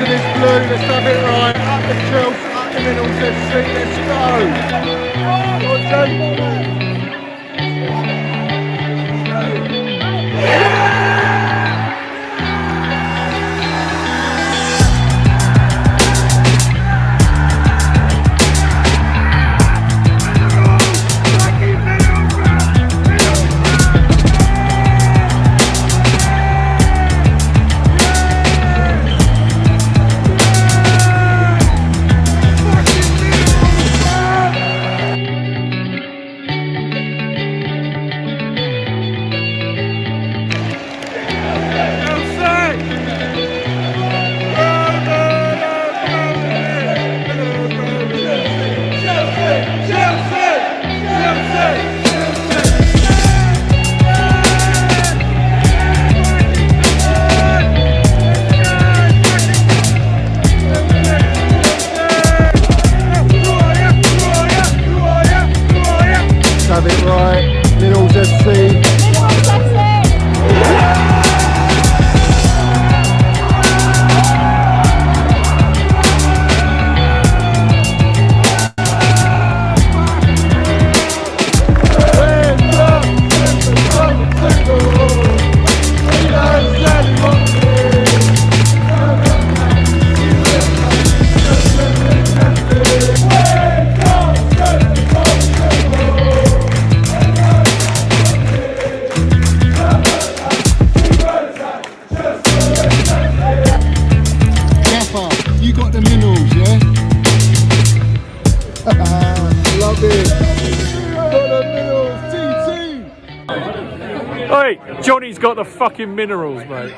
to this blue, let's have it right. Up the Chelsea, up the Minerals FC, let's go. Have it right, Minerals FC. You got the Minerals, yeah? Love it. Got the Minerals, TT. Oi, Johnny's got the fucking Minerals, mate.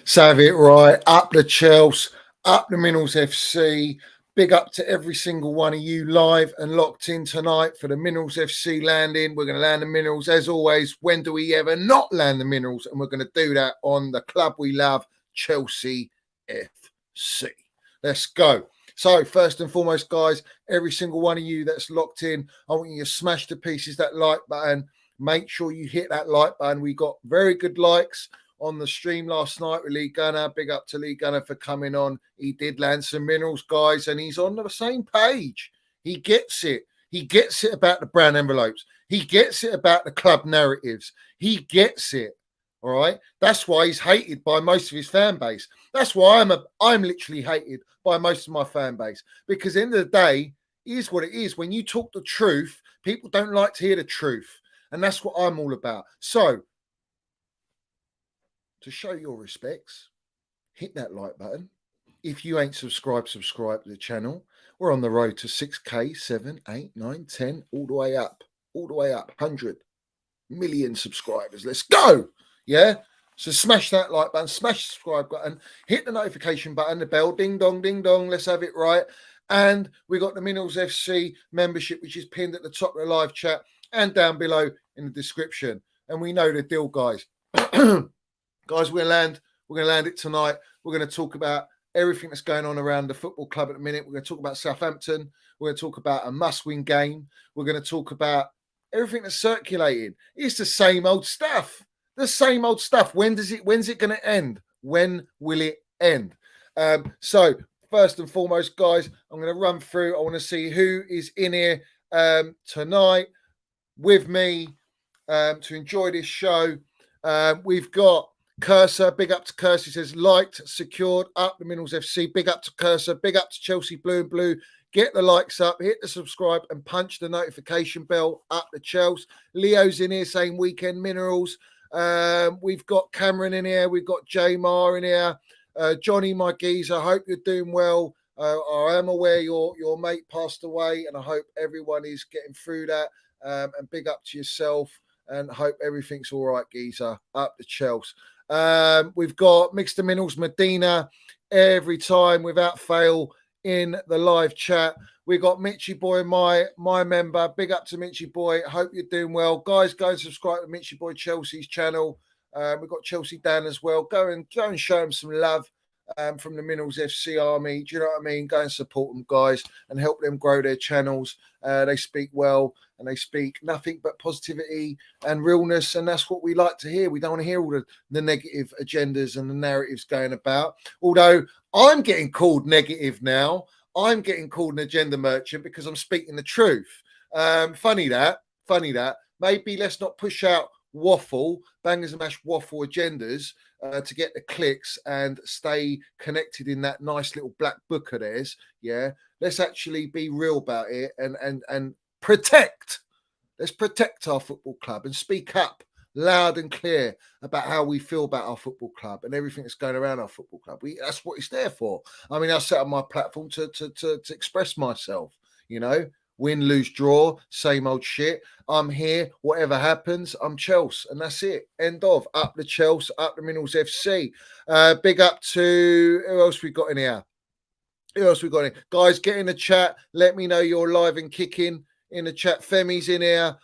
So have it right. Up the Chelsea, up the Minerals FC. Big up to every single one of you live and locked in tonight for the Minerals FC landing. We're going to land the Minerals as always. When do we ever not land the Minerals? And we're going to do that on the club we love, Chelsea FC. Let's go. So first and foremost, guys, every single one of you that's locked in, I want you to smash to pieces that like button. Make sure you hit that like button. We got very good likes on the stream last night with Lee Gunner. Big up to Lee Gunner for coming on. He did land some Minerals, guys, and he's on the same page. He gets it. He gets it about the brand envelopes. He gets it about the club narratives. He gets it. All right. That's why he's hated by most of his fan base. That's why I'm literally hated by most of my fan base. Because at the end of the day, it is what it is. When you talk the truth, people don't like to hear the truth. And that's what I'm all about. So to show your respects, hit that like button. If you ain't subscribed to the channel. We're on the road to 6K, 7, 8, 9, 10, all the way up, 100 million subscribers. Let's go. Yeah. So smash that like button, smash the subscribe button, hit the notification button, the bell, ding dong, ding dong. Let's have it right. And we got the Minerals FC membership, which is pinned at the top of the live chat and down below in the description. And we know the deal, guys. Guys, we're going to land it tonight. We're going to talk about everything that's going on around the football club at the minute. We're going to talk about Southampton. We're going to talk about a must-win game. We're going to talk about everything that's circulating. It's the same old stuff. The same old stuff. When's it going to end? When will it end? So first and foremost, guys, I'm going to run through. I want to see who is in here tonight with me to enjoy this show. We've got Cursor, big up to Cursor. He says, liked, secured, up the Minerals FC. Big up to Cursor, big up to Chelsea Blue and Blue. Get the likes up, hit the subscribe and punch the notification bell up the Chelsea. Leo's in here saying weekend Minerals. We've got Cameron in here. We've got Jamar in here. Johnny, my geezer, I hope you're doing well. I am aware your mate passed away and I hope everyone is getting through that. And big up to yourself and hope everything's all right, geezer. Up the Chelsea. We've got Mr. Minerals Medina every time without fail in the live chat. We got Mitchy Boy, my member. Big up to Mitchy Boy. Hope you're doing well, guys. Go and subscribe to Mitchy Boy Chelsea's channel. We've got Chelsea Dan as well. Go and show him some love from the Minerals FC army. Do you know what I mean? Go and support them, guys, and help them grow their channels. They speak well and they speak nothing but positivity and realness, and that's what we like to hear. We don't want to hear all the negative agendas and the narratives going about. Although I'm getting called negative now. I'm getting called an agenda merchant because I'm speaking the truth. Funny that. Maybe let's not push out waffle, bangers and mash waffle agendas to get the clicks and stay connected in that nice little black book of theirs. Yeah, let's actually be real about it and protect. Let's protect our football club and speak up loud and clear about how we feel about our football club and everything that's going around our football club. That's what it's there for. I mean, I set up my platform to express myself, you know. Win, lose, draw, same old shit. I'm here. Whatever happens, I'm Chelsea. And that's it. End of. Up the Chelsea, up the Minerals FC. Big up to... Who else we got in here? Guys, get in the chat. Let me know you're live and kicking in the chat. Femi's in here.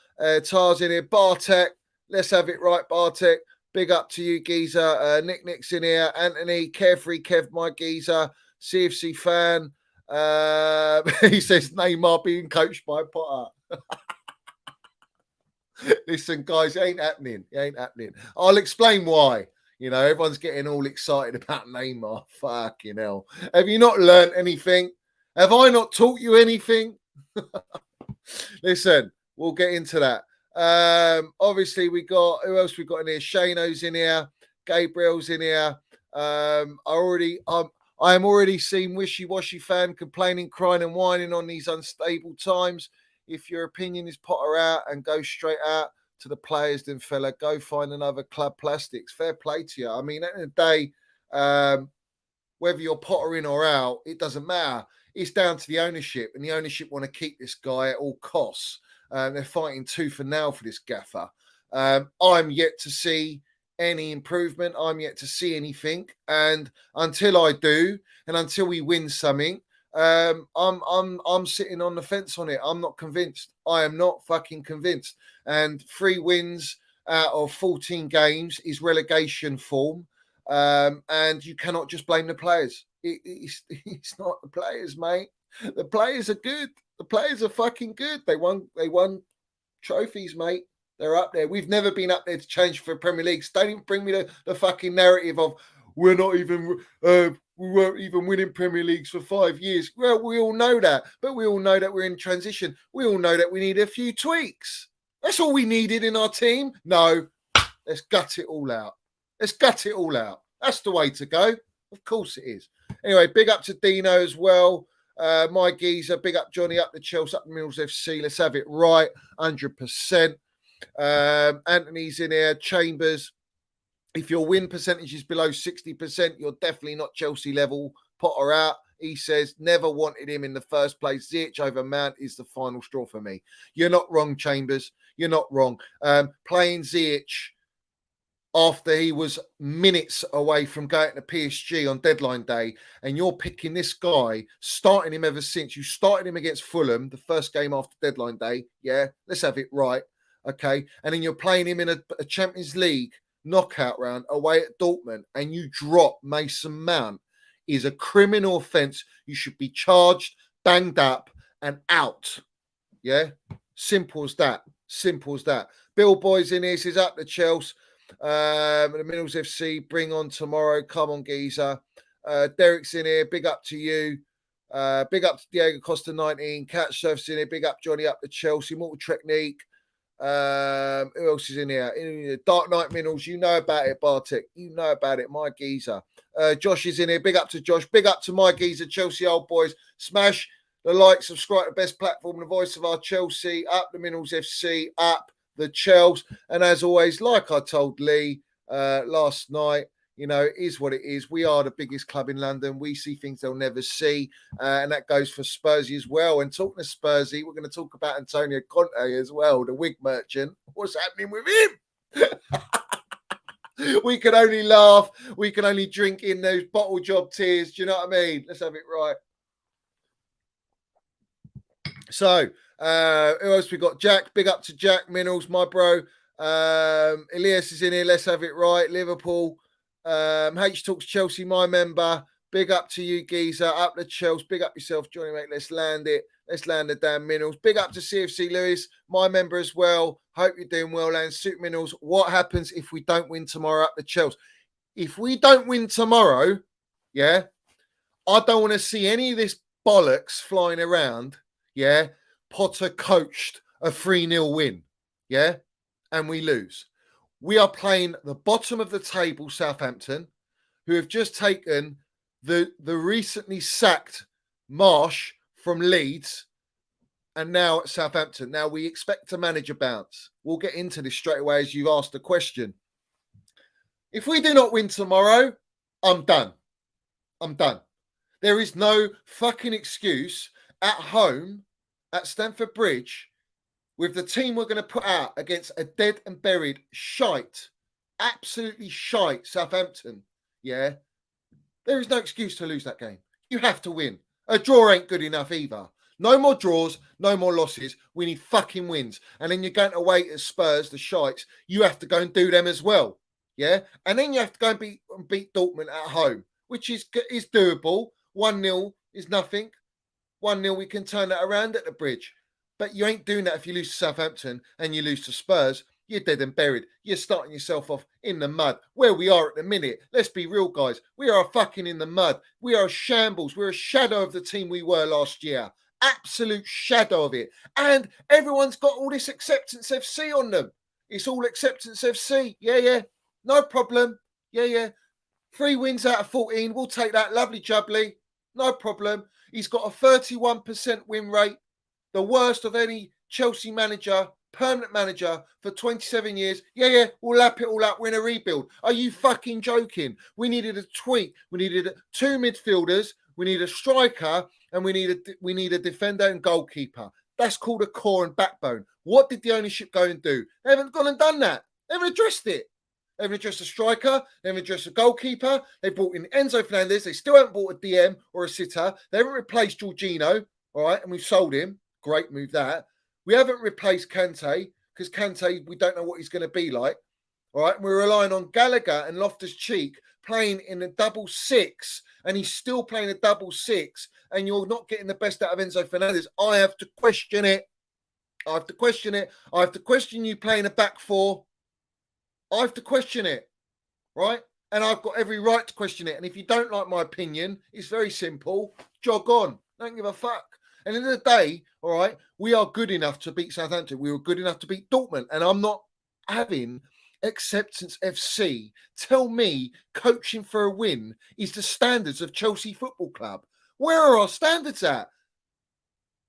Tar's in here. Bartek. Let's have it right, Bartek. Big up to you, geezer. Nick's in here. Anthony, Carefree Kev, my geezer. CFC fan. He says Neymar being coached by Potter. Listen, guys, it ain't happening. I'll explain why. You know, everyone's getting all excited about Neymar. Fucking hell. Have you not learnt anything? Have I not taught you anything? Listen, we'll get into that. Obviously, we got... Who else we got in here? Shano's in here. Gabriel's in here. I am already seeing wishy-washy fan complaining, crying and whining on these unstable times. If your opinion is Potter out and go straight out to the players, then fella, go find another club. Plastics. Fair play to you. I mean, at the end of the day, whether you're Potter in or out, it doesn't matter. It's down to the ownership, and the ownership want to keep this guy at all costs. They're fighting tooth and nail for this gaffer. I'm yet to see any improvement. I'm yet to see anything, and until I do, and until we win something, I'm sitting on the fence on it. I'm not convinced. I am not fucking convinced. And 3 wins out of 14 games is relegation form, and you cannot just blame the players. It's not the players, mate. The players are good. The players are fucking good. They won trophies, mate. They're up there. We've never been up there to change for Premier League. Don't even bring me the fucking narrative of we weren't even winning Premier Leagues for 5 years. Well, we all know that, but we all know that we're in transition. We all know that we need a few tweaks. That's all we needed in our team. No, let's gut it all out. That's the way to go. Of course it is. Anyway, big up to Dino as well. My geezer, big up Johnny, up the Chelsea, up the Minerals FC. Let's have it right, 100%. Anthony's in here. Chambers, if your win percentage is below 60%, you're definitely not Chelsea level. Potter out. He says, never wanted him in the first place. Ziyech over Mount is the final straw for me. You're not wrong, Chambers. You're not wrong. Playing Ziyech after he was minutes away from going to PSG on deadline day, and you're picking this guy, starting him ever since. You started him against Fulham, the first game after deadline day. Yeah, let's have it right. Okay. And then you're playing him in a Champions League knockout round away at Dortmund, and you drop Mason Mount is a criminal offence. You should be charged, banged up, and out. Yeah? Simple as that. Bill Boy's in here, says up the Chelsea. The Minerals FC, bring on tomorrow. Come on, geezer. Derek's in here. Big up to you. Big up to Diego Costa 19. Catch Surf's in here. Big up Johnny, up the Chelsea. Mortal Technique. Who else is in here? Dark Knight Minerals. You know about it, Bartek. You know about it, my geezer. Josh is in here. Big up to Josh. Big up to my geezer, Chelsea Old Boys. Smash the like, subscribe to the best platform, the voice of our Chelsea. Up the Minerals FC. Up the Chelsea. And as always, like I told Lee last night, you know, it is what it is. We are the biggest club in London. We see things they'll never see. And that goes for Spursy as well. And talking to Spursy, we're going to talk about Antonio Conte as well, the wig merchant. What's happening with him? We can only laugh. We can only drink in those bottle job tears. Do you know what I mean? Let's have it right. So, who else we got? Jack, big up to Jack Minerals, my bro. Elias is in here. Let's have it right. Liverpool. H Talks Chelsea, my member. Big up to you, geezer. Up the Chelsea. Big up yourself, Johnny, mate. Let's land it. Let's land the damn minerals. Big up to CFC Lewis, my member as well. Hope you're doing well, Land. Super Minerals. What happens if we don't win tomorrow up the Chelsea? If we don't win tomorrow, yeah, I don't want to see any of this bollocks flying around, yeah. Potter coached a 3-0 win, yeah, and we lose. We are playing the bottom of the table, Southampton, who have just taken the recently sacked Marsh from Leeds and now at Southampton. Now, we expect a manager bounce. We'll get into this straight away as you've asked the question. If we do not win tomorrow, I'm done. I'm done. There is no fucking excuse at home at Stamford Bridge with the team we're going to put out against a dead and buried shite, absolutely shite Southampton. Yeah. There is no excuse to lose that game. You have to win. A draw ain't good enough either. No more draws, no more losses. We need fucking wins. And then you're going away to Spurs, the shites. You have to go and do them as well. Yeah. And then you have to go and beat Dortmund at home, which is doable. 1-0 is nothing. 1-0, we can turn that around at the Bridge. But you ain't doing that if you lose to Southampton and you lose to Spurs. You're dead and buried. You're starting yourself off in the mud. Where we are at the minute, let's be real, guys. We are fucking in the mud. We are a shambles. We're a shadow of the team we were last year. Absolute shadow of it. And everyone's got all this acceptance FC on them. It's all acceptance FC. Yeah. No problem. Yeah. 3 wins out of 14. We'll take that. Lovely jubbly. No problem. He's got a 31% win rate. The worst of any Chelsea manager, permanent manager for 27 years. Yeah, we'll lap it all up. We're in a rebuild. Are you fucking joking? We needed a tweak. We needed 2 midfielders. We need a striker, and we need a defender and goalkeeper. That's called a core and backbone. What did the ownership go and do? They haven't gone and done that. They haven't addressed it. They haven't addressed a striker. They haven't addressed a goalkeeper. They brought in Enzo Fernandez. They still haven't bought a DM or a sitter. They haven't replaced Jorginho, all right, and we've sold him. Great move that. We haven't replaced Kante because Kante, we don't know what he's going to be like. All right. We're relying on Gallagher and Loftus-Cheek playing in a double 6, and he's still playing a double 6, and you're not getting the best out of Enzo Fernandez. I have to question it. I have to question you playing a back 4. I have to question it. Right. And I've got every right to question it. And if you don't like my opinion, it's very simple. Jog on. Don't give a fuck. And at the end of the day, all right, we are good enough to beat Southampton. We were good enough to beat Dortmund. And I'm not having acceptance FC tell me coaching for a win is the standards of Chelsea Football Club. Where are our standards at?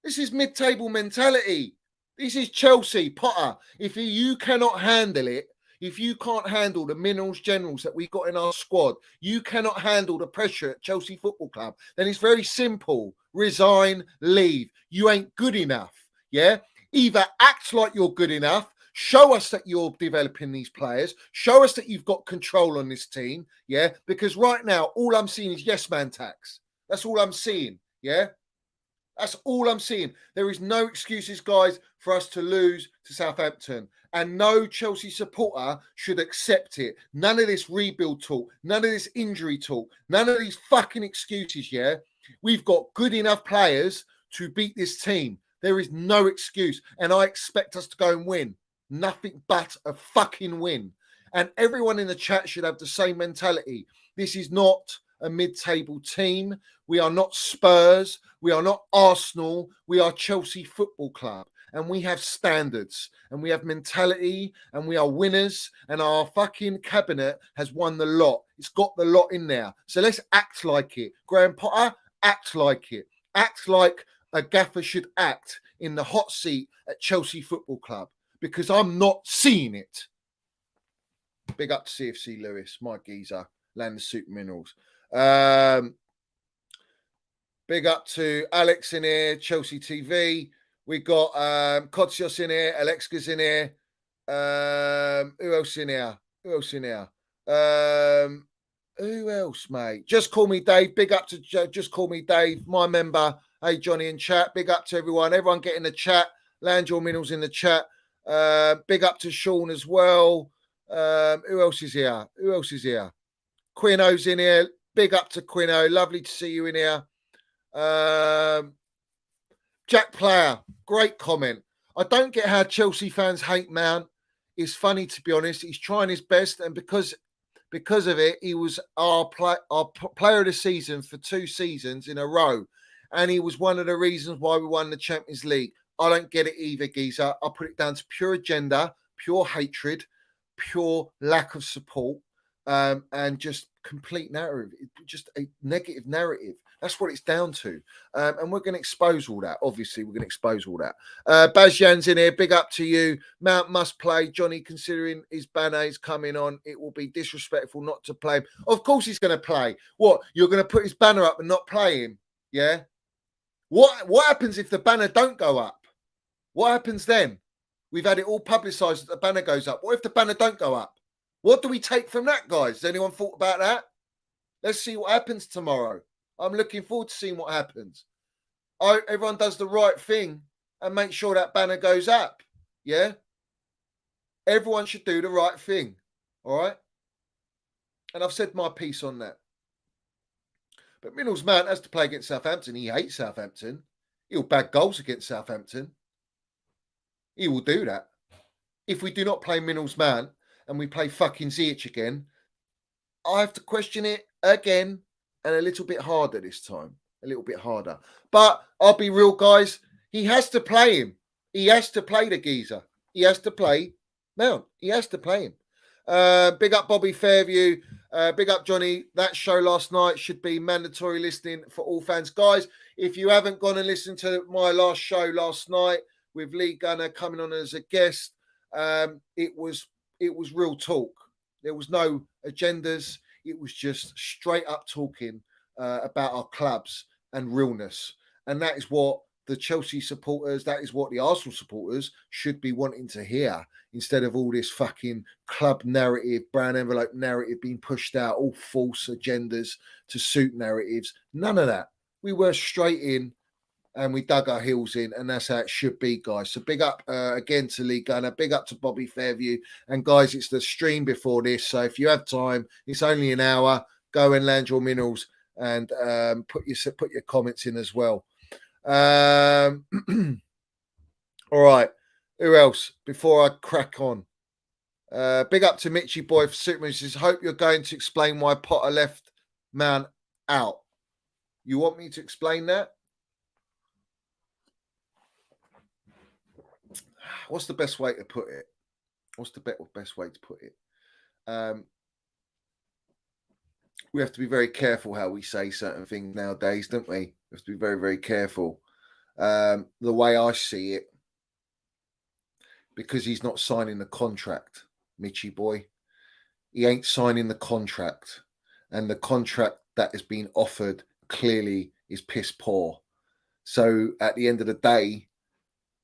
This is mid-table mentality. This is Chelsea, Potter. If you cannot handle it, if you can't handle the minerals generals that we got in our squad, you cannot handle the pressure at Chelsea Football Club, then it's very simple. Resign, leave. You ain't good enough. Yeah? Either act like you're good enough, show us that you're developing these players, show us that you've got control on this team. Yeah? Because right now, all I'm seeing is yes man tax. That's all I'm seeing. Yeah? That's all I'm seeing. There is no excuses, guys, for us to lose to Southampton. And no Chelsea supporter should accept it. None of this rebuild talk, none of this injury talk, none of these fucking excuses, yeah? We've got good enough players to beat this team. There is no excuse. And I expect us to go and win. Nothing but a fucking win. And everyone in the chat should have the same mentality. This is not a mid-table team. We are not Spurs. We are not Arsenal. We are Chelsea Football Club. And we have standards and we have mentality and we are winners, and our fucking cabinet has won the lot. It's got the lot in there. So let's act like it. Graham Potter, act like it. Act like a gaffer should act in the hot seat at Chelsea Football Club, because I'm not seeing it. Big up to CFC Lewis, my geezer, Land of Super Minerals. Big up to Alex in here, Chelsea TV. We got Kotsios in here, Alexka's in here. Who else in here? Who else, mate? Just Call Me Dave. Big up to Just Call Me Dave, my member. Hey, Johnny in chat. Big up to everyone. Everyone get in the chat. Land Your Minerals in the chat. Big up to Sean as well. Who else is here? Quino's in here. Big up to Quino. Lovely to see you in here. Jack Player, great comment. I don't get how Chelsea fans hate Mount. It's funny, to be honest. He's trying his best, and because of it, he was our player of the season for 2 seasons in a row, and he was one of the reasons why we won the Champions League. I don't get it either, geezer. I put it down to pure agenda, pure hatred, pure lack of support, and just complete narrative, just a negative narrative. That's what it's down to. And we're going to expose all that. Obviously, we're going to expose all that. Baz Jan's in here. Big up to you. Mount must play. Johnny, considering his banner is coming on, it will be disrespectful not to play him. Of course he's going to play. What? You're going to put his banner up and not play him? Yeah? What happens if the banner don't go up? What happens then? We've had it all publicised that the banner goes up. What if the banner don't go up? What do we take from that, guys? Has anyone thought about that? Let's see what happens tomorrow. I'm looking forward to seeing what happens. Everyone does the right thing and make sure that banner goes up. Yeah? Everyone should do the right thing. All right? And I've said my piece on that. But Minnals Mount has to play against Southampton. He hates Southampton. He'll bag goals against Southampton. He will do that. If we do not play Minnals Mount and we play fucking Ziyech again, I have to question it again, and a little bit harder this time. A little bit harder. But I'll be real, guys. He has to play him. He has to play the geezer. He has to play Mount. He has to play him. Big up Bobby Fairview. Big up Johnny. That show last night should be mandatory listening for all fans. Guys, if you haven't gone and listened to my last show last night with Lee Gunner coming on as a guest, it was real talk. There was no agendas. It was just straight up talking about our clubs and realness. And that is what the Chelsea supporters, that is what the Arsenal supporters should be wanting to hear, instead of all this fucking club narrative, brown envelope narrative being pushed out, all false agendas to suit narratives. None of that. We were straight in and we dug our heels in, and that's how it should be, guys. So big up again to Lee Gunner, big up to Bobby Fairview. And guys, it's the stream before this, so if you have time, it's only an hour. Go and land your minerals and put your comments in as well. All right, who else before I crack on? Big up to Mitchy Boy for Superman. He says, hope you're going to explain why Potter left Mount out. You want me to explain that? What's the best way to put it? What's the best way to put it? We have to be very careful how we say certain things nowadays, don't we? We have to be very, very careful. The way I see it, because he's not signing the contract, Mitchy Boy. He ain't signing the contract. And the contract that has been offered clearly is piss poor. So at the end of the day,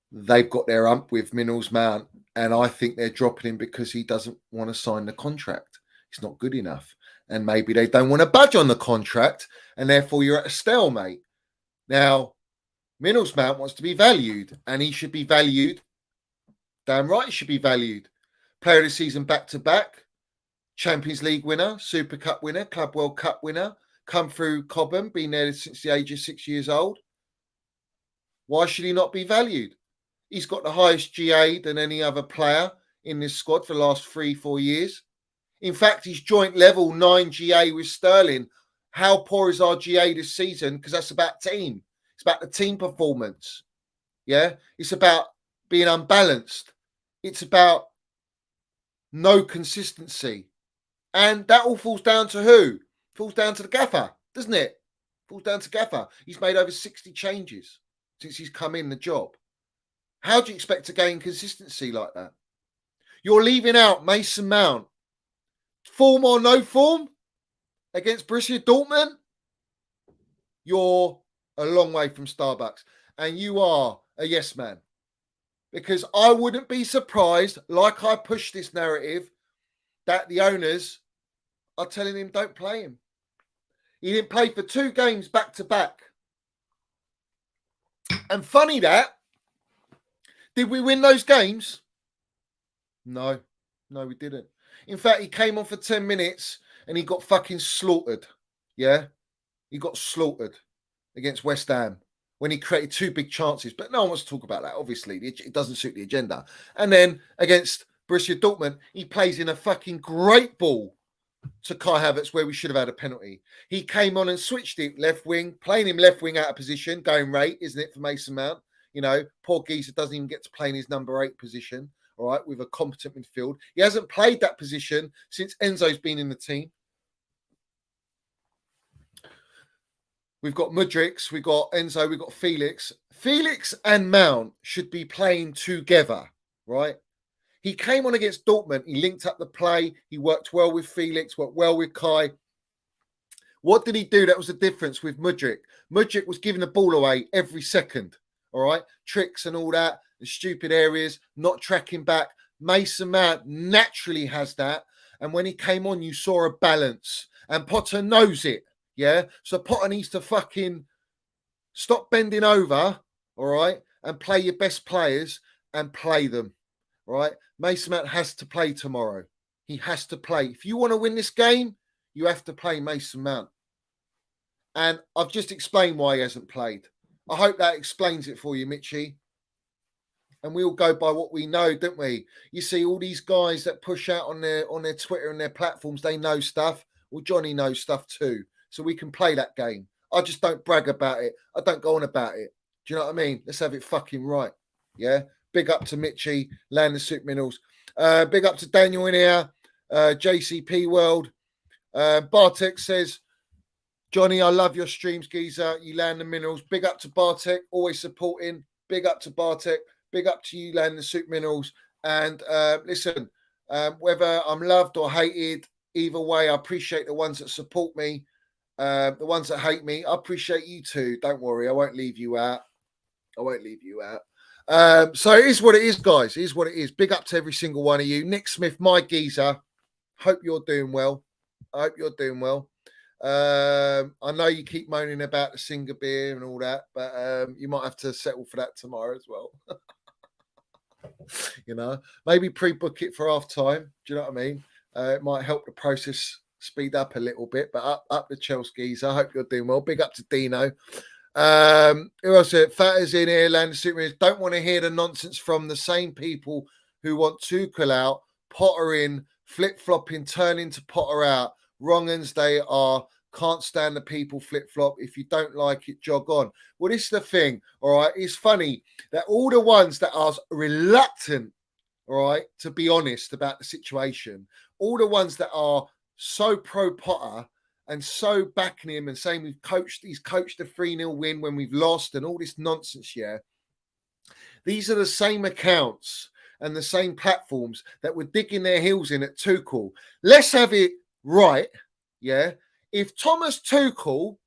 they've got their ump with Minnals Mount, and I think they're dropping him because he doesn't want to sign the contract. It's not good enough. And maybe they don't want to budge on the contract, and therefore you're at a stalemate. Now, Minnals Mount wants to be valued, and he should be valued. Damn right he should be valued. Player of the season back-to-back, Champions League winner, Super Cup winner, Club World Cup winner, come through Cobham, been there since the age of 6 years old. Why should he not be valued? He's got the highest GA than any other player in this squad for the last 3-4 years. In fact, he's joint level 9 GA with Sterling. How poor is our GA this season? Because that's about team. It's about the team performance. Yeah? It's about being unbalanced. It's about no consistency. And that all falls down to who? Falls down to the gaffer, doesn't it? Falls down to gaffer. He's made over 60 changes since he's come in the job. How do you expect to gain consistency like that? You're leaving out Mason Mount. Form or no form against Borussia Dortmund, you're a long way from Starbucks. And you are a yes man. Because I wouldn't be surprised, like I push this narrative, that the owners are telling him don't play him. He didn't play for 2 games back to back. And funny that, did we win those games? No, we didn't. In fact, he came on for 10 minutes and he got fucking slaughtered. Yeah? He got slaughtered against West Ham. when he created 2 big chances. But no one wants to talk about that, obviously. It doesn't suit the agenda. And then against Borussia Dortmund, he plays in a fucking great ball to Kai Havertz where we should have had a penalty. He came on and switched it left wing, playing him left wing out of position, going rate, isn't it, for Mason Mount? You know, poor geezer doesn't even get to play in his number 8 position, all right, with a competent midfield. He hasn't played that position since Enzo's been in the team. We've got Mudryk, we've got Enzo, we've got Felix. Felix and Mount should be playing together, right? He came on against Dortmund. He linked up the play. He worked well with Felix, worked well with Kai. What did he do? That was the difference with Mudryk. Mudryk was giving the ball away every second, all right? Tricks and all that, and stupid areas, not tracking back. Mason Mount naturally has that. And when he came on, you saw a balance. And Potter knows it, yeah? So Potter needs to fucking stop bending over, all right, and play your best players and play them, right? Mason Mount has to play tomorrow. He has to play. If you want to win this game, you have to play Mason Mount. And I've just explained why he hasn't played. I hope that explains it for you, Mitchie. And we all go by what we know, don't we? You see all these guys that push out on their Twitter and their platforms, they know stuff. Well, Johnny knows stuff too. So we can play that game. I just don't brag about it. I don't go on about it. Do you know what I mean? Let's have it fucking right. Yeah? Big up to Mitchie, Land the Soup Minerals. Big up to Daniel in here, JCP World. Bartek says, Johnny, I love your streams, geezer. You Land the Minerals. Big up to Bartek, always supporting. Big up to Bartek. Big up to you, Land the Soup Minerals. And listen, whether I'm loved or hated, either way, I appreciate the ones that support me. The ones that hate me, I appreciate you too. Don't worry, I won't leave you out. So it is what it is, guys. It is what it is. Big up to every single one of you. Nick Smith, my geezer. Hope you're doing well. I know you keep moaning about the Singer beer and all that, but you might have to settle for that tomorrow as well. You know, maybe pre-book it for half time. Do you know what I mean? It might help the process speed up a little bit, but up the Chelsea geezer. I hope you're doing well. Big up to Dino. Who else? Fat is in here, Land Superman. Don't want to hear the nonsense from the same people who want Tuchel out, Potter in, flip-flopping, turning to Potter out. Wrong uns they are. Can't stand the people flip-flop. If you don't like it, jog on. Well, this is the thing, all right? It's funny that all the ones that are reluctant, all right, to be honest about the situation, all the ones that are so pro Potter and so backing him and saying he's coached a 3-0 win when we've lost and all this nonsense, yeah. These are the same accounts and the same platforms that were digging their heels in at Tuchel. Let's have it right, yeah. If Thomas Tuchel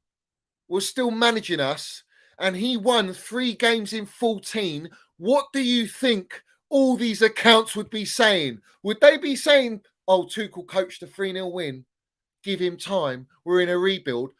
was still managing us and he won 3 games in 14, what do you think all these accounts would be saying? Would they be saying, oh, Tuchel coached a 3-0 win? Give him time. We're in a rebuild.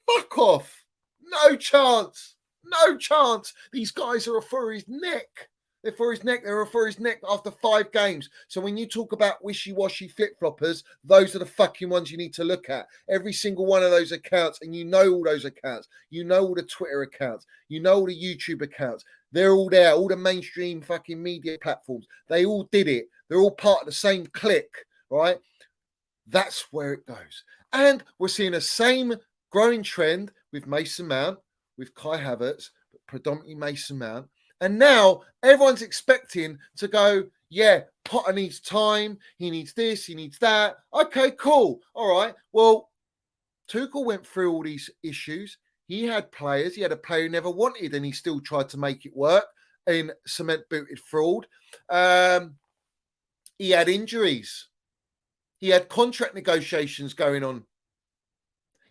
Fuck off. No chance. No chance. These guys are for his neck. They're for his neck. They're for his neck after 5 games. So when you talk about wishy-washy flip-floppers, those are the fucking ones you need to look at. Every single one of those accounts, and you know all those accounts. You know all the Twitter accounts. You know all the YouTube accounts. They're all there. All the mainstream fucking media platforms. They all did it. They're all part of the same clique, right? That's where it goes. And we're seeing the same growing trend with Mason Mount, with Kai Havertz, but predominantly Mason Mount. And now everyone's expecting to go, yeah, Potter needs time. He needs this. He needs that. Okay, cool. All right. Well, Tuchel went through all these issues. He had players. He had a player who never wanted, and he still tried to make it work in cement-booted fraud. He had injuries. He had contract negotiations going on.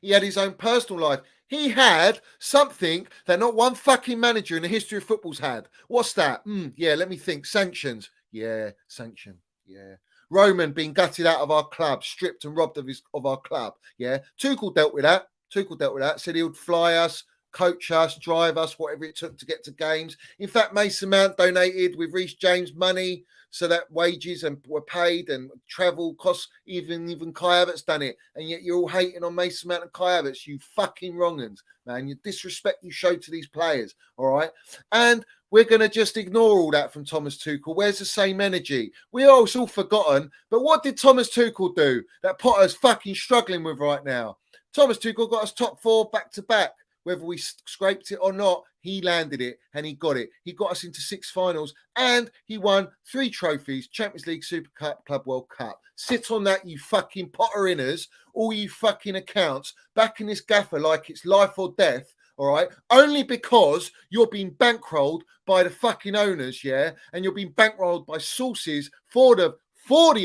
He had his own personal life. He had something that not one fucking manager in the history of football's had. What's that? Yeah, let me think. Sanctions. Yeah, sanction. Yeah. Roman being gutted out of our club, stripped and robbed of our club. Yeah. Tuchel dealt with that. Said he would fly us, coach us, drive us, whatever it took to get to games. In fact, Mason Mount donated with Reece James money so that wages and were paid and travel costs. Even Kai Havertz done it, and yet you're all hating on Mason Mount and Kai Havertz. You fucking wrong'uns, man. You disrespect you show to these players, all right? And we're going to just ignore all that from Thomas Tuchel. Where's the same energy? It's all forgotten. But what did Thomas Tuchel do that Potter's fucking struggling with right now? Thomas Tuchel got us top 4 back to back. Whether we scraped it or not, he landed it and he got it. He got us into 6 finals and he won 3 trophies, Champions League, Super Cup, Club World Cup. Sit on that, you fucking Potter-inners, all you fucking accounts, backing this gaffer like it's life or death, all right? Only because you're being bankrolled by the fucking owners, yeah? And you're being bankrolled by sources for the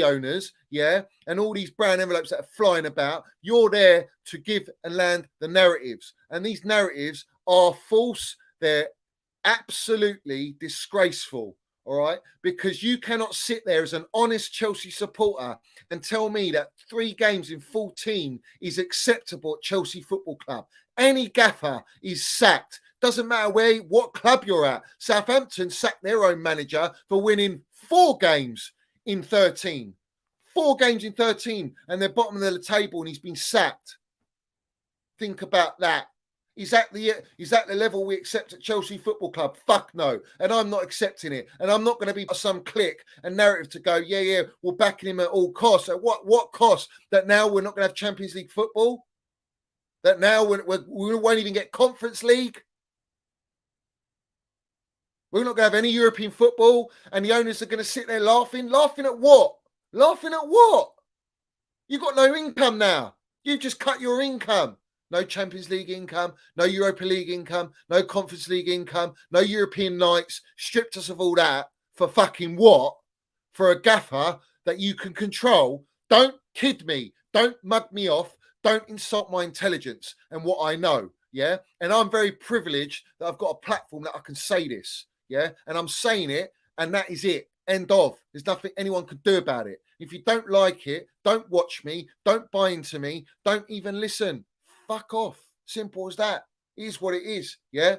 owners, yeah, and all these brown envelopes that are flying about. You're there to give and land the narratives. And these narratives are false. They're absolutely disgraceful, all right? Because you cannot sit there as an honest Chelsea supporter and tell me that 3 games in 14 is acceptable at Chelsea Football Club. Any gaffer is sacked. Doesn't matter what club you're at. Southampton sacked their own manager for winning 4 games in 13. 4 games in 13, and they're bottom of the table, and he's been sacked. Think about that. Is that the level we accept at Chelsea Football Club? Fuck no. And I'm not accepting it. And I'm not going to be some click and narrative to go, yeah, we're backing him at all costs. At what cost? That now we're not going to have Champions League football? That now we won't even get Conference League? We're not going to have any European football, and the owners are going to sit there laughing? Laughing at what? Laughing at what? You've got no income now. You've just cut your income. No Champions League income, no Europa League income, no Conference League income, no European nights. Stripped us of all that for fucking what? For a gaffer that you can control. Don't kid me. Don't mug me off. Don't insult my intelligence and what I know. Yeah. And I'm very privileged that I've got a platform that I can say this. Yeah. And I'm saying it, and that is it. End of. There's nothing anyone could do about it. If you don't like it, don't watch me. Don't buy into me. Don't even listen. Fuck off. Simple as that. It is what it is. Yeah.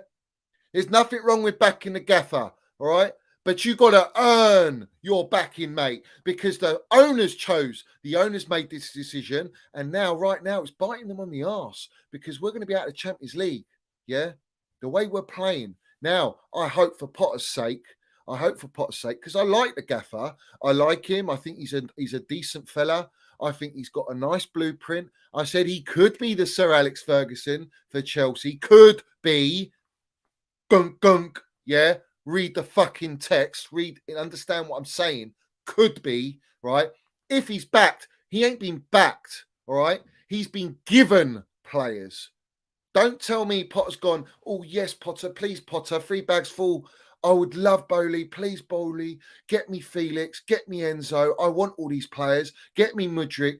There's nothing wrong with backing the gaffer. All right. But you got to earn your backing, mate, because the owners made this decision. And now, right now, it's biting them on the arse because we're going to be out of the Champions League. Yeah. The way we're playing. Now, I hope for Potter's sake, because I like the gaffer. I like him. I think he's a decent fella. I think he's got a nice blueprint. I said he could be the Sir Alex Ferguson for Chelsea. Could be. Gunk, gunk. Yeah. Read the fucking text. Understand what I'm saying. Could be, right? If he's backed, he ain't been backed, all right? He's been given players. Don't tell me Potter's gone, oh, yes, Potter, please, Potter, 3 bags full. I would love Bowley. Please, Bowley. Get me Felix. Get me Enzo. I want all these players. Get me Mudryk.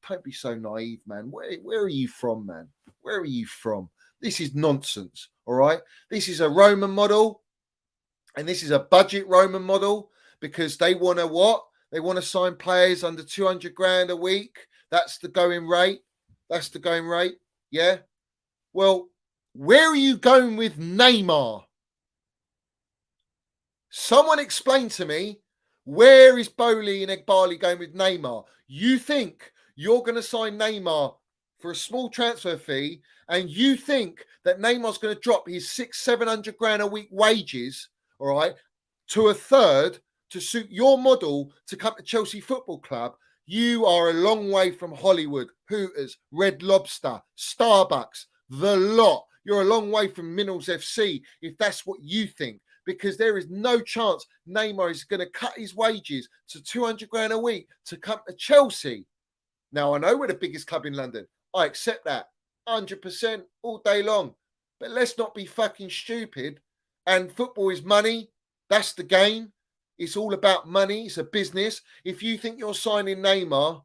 Don't be so naive, man. Where are you from, man? Where are you from? This is nonsense, all right? This is a Roman model, and this is a budget Roman model because they want to what? They want to sign players under 200 grand a week. That's the going rate. Yeah? Well, where are you going with Neymar? Someone explain to me, where is Bowley and Egbali going with Neymar? You think you're going to sign Neymar for a small transfer fee, and you think that Neymar's going to drop his 600-700 grand a week wages, all right, to a third to suit your model to come to Chelsea Football Club? You are a long way from Hollywood, Hooters, Red Lobster, Starbucks, the lot. You're a long way from Minerals FC if that's what you think. Because there is no chance Neymar is going to cut his wages to 200 grand a week to come to Chelsea. Now, I know we're the biggest club in London. I accept that 100% all day long. But let's not be fucking stupid. And football is money. That's the game. It's all about money. It's a business. If you think you're signing Neymar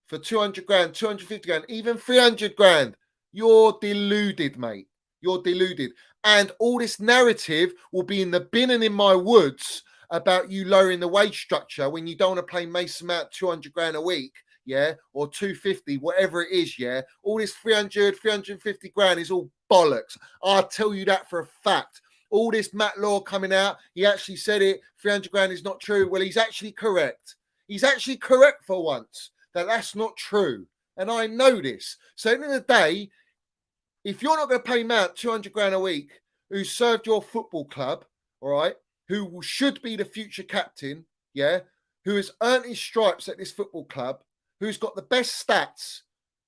for 200 grand, 250 grand, even 300 grand, you're deluded, mate. You're deluded. And all this narrative will be in the bin and in my woods about you lowering the wage structure when you don't want to pay Mason Mount 200 grand a week, yeah, or 250, whatever it is, yeah. All this 300, 350 grand is all bollocks. I'll tell you that for a fact. all this Matt Law coming out. He actually said it. 300 grand is not true. Well, he's actually correct. He's actually correct for once that that's not true. And I know this. So at the end of the day, if you're not going to pay Mount 200 grand a week, who served your football club, all right, who should be the future captain, yeah, who has earned his stripes at this football club, who's got the best stats,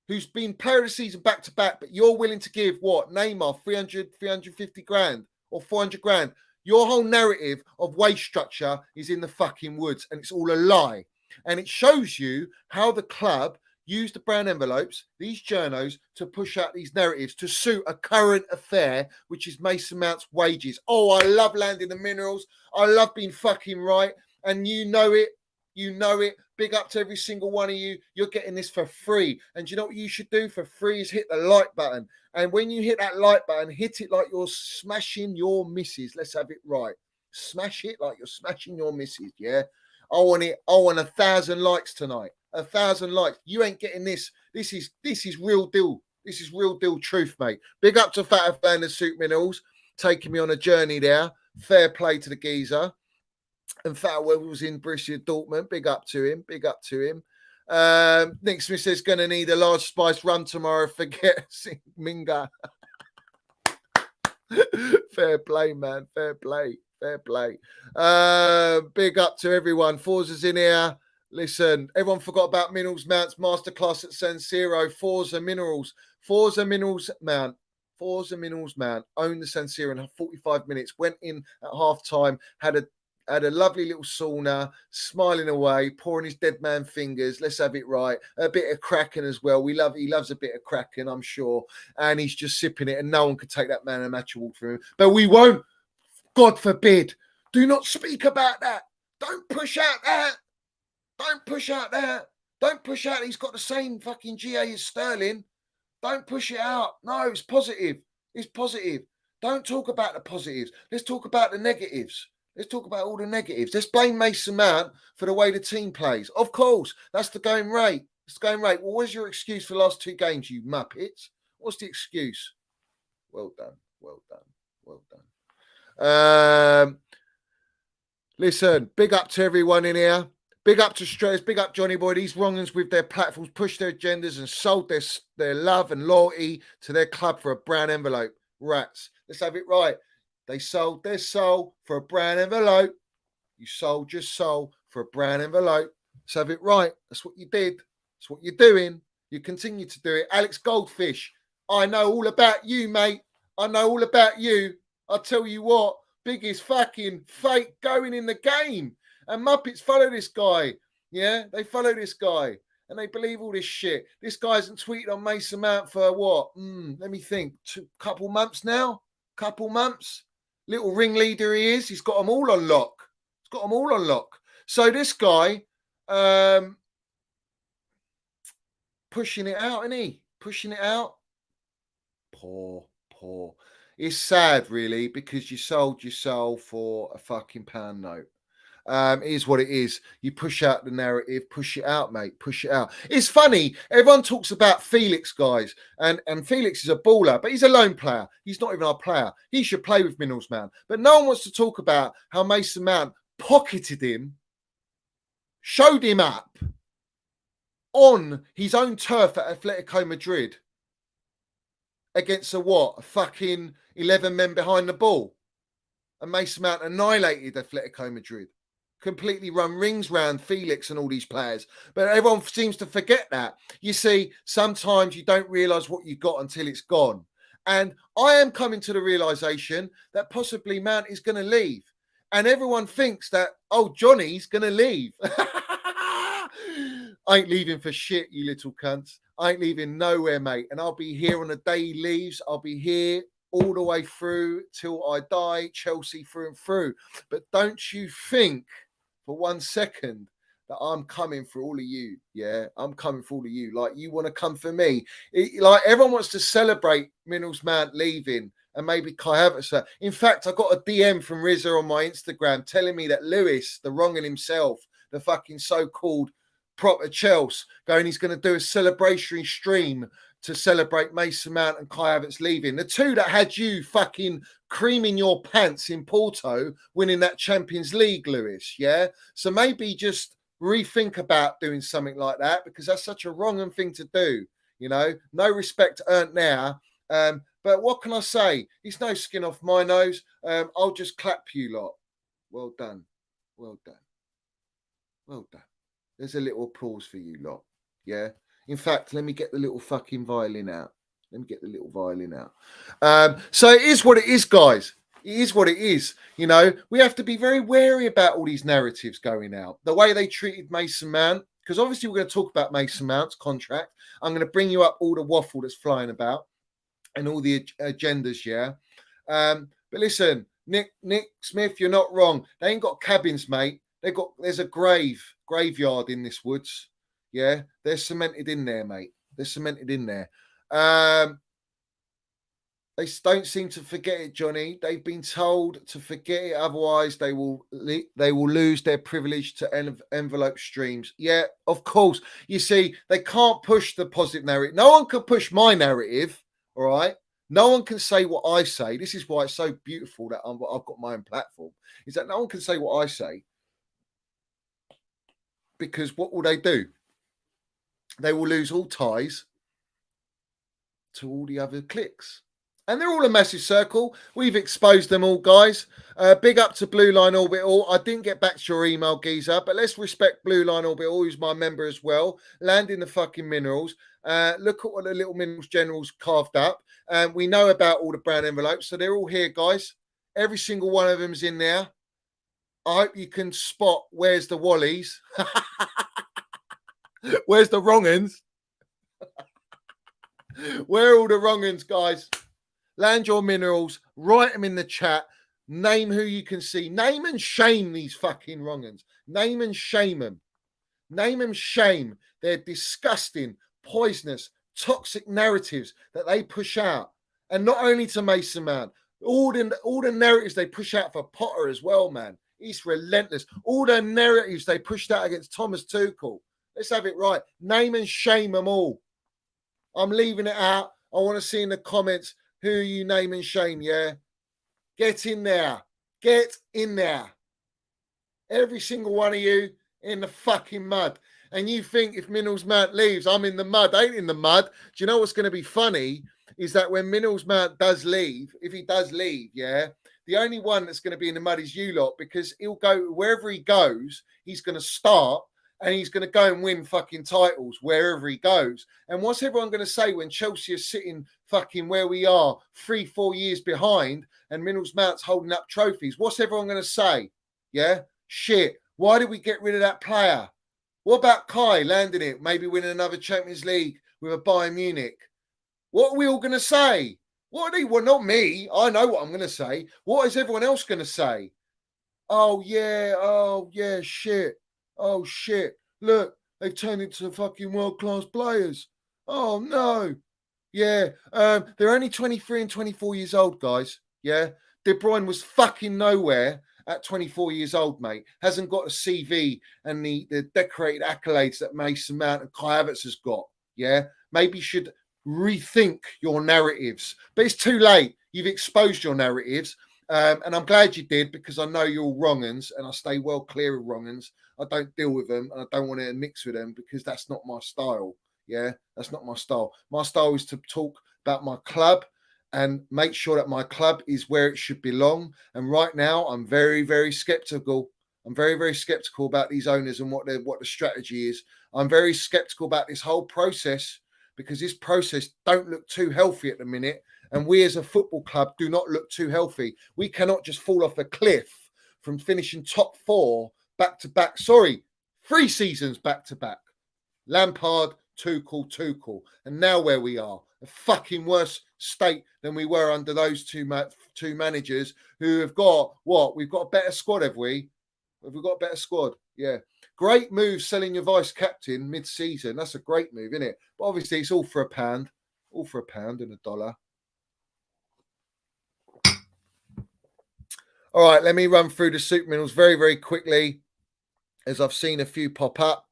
who's been player of the season back to back, but you're willing to give what? Neymar 350 grand or 400 grand. Your whole narrative of wage structure is in the fucking woods and it's all a lie. And it shows you how the club use the brown envelopes, these journos, to push out these narratives to suit a current affair, which is Mason Mount's wages. Oh, I love landing the minerals. I love being fucking right. And you know it. You know it. Big up to every single one of you. You're getting this for free. And do you know what you should do for free is hit the like button. And when you hit that like button, hit it like you're smashing your missus. Let's have it right. Smash it like you're smashing your missus, yeah? I want it. I want 1,000 likes tonight. 1,000 likes. You ain't getting this. This is real deal. This is real deal truth, mate. Big up to Fat Fan and Soup Minerals taking me on a journey there. Fair play to the geezer. And Fat was in Borussia Dortmund. Big up to him. Big up to him. Nick Smith says going to need a large spice rum tomorrow. Forget Minga. Fair play, man. Fair play. Fair play. Big up to everyone. Forza's in here. Listen, everyone forgot about Minerals Mount's masterclass at San Siro. Forza Minerals. Forza Minerals Mount. Forza Minerals Mount owned the San Siro in 45 minutes. Went in at half time. Had a lovely little sauna, smiling away, pouring his dead man fingers. Let's have it right. A bit of Kraken as well. He loves a bit of Kraken, I'm sure. And he's just sipping it, and no one could take that man a match award from him. But we won't. God forbid. Do not speak about that. Don't push out that. Don't push out that. Don't push out he's got the same fucking GA as Sterling. Don't push it out. No, it's positive. It's positive. Don't talk about the positives. Let's talk about the negatives. Let's talk about all the negatives. Let's blame Mason Mount for the way the team plays. Of course, that's the going rate. It's the going rate. Well, what's your excuse for the last 2 games, you muppets? What's the excuse? Well done. Well done. Well done. Listen, big up to everyone in here. Big up to Stress, big up Johnny Boy. These wrong'uns with their platforms pushed their agendas and sold their love and loyalty to their club for a brown envelope. Rats. Let's have it right. They sold their soul for a brown envelope. You sold your soul for a brown envelope. Let's have it right. That's what you did. That's what you're doing. You continue to do it. Alex Goldfish, I know all about you, mate. I know all about you. I'll tell you what, biggest fucking fake going in the game. And Muppets follow this guy. Yeah, they follow this guy. And they believe all this shit. This guy hasn't tweeted on Mason Mount for what? Let me think. Couple months now? Couple months? Little ringleader he is. He's got them all on lock. He's got them all on lock. So this guy, pushing it out, isn't he? Pushing it out. Poor. It's sad, really, because you sold your soul for a fucking pound note. It is what it is. You push out the narrative, push it out, mate. Push it out. It's funny. Everyone talks about Felix, guys, and Felix is a baller, but he's a lone player. He's not even our player. He should play with Minerals Mount. But no one wants to talk about how Mason Mount pocketed him, showed him up on his own turf at Atletico Madrid against a fucking 11 men behind the ball. And Mason Mount annihilated Atletico Madrid. Completely run rings round Felix and all these players. But everyone seems to forget that. You see, sometimes you don't realise what you've got until it's gone. And I am coming to the realisation that possibly Mount is going to leave. And everyone thinks that, Johnny's going to leave. I ain't leaving for shit, you little cunts. I ain't leaving nowhere, mate. And I'll be here on the day he leaves. I'll be here all the way through till I die, Chelsea through and through. But don't you think for 1 second that I'm coming for all of you. Yeah, I'm coming for all of you. Like, you want to come for me. Like, everyone wants to celebrate Minerals Mount leaving and maybe Kai Havertz. In fact, I got a DM from Rizza on my Instagram telling me that Lewis, the wrong'un himself, the fucking so-called proper Chelsea, going, he's going to do a celebratory stream to celebrate Mason Mount and Kai Havertz leaving. The two that had you fucking creaming your pants in Porto, winning that Champions League, Lewis. Yeah. So maybe just rethink about doing something like that, because that's such a wrong thing to do. You know, no respect earned now. But what can I say? It's no skin off my nose. I'll just clap you lot. Well done. Well done. Well done. There's a little applause for you lot. Yeah. In fact, let me get the little fucking violin out. Let me get the little violin out. So it is what it is, guys. It is what it is. You know, we have to be very wary about all these narratives going out. The way they treated Mason Mount, because obviously we're going to talk about Mason Mount's contract. I'm going to bring you up all the waffle that's flying about and all the agendas, yeah. But listen, Nick Smith, you're not wrong. They ain't got cabins, mate. There's a graveyard in this woods. Yeah, they're cemented in there, mate. They're cemented in there. They don't seem to forget it, Johnny. They've been told to forget it, otherwise they will lose their privilege to envelope streams. Yeah, of course. You see, they can't push the positive narrative. No one can push my narrative. All right. No one can say what I say. This is why it's so beautiful that I've got my own platform. Is that no one can say what I say, because what will they do? They will lose all ties to all the other cliques. And they're all a massive circle. We've exposed them all, guys. Big up to Blue Line Orbital. I didn't get back to your email, Geezer, but let's respect Blue Line Orbital, who's my member as well. Landing the fucking minerals. Look at what the little minerals generals carved up. We know about all the brown envelopes, so they're all here, guys. Every single one of them's in there. I hope you can spot where's the Wallies. Where's the wrong uns? Where are all the wrong uns, guys? Land your minerals, write them in the chat, name who you can see, name and shame these fucking wrong uns. Name and shame them. Name and shame their disgusting, poisonous, toxic narratives that they push out. And not only to Mason Mount, all the narratives they push out for Potter as well, man. It's relentless. All the narratives they pushed out against Thomas Tuchel. Let's have it right. Name and shame them all. I'm leaving it out. I want to see in the comments who you name and shame, yeah? Get in there. Get in there. Every single one of you in the fucking mud. And you think if Minerals Mount leaves, I'm in the mud. I ain't in the mud. Do you know what's going to be funny? Is that when Minerals Mount does leave, if he does leave, yeah, the only one that's going to be in the mud is you lot, because he'll go wherever he goes, he's going to start and he's going to go and win fucking titles wherever he goes. And what's everyone going to say when Chelsea are sitting fucking where we are 3-4 years behind and Minerals Mount's holding up trophies? What's everyone going to say? Yeah? Shit. Why did we get rid of that player? What about Kai landing it? Maybe winning another Champions League with a Bayern Munich. What are we all going to say? What are they? Well, not me. I know what I'm going to say. What is everyone else going to say? Oh, yeah, shit. Oh, shit. Look, they've turned into fucking world-class players. Oh, no. Yeah, they're only 23 and 24 years old, guys. Yeah, De Bruyne was fucking nowhere at 24 years old, mate. Hasn't got a CV and the decorated accolades that Mason Mount and Kai Havertz has got. Yeah, maybe you should rethink your narratives. But it's too late. You've exposed your narratives. And I'm glad you did, because I know you're all wrong-uns and I stay well clear of wrong-uns. I don't deal with them and I don't want to mix with them, because that's not my style. Yeah, that's not my style. My style is to talk about my club and make sure that my club is where it should belong. And right now, I'm very, very skeptical. I'm very, very skeptical about these owners and what the strategy is. I'm very skeptical about this whole process, because this process don't look too healthy at the minute. And we as a football club do not look too healthy. We cannot just fall off a cliff from finishing top 4 back-to-back. Sorry, 3 seasons back-to-back. Lampard, Tuchel. And now where we are, a fucking worse state than we were under those two managers who have got what? We've got a better squad, have we? Have we got a better squad? Yeah. Great move selling your vice captain mid-season. That's a great move, isn't it? But obviously it's all for a pound. All for a pound and a dollar. All right, let me run through the super minerals very, very quickly, as I've seen a few pop up.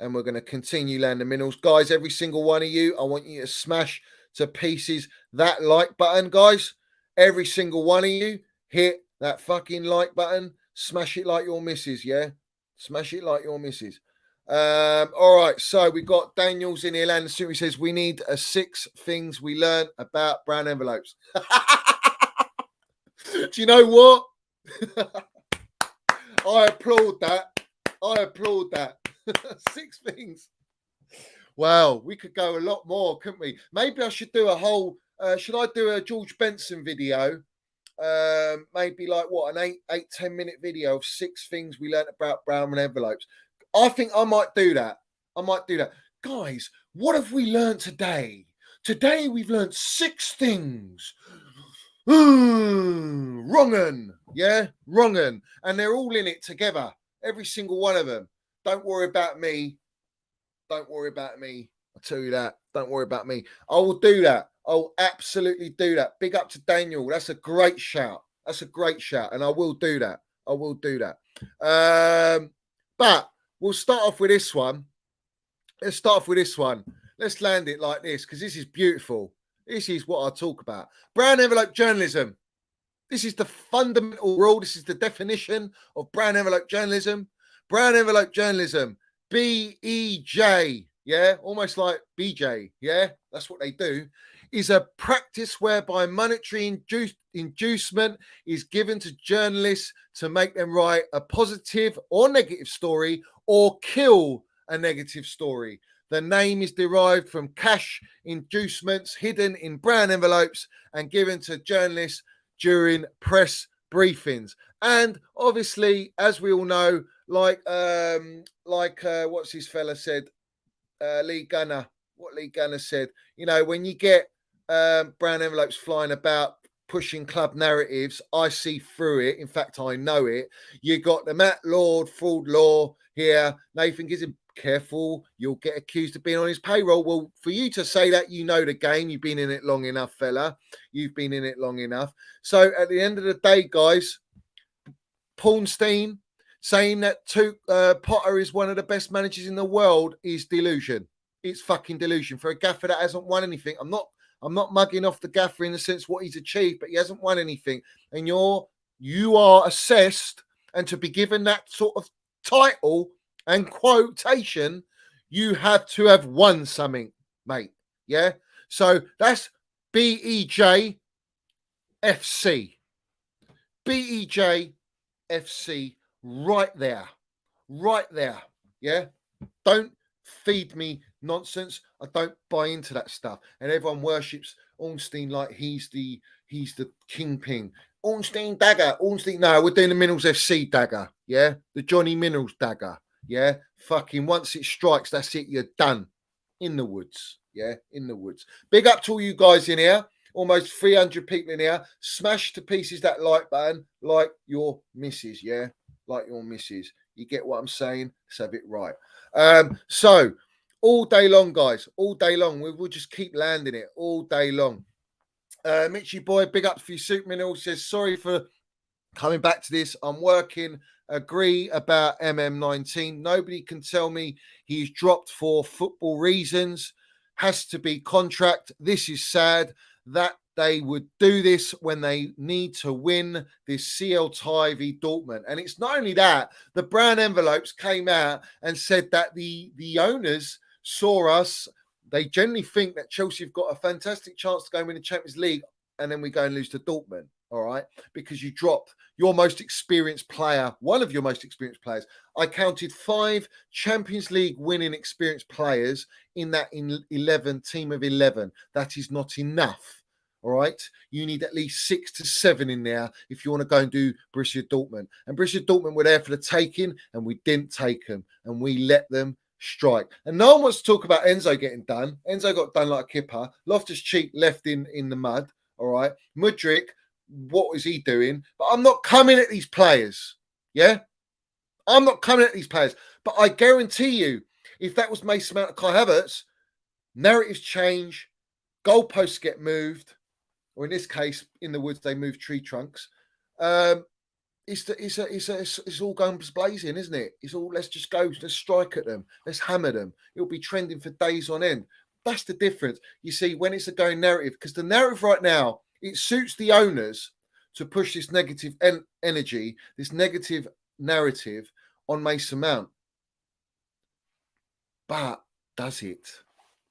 and we're going to continue landing minerals. Guys, every single one of you, I want you to smash to pieces that like button, guys. Every single one of you, hit that fucking like button. Smash it like your missus, yeah? Smash it like your missus. All right, so we got Daniels in here. Landon He says we need 6 things we learned about brown envelopes. Do you know what? I applaud that. 6 things. Wow, we could go a lot more, couldn't we? Maybe I should do a whole. Should I do a George Benson video? Maybe like what, an 10-minute video of 6 things we learned about brown envelopes. I think I might do that. Guys, what have we learned today? Today we've learned 6 things. Wrong'un. Yeah, wrong'un. And they're all in it together. Every single one of them. Don't worry about me. I'll tell you that. Don't worry about me. I will do that. I'll absolutely do that. Big up to Daniel. That's a great shout. And I will do that. But we'll start off with this one. Let's land it like this because this is beautiful. This is what I talk about. Brown envelope journalism. This is the fundamental rule. This is the definition of brown envelope journalism. Brown envelope journalism. BEJ. Yeah, almost like BJ. Yeah, that's what they do. Is a practice whereby monetary inducement is given to journalists to make them write a positive or negative story or kill a negative story. The name is derived from cash inducements hidden in brown envelopes and given to journalists during press briefings. And obviously, as we all know, like what's his fella said, Lee Gunner. What Lee Gunner said, you know, when you get brown envelopes flying about pushing club narratives, I see through it. In fact, I know it. You got the Matt Lord, fraud law here. Nathan gives him careful. You'll get accused of being on his payroll. Well, for you to say that, you know the game. You've been in it long enough, fella. You've been in it long enough. So at the end of the day, guys, Paulstein saying that Potter is one of the best managers in the world is delusion. It's fucking delusion for a gaffer that hasn't won anything. I'm not mugging off the gaffer in the sense what he's achieved, but he hasn't won anything. And you are assessed, and to be given that sort of title and quotation, you have to have won something, mate. Yeah. So that's BEJ FC. BEJ FC right there. Yeah. Don't feed me nonsense. I don't buy into that stuff. And everyone worships Ornstein like he's the kingpin. Ornstein dagger. Ornstein. No, we're doing the Minerals FC dagger. Yeah, the Johnny Minerals dagger. Yeah, fucking once it strikes, that's it. You're done. In the woods. Yeah, in the woods. Big up to all you guys in here. Almost 300 people in here. Smash to pieces that like button, like your missus. Yeah, like your missus. You get what I'm saying? Let's have it right. So all day long, guys, all day long. We'll just keep landing it all day long. Mitchy boy, big up for you. Soup Mineral says, sorry for coming back to this. I'm working. Agree about MM19. Nobody can tell me he's dropped for football reasons. Has to be contract. This is sad that they would do this when they need to win this CL tie v Dortmund. And it's not only that, the brown envelopes came out and said that the owners saw us. They generally think that Chelsea have got a fantastic chance to go and win the Champions League, and then we go and lose to Dortmund. All right, because you dropped your most experienced player, one of your most experienced players. I counted 5 Champions League winning experienced players in that 11 team of 11. That is not enough. All right, you need at least 6 to 7 in there if you want to go and do Borussia Dortmund. And Borussia Dortmund were there for the taking, and we didn't take them, and we let them strike. And no one wants to talk about Enzo getting done. Enzo got done like a kipper. Loftus-Cheek left in the mud. All right, Mudryk, what was he doing? But I'm not coming at these players. Yeah, I'm not coming at these players. But I guarantee you, if that was Mason Mount and Kai Havertz, narratives change, goalposts get moved, or in this case, in the woods, they move tree trunks. It's all guns blazing, isn't it? It's all let's just go, let's strike at them, let's hammer them. It'll be trending for days on end. That's the difference. You see, when it's a going narrative, because the narrative right now, it suits the owners to push this negative energy, this negative narrative on Mason Mount. But does it?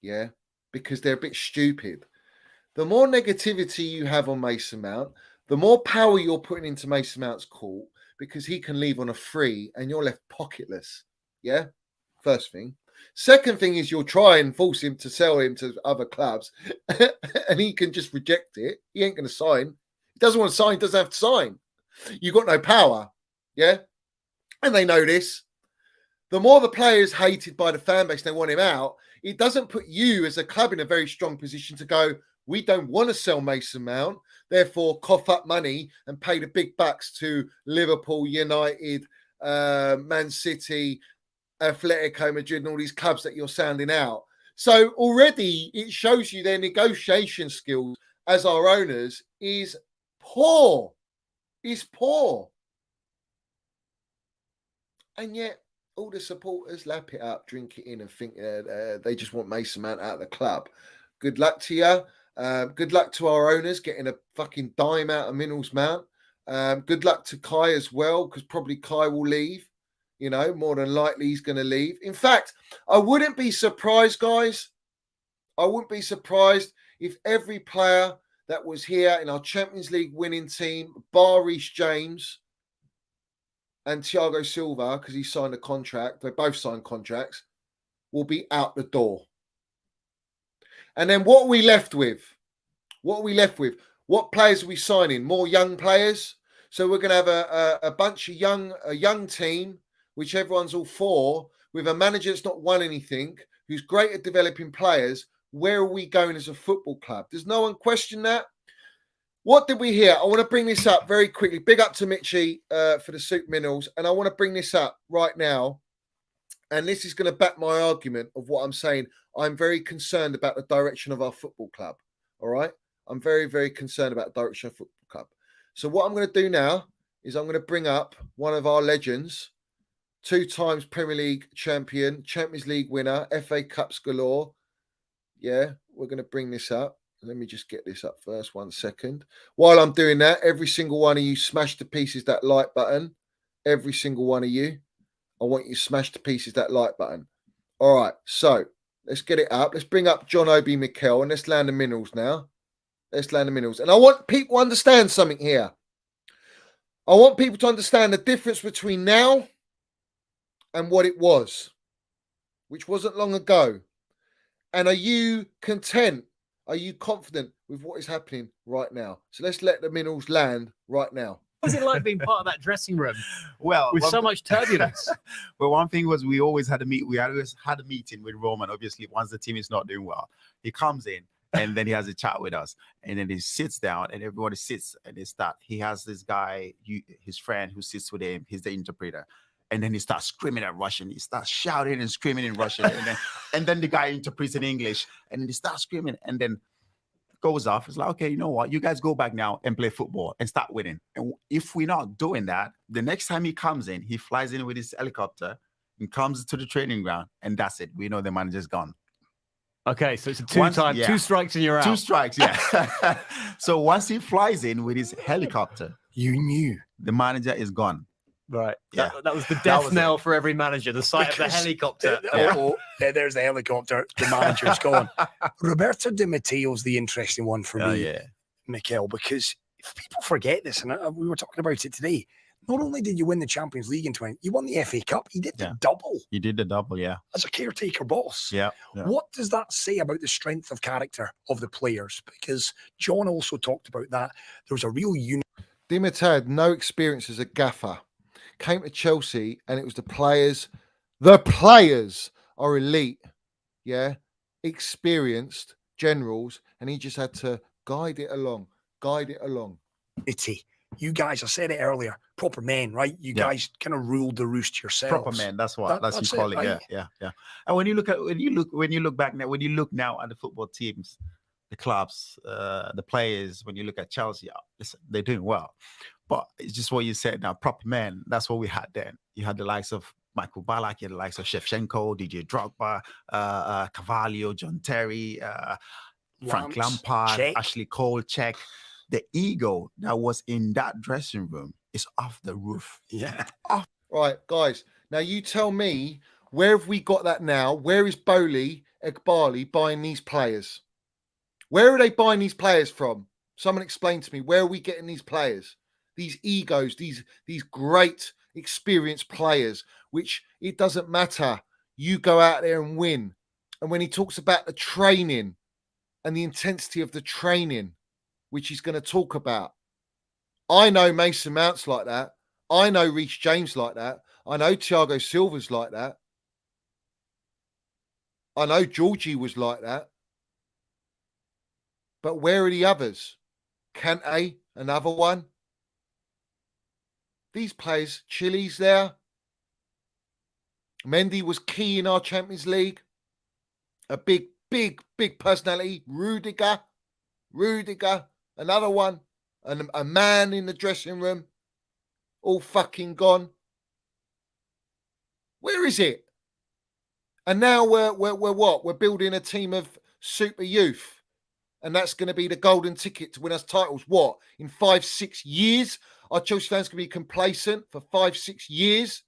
Yeah, because they're a bit stupid. The more negativity you have on Mason Mount, the more power you're putting into Mason Mount's court, because he can leave on a free and you're left pocketless. Yeah, first thing. Second thing is you'll try and force him to sell him to other clubs and he can just reject it. He ain't going to sign. He doesn't want to sign, he doesn't have to sign. You've got no power. Yeah, and they know this. The more the player's hated by the fan base, they want him out. It doesn't put you as a club in a very strong position to go, we don't want to sell Mason Mount, therefore cough up money and pay the big bucks to Liverpool, United, Man City, Atletico Madrid, and all these clubs that you're sounding out. So already it shows you their negotiation skills as our owners is poor. Is poor. And yet all the supporters lap it up, drink it in, and think they just want Mason Mount out of the club. Good luck to you. Good luck to our owners getting a fucking dime out of Minerals Mount. Good luck to Kai as well, because probably Kai will leave. You know, more than likely he's going to leave. In fact, I wouldn't be surprised, guys. I wouldn't be surprised if every player that was here in our Champions League winning team, bar Reece James and Thiago Silva, because he signed a contract, they both signed contracts, will be out the door. And then what are we left with? What are we left with? What players are we signing? More young players? So we're going to have a bunch of a young team, which everyone's all for, with a manager that's not won anything, who's great at developing players. Where are we going as a football club? Does no one question that? What did we hear? I want to bring this up very quickly. Big up to Mitchie for the Soup Minerals. And I want to bring this up right now. And this is going to back my argument of what I'm saying. I'm very concerned about the direction of our football club. All right? I'm very, very concerned about the direction of football club. So what I'm going to do now is I'm going to bring up one of our legends, 2 times Premier League champion, Champions League winner, FA Cups galore. Yeah, we're going to bring this up. Let me just get this up first, 1 second. While I'm doing that, every single one of you smash to pieces that like button. Every single one of you. I want you to smash to pieces that like button. All right, so let's get it up. Let's bring up John Obi Mikel and let's land the Minerals now. Let's land the Minerals. And I want people to understand something here. I want people to understand the difference between now and what it was, which wasn't long ago. And are you content? Are you confident with what is happening right now? So let's let the Minerals land right now. What was it like being part of that dressing room? Well, with so much turbulence. Well, one thing was we always had a meeting with Roman. Obviously, once the team is not doing well, he comes in and then he has a chat with us, and then he sits down and everybody sits and they start. He has this guy, his friend, who sits with him. He's the interpreter. And then he starts screaming at Russian. He starts shouting and screaming in Russian. and then the guy interprets in English. And then he starts screaming and then goes off. It's like, okay, you know what? You guys go back now and play football and start winning. And if we're not doing that, the next time he comes in, he flies in with his helicopter and comes to the training ground. And that's it. We know the manager's gone. Okay, so it's a two strikes and you're out. 2 strikes, yeah. So once he flies in with his helicopter, you knew the manager is gone. Right. Yeah. That was the death knell for every manager, the sight of the helicopter. There's the helicopter. The manager's gone. Roberto Di Matteo's the interesting one for me, Mikel, because if people forget this, and we were talking about it today, not only did you win the Champions League in 20, you won the FA Cup. He did the double. He did the double, yeah. As a caretaker boss. Yeah. What does that say about the strength of character of the players? Because John also talked about that. There was a real unit. Di Matteo had no experience as a gaffer. Came to Chelsea and it was the players. The players are elite, yeah, experienced generals, and he just had to guide it along. You guys, I said it earlier, proper men, right? You guys kind of ruled the roost yourselves. Proper men, that's what you call it. Right? Yeah. And when you look now at the football teams, the clubs, the players, when you look at Chelsea, listen, they're doing well. But it's just what you said now, proper men. That's what we had then. You had the likes of Michael Ballack, you had the likes of Shevchenko, DJ Drogba, Carvalho, John Terry, Frank Lamps, Lampard, Cech. Ashley Cole, Czech. The ego that was in that dressing room is off the roof. Yeah. Right, guys. Now you tell me, where have we got that now? Where is Bowley, Egbali buying these players? Where are they buying these players from? Someone explain to me, where are we getting these players? These egos, these great experienced players, which it doesn't matter. You go out there and win. And when he talks about the training and the intensity of the training, which he's going to talk about, I know Mason Mount's like that. I know Reece James like that. I know Thiago Silva's like that. I know Georgie was like that. But where are the others? Kante, another one. These players, Chile's there. Mendy was key in our Champions League. A big personality. Rudiger, another one. And a man in the dressing room. All fucking gone. Where is it? And now we're what? We're building a team of super youth. And that's going to be the golden ticket to win us titles. What? In 5-6 years? Are Chelsea fans going to be complacent for 5-6 years?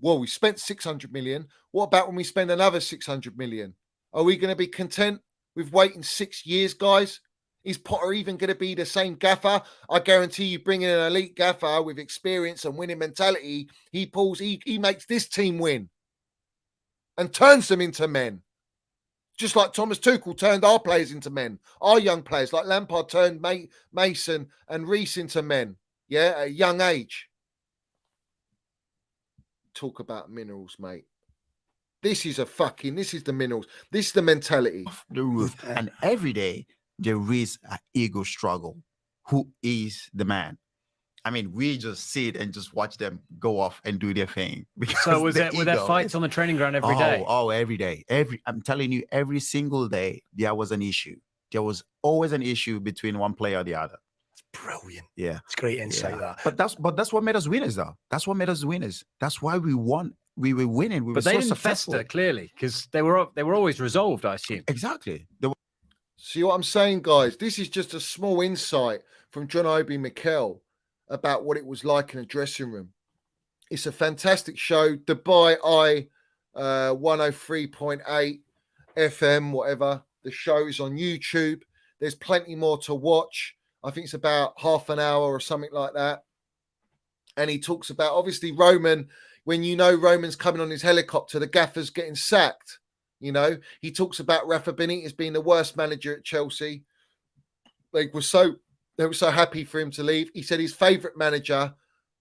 We spent 600 million. What about when we spend another 600 million? Are we going to be content with waiting 6 years, guys? Is Potter even going to be the same gaffer? I guarantee you, bring in an elite gaffer with experience and winning mentality, he makes this team win and turns them into men. Just like Thomas Tuchel turned our players into men, our young players, like Lampard turned Mason and Reece into men, yeah, at a young age. Talk about minerals, mate. This is the minerals. This is the mentality. Off the roof. And every day, there is an ego struggle. Who is the man? I mean, we just sit and just watch them go off and do their thing. So were there fights on the training ground every day? Oh, every day. I'm telling you, every single day there was an issue. There was always an issue between one player or the other. It's brilliant. Yeah. It's great insight, that. But that's what made us winners, though. That's what made us winners. That's why we won. We were winning. We were they so didn't successful. fester, clearly, because they were always resolved, I assume. Exactly. See what I'm saying, guys? This is just a small insight from John Obi Mikel about what it was like in a dressing room. It's a fantastic show. Dubai Eye 103.8 FM, whatever. The show is on YouTube. There's plenty more to watch. I think it's about half an hour or something like that. And he talks about, obviously, Roman, when you know Roman's coming on his helicopter, the gaffer's getting sacked. You know, he talks about Rafa Benitez being the worst manager at Chelsea. They were so happy for him to leave. He said his favourite manager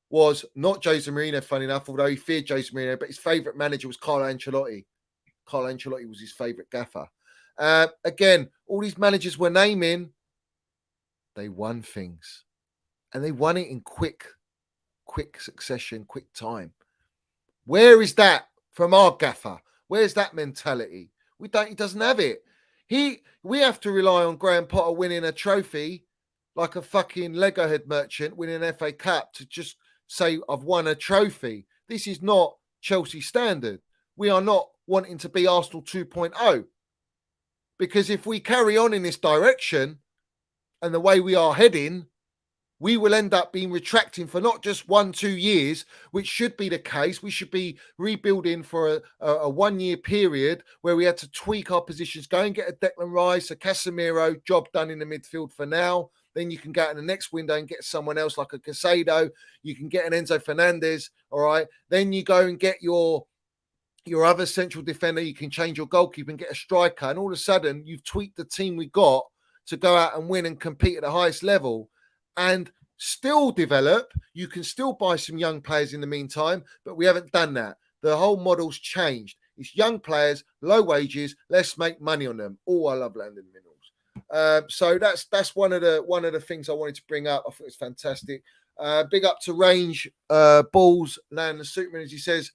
was not Jose Mourinho, funny enough, although he feared Jose Mourinho, but his favourite manager was Carlo Ancelotti. Carlo Ancelotti was his favourite gaffer. Again, all these managers we're naming, they won things. And they won it in quick succession, quick time. Where is that from our gaffer? Where's that mentality? He doesn't have it. We have to rely on Graham Potter winning a trophy like a fucking Lego head merchant winning an FA Cup to just say, I've won a trophy. This is not Chelsea standard. We are not wanting to be Arsenal 2.0. Because if we carry on in this direction and the way we are heading, we will end up being retracting for not just 1-2 years, which should be the case. We should be rebuilding for a 1 year period where we had to tweak our positions, go and get a Declan Rice, a Casemiro, job done in the midfield for now. Then you can go in the next window and get someone else like a Casado. You can get an Enzo Fernandez, all right? Then you go and get your other central defender. You can change your goalkeeper and get a striker. And all of a sudden, you've tweaked the team we got to go out and win and compete at the highest level. And still develop. You can still buy some young players in the meantime, but we haven't done that. The whole model's changed. It's young players, low wages. Let's make money on them. Oh, I love Landon Minerals. So that's one of the things I wanted to bring up. I thought it's fantastic. Big up to Range Balls, Land the Superman, as he says.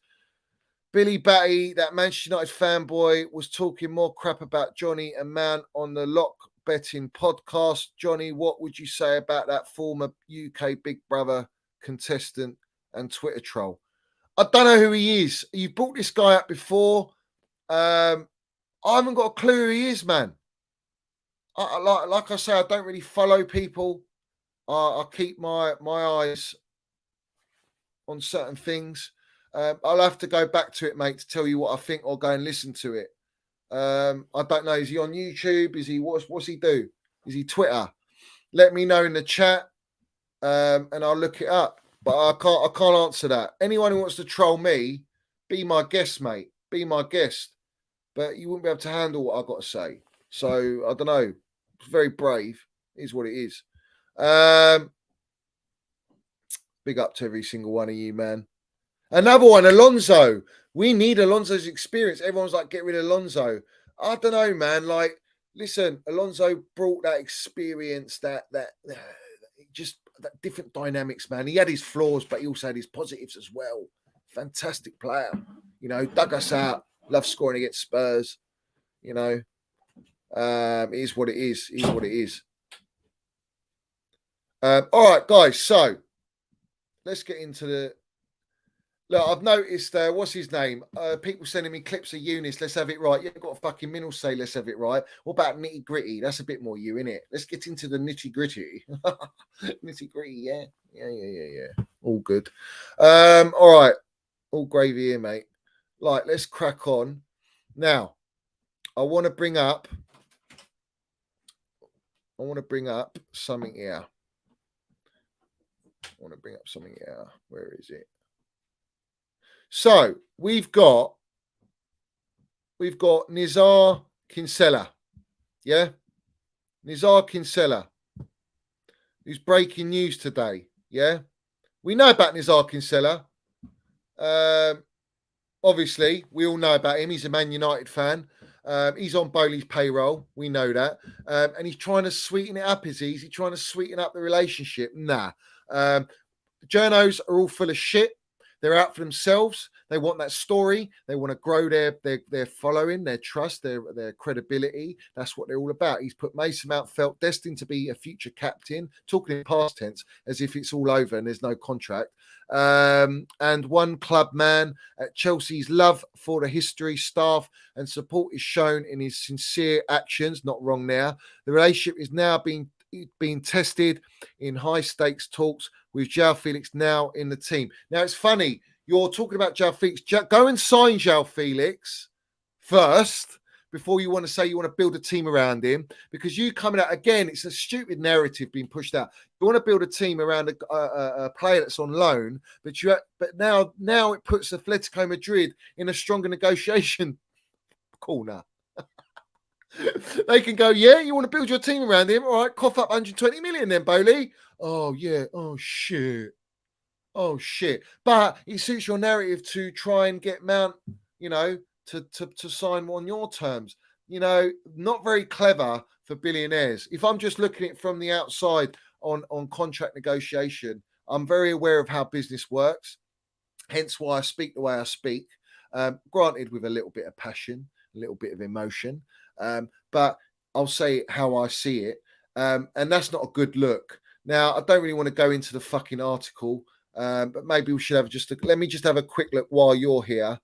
Billy Batty, that Manchester United fanboy, was talking more crap about Johnny and Mount on the lock betting podcast. Johnny, what would you say about that former UK Big Brother contestant and Twitter troll? I don't know who he is. You brought this guy up before. I haven't got a clue who he is, man. Like I say, I don't really follow people. I keep my eyes on certain things. I'll have to go back to it, mate, to tell you what I think, or go and listen to it. I don't know. Is he on YouTube? Is he what's he do? Is he Twitter? Let me know in the chat, and I'll look it up. But I can't answer that. Anyone who wants to troll me, be my guest, mate. Be my guest. But you wouldn't be able to handle what I've got to say. So I don't know. It's very brave. It is what it is. Big up to every single one of you, man. Another one, Alonso. We need Alonso's experience. Everyone's like, get rid of Alonso. I don't know, man. Like, listen, Alonso brought that experience, that different dynamics, man. He had his flaws, but he also had his positives as well. Fantastic player. You know, dug us out. Love scoring against Spurs. You know, it is what it is. It is what it is. All right, guys. So let's get into the. Look, I've noticed, what's his name? People sending me clips of Eunice. Let's have it right. You haven't got a fucking middle say, let's have it right. What about nitty gritty? That's a bit more you, innit? Let's get into the nitty gritty. Nitty gritty, yeah. Yeah. All good. All right. All gravy here, mate. Like, let's crack on. Now, I want to bring up something here. Where is it? So we've got Nizar Kinsella. Yeah? Nizar Kinsella. Who's breaking news today. Yeah? We know about Nizar Kinsella. Obviously, we all know about him. He's a Man United fan. He's on Bowley's payroll. We know that. And he's trying to sweeten it up, is he? Is he trying to sweeten up the relationship? Nah. Journos are all full of shit. They're out for themselves. They want that story. They want to grow their following, their trust, their credibility. That's what they're all about. He's put Mason Mount felt destined to be a future captain, talking in past tense as if it's all over and there's no contract. And one club man at Chelsea's love for the history, staff, and support is shown in his sincere actions. Not wrong there. The relationship is now being tested in high stakes talks with João Felix now in the team. Now it's funny, you're talking about João Felix. Go and sign João Felix first before you want to say you want to build a team around him, because you coming out again, it's a stupid narrative being pushed out. You want to build a team around a player that's on loan, but now it puts Atletico Madrid in a stronger negotiation corner. They can go, yeah, you want to build your team around him? All right, cough up 120 million then, Bowley. Oh, yeah. Oh, shit. But it suits your narrative to try and get Mount, you know, to sign on your terms. You know, not very clever for billionaires. If I'm just looking at it from the outside on contract negotiation, I'm very aware of how business works. Hence why I speak the way I speak. Granted, with a little bit of passion, a little bit of emotion. But I'll say how I see it. And that's not a good look. Now, I don't really want to go into the fucking article, but maybe we should have let me just have a quick look while you're here.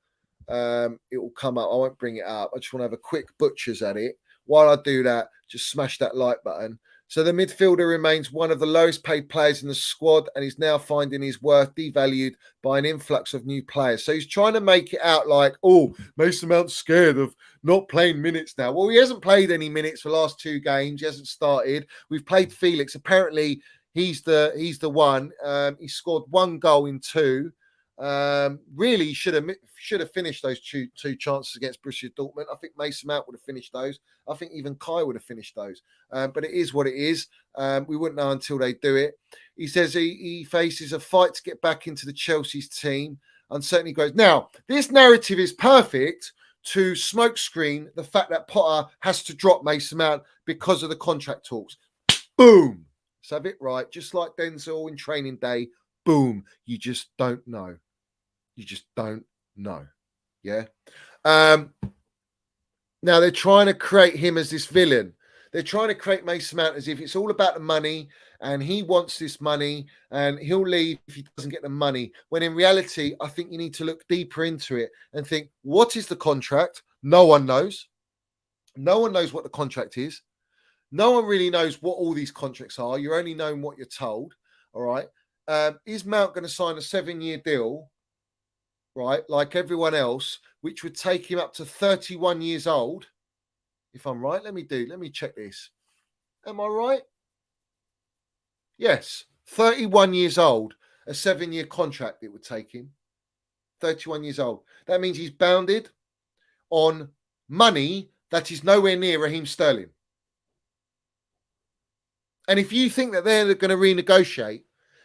It will come up. I won't bring it up. I just want to have a quick butchers at it. While I do that, just smash that like button. So the midfielder remains one of the lowest paid players in the squad and is now finding his worth devalued by an influx of new players. So he's trying to make it out like, oh, Mason Mount's scared of not playing minutes now. Well, he hasn't played any minutes for the last 2 games. He hasn't started. We've played Felix. Apparently, he's the one. He scored 1 goal in 2. Really should have finished those two chances against Borussia Dortmund. I think Mason Mount would have finished those. I think even Kai would have finished those. But it is what it is. We wouldn't know until they do it. He says he faces a fight to get back into the Chelsea's team. Uncertainty grows. Now, this narrative is perfect to smokescreen the fact that Potter has to drop Mason Mount because of the contract talks. Boom. Let's have it right. Just like Denzel in Training Day. Boom. You just don't know. You just don't know. Yeah. Now they're trying to create him as this villain. They're trying to create Mason Mount as if it's all about the money and he wants this money and he'll leave if he doesn't get the money. When in reality, I think you need to look deeper into it and think, what is the contract? No one knows. No one knows what the contract is. No one really knows what all these contracts are. You're only knowing what you're told. All right. Is Mount going to sign a 7-year deal, right, like everyone else, which would take him up to 31 years old? If I'm right, let me check this. Am I right? Yes, 31 years old, a 7-year contract it would take him. 31 years old. That means he's bounded on money that is nowhere near Raheem Sterling. And if you think that they're going to renegotiate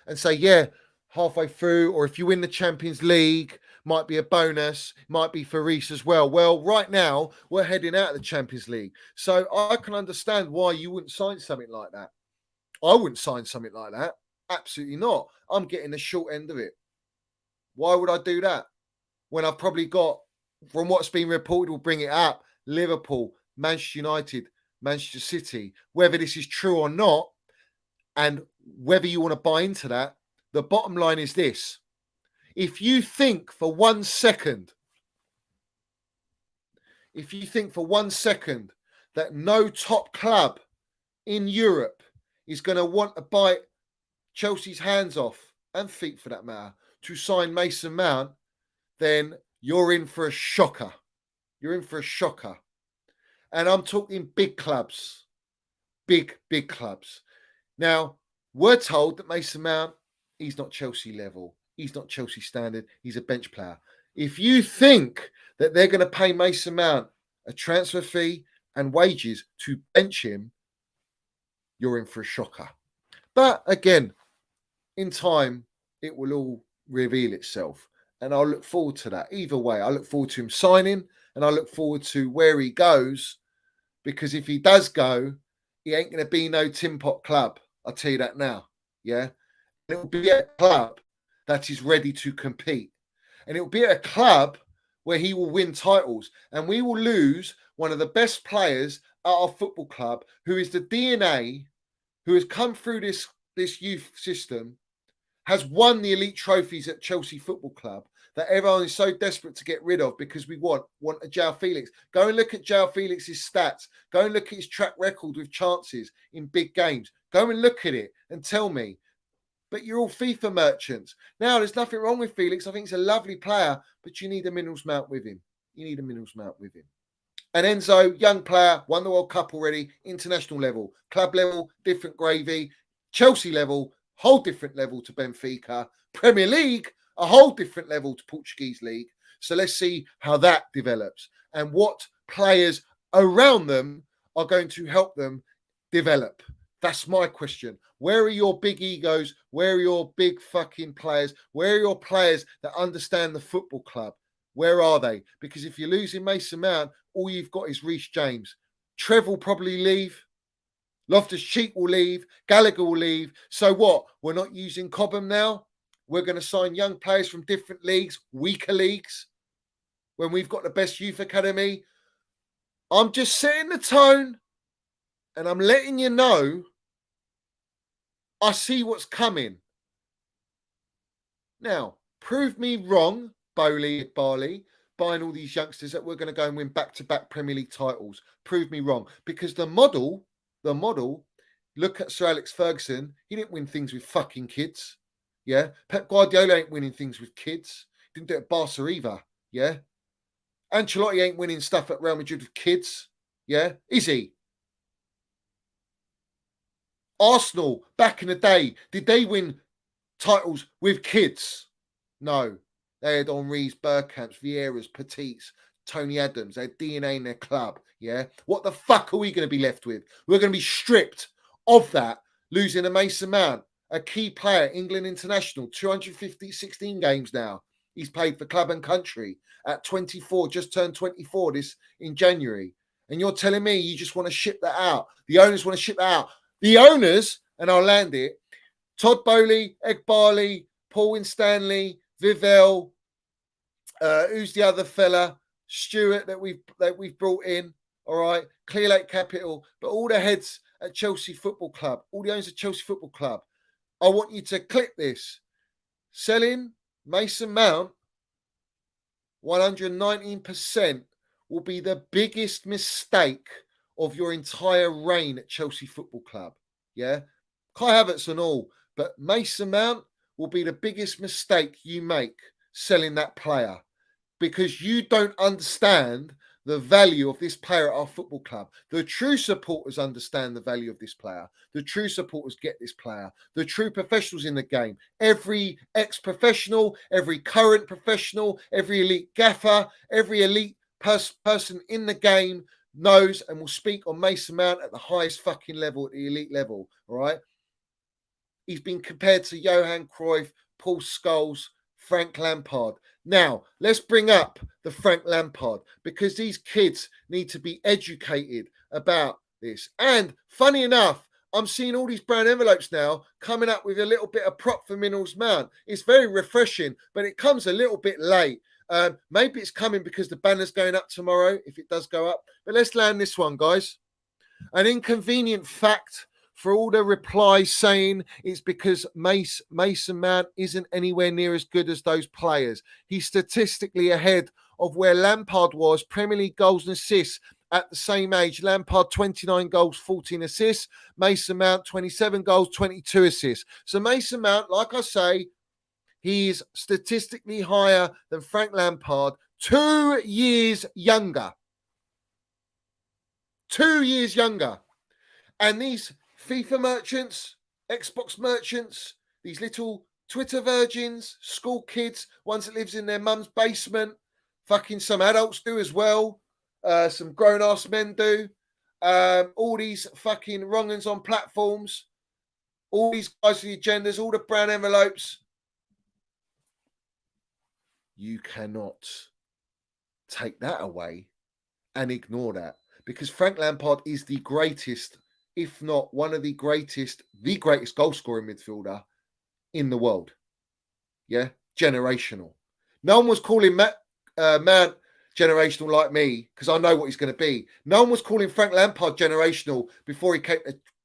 and say, yeah, halfway through, or if you win the Champions League, might be a bonus, might be for Reece as well. Well, right now, we're heading out of the Champions League. So I can understand why you wouldn't sign something like that. I wouldn't sign something like that. Absolutely not. I'm getting the short end of it. Why would I do that? When I've probably got, from what's been reported, will bring it up, Liverpool, Manchester United, Manchester City. Whether this is true or not, and whether you want to buy into that, the bottom line is this. If you think for 1 second, that no top club in Europe is going to want to bite Chelsea's hands off, and feet for that matter, to sign Mason Mount, then you're in for a shocker. You're in for a shocker. And I'm talking big clubs. Big clubs. Now, we're told that Mason Mount, he's not Chelsea level. He's not Chelsea standard. He's a bench player. If you think that they're going to pay Mason Mount a transfer fee and wages to bench him, you're in for a shocker. But again, in time, it will all reveal itself. And I'll look forward to that. Either way, I look forward to him signing and I look forward to where he goes. Because if he does go, he ain't going to be no tin pot club. I'll tell you that now. Yeah. It will be a club that is ready to compete. And it will be a club where he will win titles. And we will lose one of the best players at our football club, who is the DNA, who has come through this youth system, has won the elite trophies at Chelsea Football Club, that everyone is so desperate to get rid of because we want a João Felix. Go and look at João Felix's stats. Go and look at his track record with chances in big games. Go and look at it and tell me. But you're all FIFA merchants. Now, there's nothing wrong with Felix. I think he's a lovely player, but you need a minerals mount with him. And Enzo, young player, won the World Cup already, international level, club level, different gravy, Chelsea level, whole different level to Benfica, Premier League, a whole different level to Portuguese League. So let's see how that develops and what players around them are going to help them develop. That's my question. Where are your big egos? Where are your big fucking players? Where are your players that understand the football club? Where are they? Because if you're losing Mason Mount, all you've got is Reece James. Trev will probably leave. Loftus-Cheek will leave. Gallagher will leave. So what? We're not using Cobham now. We're going to sign young players from different leagues, weaker leagues, when we've got the best youth academy. I'm just setting the tone and I'm letting you know I see what's coming. Now, prove me wrong, Bowley, Barley, buying all these youngsters that we're going to go and win back-to-back Premier League titles. Prove me wrong. Because the model, look at Sir Alex Ferguson. He didn't win things with fucking kids. Yeah. Pep Guardiola ain't winning things with kids. Didn't do it at Barca either. Yeah. Ancelotti ain't winning stuff at Real Madrid with kids. Yeah. Is he? Arsenal, back in the day, did they win titles with kids? No. They had Henri's, Bergkamps, Vieiras, Petits, Tony Adams. They had DNA in their club. Yeah. What the fuck are we going to be left with? We're going to be stripped of that, losing a Mason Mount, a key player, England international, 216 games now. He's played for club and country at 24, just turned 24 this in January. And you're telling me you just want to ship that out. The owners want to ship that out. The owners, and I'll land it, Todd Bowley, Ed Barley, Paul Winstanley, Vivell, who's the other fella? Stewart that we've brought in. all right, Clear Lake Capital, but all the heads at Chelsea Football Club, all the owners of Chelsea Football Club, I want you to click this. Selling Mason Mount 119% will be the biggest mistake of your entire reign at Chelsea Football Club. Yeah, Kai Havertz and all, but Mason Mount will be the biggest mistake you make selling that player, because you don't understand the value of this player at our football club. The true supporters understand the value of this player. The true supporters get this player. The true professionals in the game. Every ex-professional, every current professional, every elite gaffer, every elite person in the game knows and will speak on Mason Mount at the highest fucking level, at the elite level, all right? He's been compared to Johan Cruyff, Paul Scholes, Frank Lampard. Now, let's bring up the Frank Lampard, because these kids need to be educated about this. And funny enough, I'm seeing all these brown envelopes now coming up with a little bit of prop for Minerals Mount. It's very refreshing, but it comes a little bit late. Maybe it's coming because the banner's going up tomorrow, if it does go up. But let's land this one, guys. An inconvenient fact for all the replies saying it's because Mason Mount isn't anywhere near as good as those players. He's statistically ahead of where Lampard was, Premier League goals and assists at the same age. Lampard, 29 goals, 14 assists. Mason Mount, 27 goals, 22 assists. So Mason Mount, like I say, he's statistically higher than Frank Lampard, 2 years younger. 2 years younger. And these FIFA merchants, Xbox merchants, these little Twitter virgins, school kids, ones that lives in their mum's basement, fucking some adults do as well, some grown-ass men do, all these fucking wrong-uns on platforms, all these guys with the agendas, all the brown envelopes. You cannot take that away and ignore that, because Frank Lampard is the greatest, if not one of the greatest goal-scoring midfielder in the world. Yeah, generational. No one was calling Mount generational like me, because I know what he's going to be. No one was calling Frank Lampard generational before he came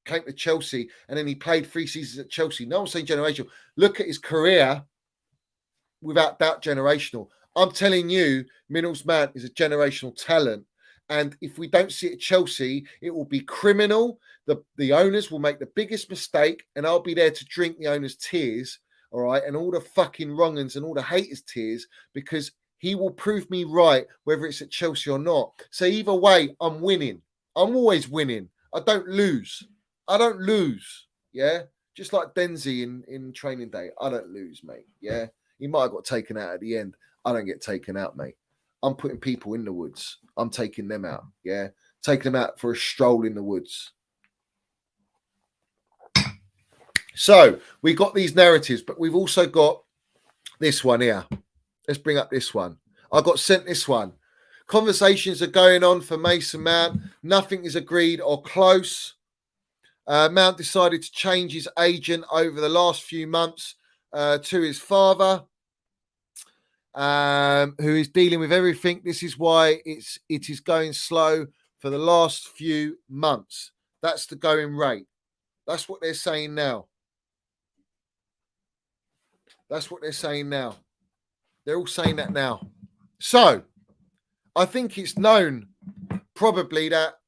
to Chelsea, and then he played 3 seasons at Chelsea. No one's saying generational. Look at his career, without doubt generational. I'm telling you, Minerals Mount is a generational talent. And if we don't see it at Chelsea, it will be criminal. The owners will make the biggest mistake, and I'll be there to drink the owners' tears, all right, and all the fucking wrong-uns and all the haters' tears, because he will prove me right, whether it's at Chelsea or not. So either way, I'm winning. I'm always winning. I don't lose. Yeah? Just like Denzi in Training Day. I don't lose, mate. Yeah? He might have got taken out at the end. I don't get taken out, mate. I'm putting people in the woods. I'm taking them out. Yeah. Taking them out for a stroll in the woods. So we got these narratives, but we've also got this one here. Let's bring up this one. I got sent this one. Conversations are going on for Mason Mount. Nothing is agreed or close. Mount decided to change his agent over the last few months to his father, who is dealing with everything. This is why it is going slow for the last few months. That's the going rate. That's what they're saying now. They're all saying that now. So I think it's known probably that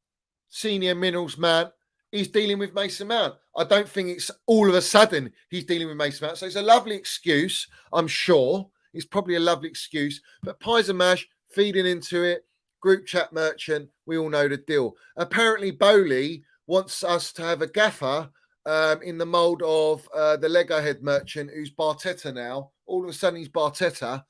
senior Minerals Mount is dealing with Mason Mount. I don't think it's all of a sudden he's dealing with Mason Mount. So it's a lovely excuse, I'm sure. It's probably a lovely excuse, but pies and mash, feeding into it, group chat merchant, we all know the deal. Apparently, Bowley wants us to have a gaffer in the mould of the Lego head merchant, who's Barteta now. All of a sudden, he's Barteta,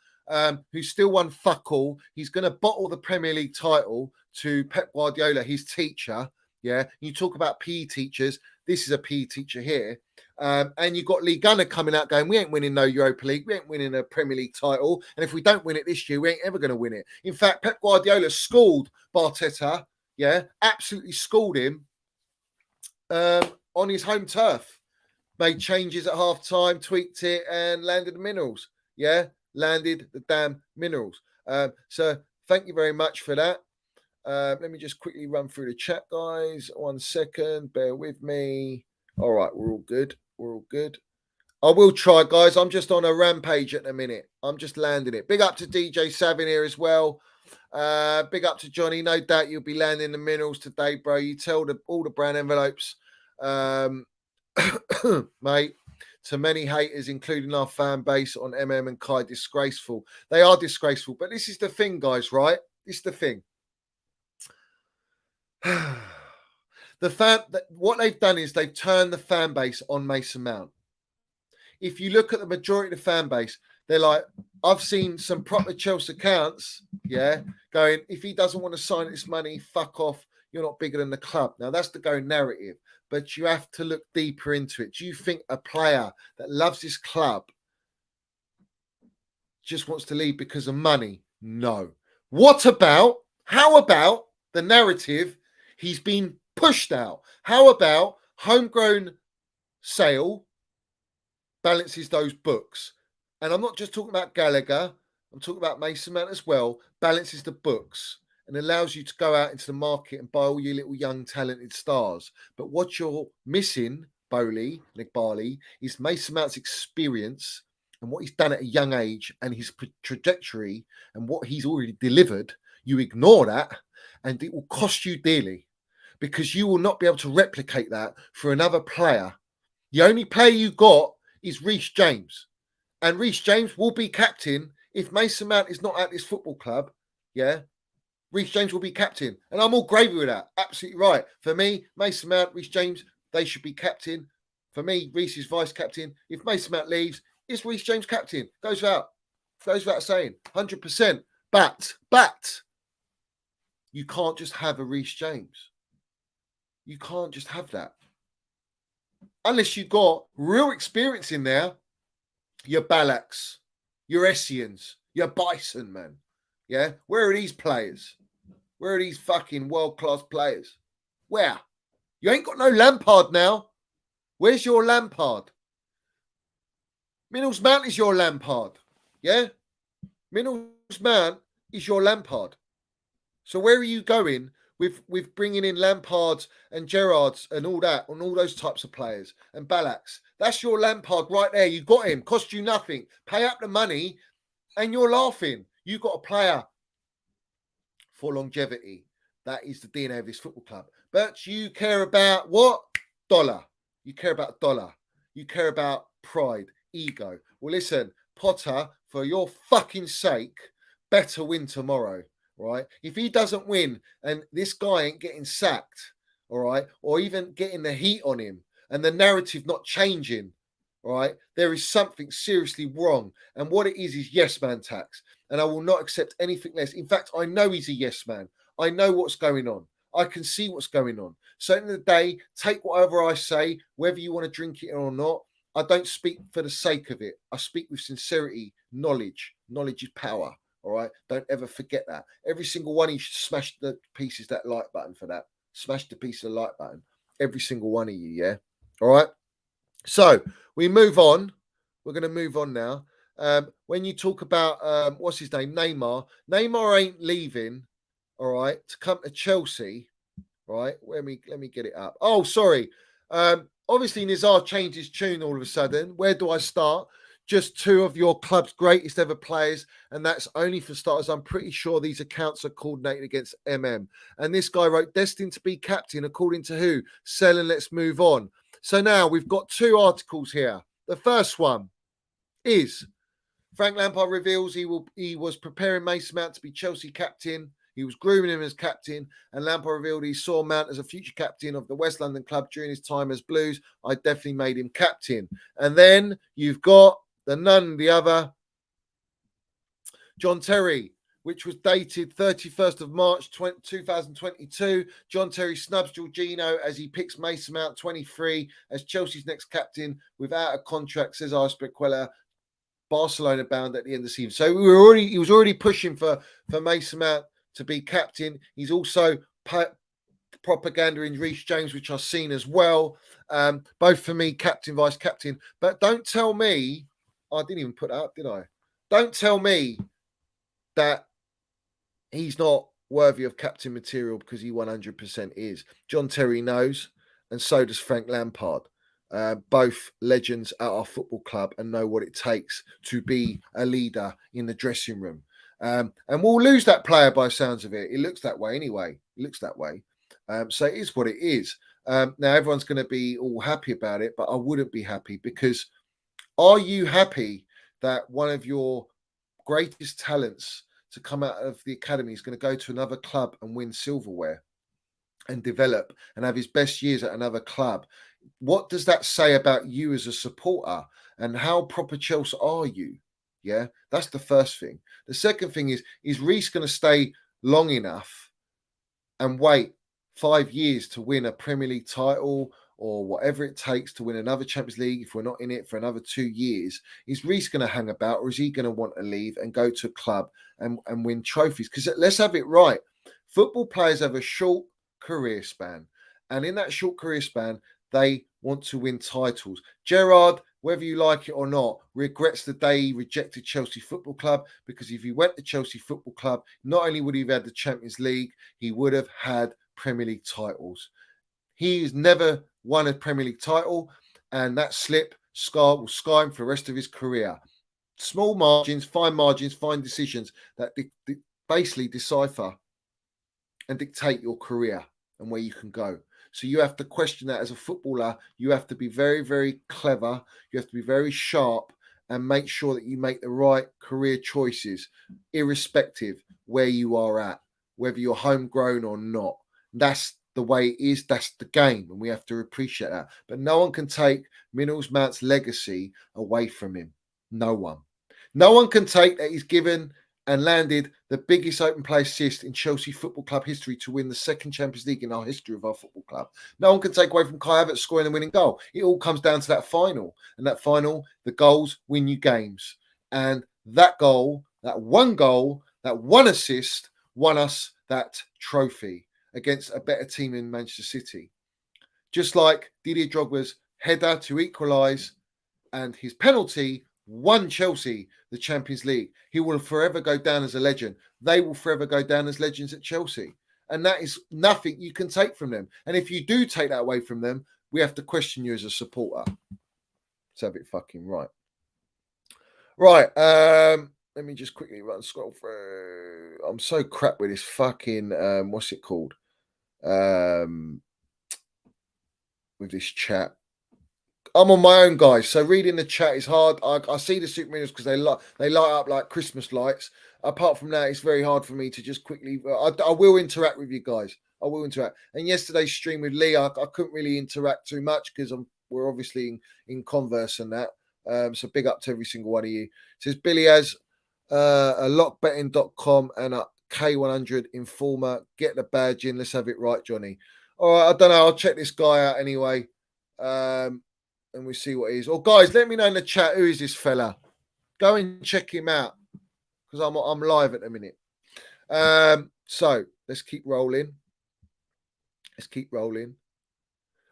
who's still won fuck all. He's going to bottle the Premier League title to Pep Guardiola, his teacher. Yeah, you talk about PE teachers. This is a PE teacher here. And you've got Lee Gunner coming out going, we ain't winning no Europa League. We ain't winning a Premier League title. And if we don't win it this year, we ain't ever going to win it. In fact, Pep Guardiola schooled Barteta, yeah, absolutely schooled him on his home turf. Made changes at half-time, tweaked it, and landed the Minerals. Yeah, landed the damn Minerals. So thank you very much for that. Let me just quickly run through the chat, guys. 1 second. Bear with me. All right, we're all good. We're all good. I will try, guys. I'm just on a rampage at the minute. I'm just landing it. Big up to DJ Savin here as well. Big up to Johnny. No doubt you'll be landing the minerals today, bro. You tell all the brand envelopes, mate. To many haters, including our fan base on MM and Kai, disgraceful. They are disgraceful. But this is the thing, guys, right? This is the thing. What they've done is they've turned the fan base on Mason Mount. If you look at the majority of the fan base, they're like, I've seen some proper Chelsea accounts, going, if he doesn't want to sign this money, fuck off. You're not bigger than the club. Now, that's the going narrative, but you have to look deeper into it. Do you think a player that loves this club just wants to leave because of money? No. How about the narrative? He's been pushed out. How about homegrown sale balances those books? And I'm not just talking about Gallagher. I'm talking about Mason Mount as well. Balances the books and allows you to go out into the market and buy all your little young talented stars. But what you're missing, Nick Barley, is Mason Mount's experience and what he's done at a young age and his trajectory and what he's already delivered. You ignore that and it will cost you dearly because you will not be able to replicate that for another player. The only player you got is Reece James. And Reece James will be captain if Mason Mount is not at this football club. Reece James will be captain. And I'm all gravy with that. Absolutely right. For me, Mason Mount, Reece James, they should be captain. For me, Reece is vice captain. If Mason Mount leaves, is Reece James captain? Goes without saying. 100%. But you can't just have a Reece James. You can't just have that. Unless you've got real experience in there. Your Ballacks, your Essians, your Bison, man. Where are these players? Where are these fucking world-class players? Where? You ain't got no Lampard now. Where's your Lampard? Minnels Mount is your Lampard. Minnels Mount is your Lampard. So where are you going with bringing in Lampards and Gerrards and all that, and all those types of players and Ballacks? That's your Lampard right there. You got him. Cost you nothing. Pay up the money and you're laughing. You got a player for longevity. That is the DNA of this football club. But you care about what? Dollar. You care about dollar. You care about pride, ego. Well, listen, Potter, for your fucking sake, better win tomorrow, right? If he doesn't win and this guy ain't getting sacked, all right, or even getting the heat on him and the narrative not changing, all right, there is something seriously wrong. And what it is yes man tax. And I will not accept anything less. In fact, I know he's a yes man. I know what's going on. I can see what's going on. So at the end of the day, take whatever I say, whether you want to drink it or not. I don't speak for the sake of it. I speak with sincerity, knowledge. Knowledge is power. All right. Don't ever forget that. Every single one of you should smash the pieces that like button for that. Smash the piece of the like button. Every single one of you. Yeah. All right. So we move on. We're going to move on now. When you talk about what's his name, Neymar ain't leaving, all right, to come to Chelsea, right? Let me get it up. Oh, sorry. Obviously, Nizar changed his tune all of a sudden. Where do I start? Just two of your club's greatest ever players, and that's only for starters. I'm pretty sure these accounts are coordinated against MM. And this guy wrote, destined to be captain, according to who? Sell and let's move on. So now we've got two articles here. The first one is Frank Lampard reveals he was preparing Mason Mount to be Chelsea captain. He was grooming him as captain, and Lampard revealed he saw Mount as a future captain of the West London club during his time as Blues. I definitely made him captain. And then you've got the other, John Terry, which was dated 31st of March 2022. John Terry snubs Jorginho as he picks Mason Mount, 23, as Chelsea's next captain without a contract, says Arspequella. Barcelona bound at the end of the season. So he was already pushing for Mason Mount to be captain. He's also propaganda in Reece James, which I've seen as well. Both for me, captain, vice captain. But don't tell me, I didn't even put that up, did I? Don't tell me that he's not worthy of captain material because he 100% is. John Terry knows, and so does Frank Lampard. Both legends at our football club and know what it takes to be a leader in the dressing room. And we'll lose that player by sounds of it. It looks that way anyway. It looks that way. So it is what it is. Now, everyone's going to be all happy about it, but I wouldn't be happy, because are you happy that one of your greatest talents to come out of the academy is going to go to another club and win silverware and develop and have his best years at another club? What does that say about you as a supporter, and how proper Chelsea are you? Yeah, that's the first thing. The second thing is Reece going to stay long enough and wait 5 years to win a Premier League title, or whatever it takes to win another Champions League if we're not in it for another 2 years? Is Reece going to hang about, or is he going to want to leave and go to a club and win trophies? Because let's have it right. Football players have a short career span. And in that short career span, they want to win titles. Gerrard, whether you like it or not, regrets the day he rejected Chelsea Football Club, because if he went to Chelsea Football Club, not only would he have had the Champions League, he would have had Premier League titles. He's never won a Premier League title, and that scar will scar him for the rest of his career. Small margins, fine decisions that basically decipher and dictate your career and where you can go. So you have to question that as a footballer. You have to be very, very clever. You have to be very sharp and make sure that you make the right career choices, irrespective where you are at, whether you're homegrown or not. That's the way it is. That's the game, and we have to appreciate that. But no one can take Minerals Mount's legacy away from him. No one. No one can take that he's given and landed the biggest open play assist in Chelsea Football Club history to win the second Champions League in our history of our football club. No one can take away from Kai Havertz scoring the winning goal. It all comes down to that final. And that final, the goals win you games. And that goal, that one assist, won us that trophy against a better team in Manchester City. Just like Didier Drogba's header to equalise and his penalty won Chelsea the Champions League. He will forever go down as a legend. They will forever go down as legends at Chelsea. And that is nothing you can take from them. And if you do take that away from them, we have to question you as a supporter. Let's have it fucking right. Right. Let me just quickly scroll through. I'm so crap with this fucking, what's it called? With this chat. I'm on my own, guys. So reading the chat is hard. I see the super minutes because they light up like Christmas lights. Apart from that, it's very hard for me to just quickly. I will interact with you guys. I will interact. And yesterday's stream with Lee, I couldn't really interact too much because we're obviously in converse and that. So big up to every single one of you. It says Billy has a lockbetting.com and a K100 Informer. Get the badge in. Let's have it right, Johnny. All right. I don't know. I'll check this guy out anyway. And we see what he is. Or guys, let me know in the chat, who is this fella? Go and check him out, because I'm live at the minute. So let's keep rolling.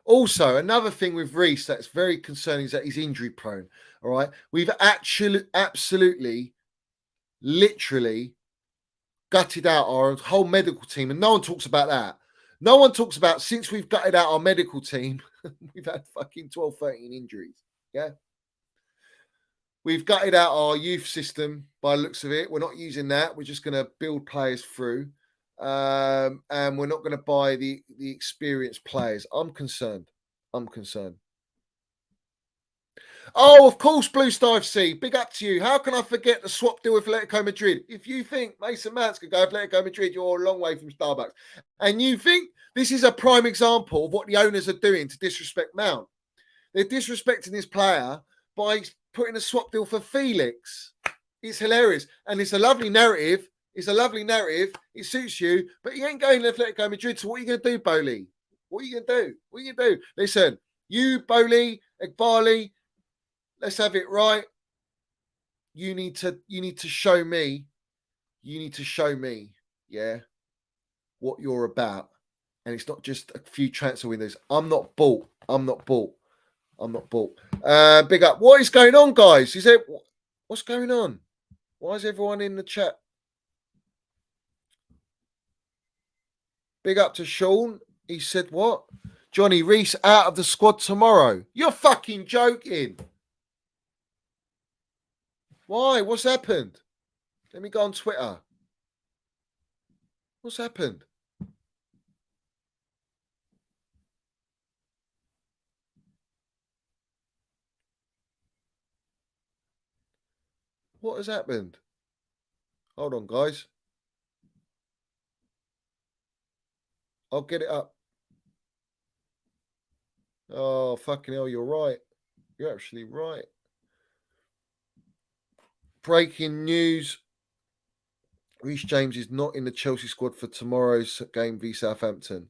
Also, another thing with Reece that's very concerning is that he's injury prone. All right, we've absolutely, literally gutted out our whole medical team, and no one talks about that. No one talks about, since we've gutted out our medical team, we've had fucking 12, 13 injuries. Yeah. We've gutted out our youth system by the looks of it. We're not using that. We're just going to build players through. And we're not going to buy the experienced players. I'm concerned. Oh, of course, Blue Star FC. Big up to you. How can I forget the swap deal with Atletico Madrid? If you think Mason Mounts could go to Atletico Madrid, you're a long way from Starbucks. And you think this is a prime example of what the owners are doing to disrespect Mount. They're disrespecting this player by putting a swap deal for Felix. It's hilarious. And it's a lovely narrative. It suits you. But you ain't going to Atletico Madrid. So what are you going to do, Bowley? What are you going to do? Listen, you, Bowley, Egbali, let's have it right. You need to show me. Yeah, what you're about. And it's not just a few transfer windows. I'm not bought. Big up. What is going on, guys? What's going on? Why is everyone in the chat? Big up to Sean. He said, what? Johnny Reese out of the squad tomorrow. You're fucking joking. Why? What's happened? Let me go on Twitter. What's happened? What has happened? Hold on, guys. I'll get it up. Oh, fucking hell, you're right. You're actually right. Breaking news. Reece James is not in the Chelsea squad for tomorrow's game v Southampton.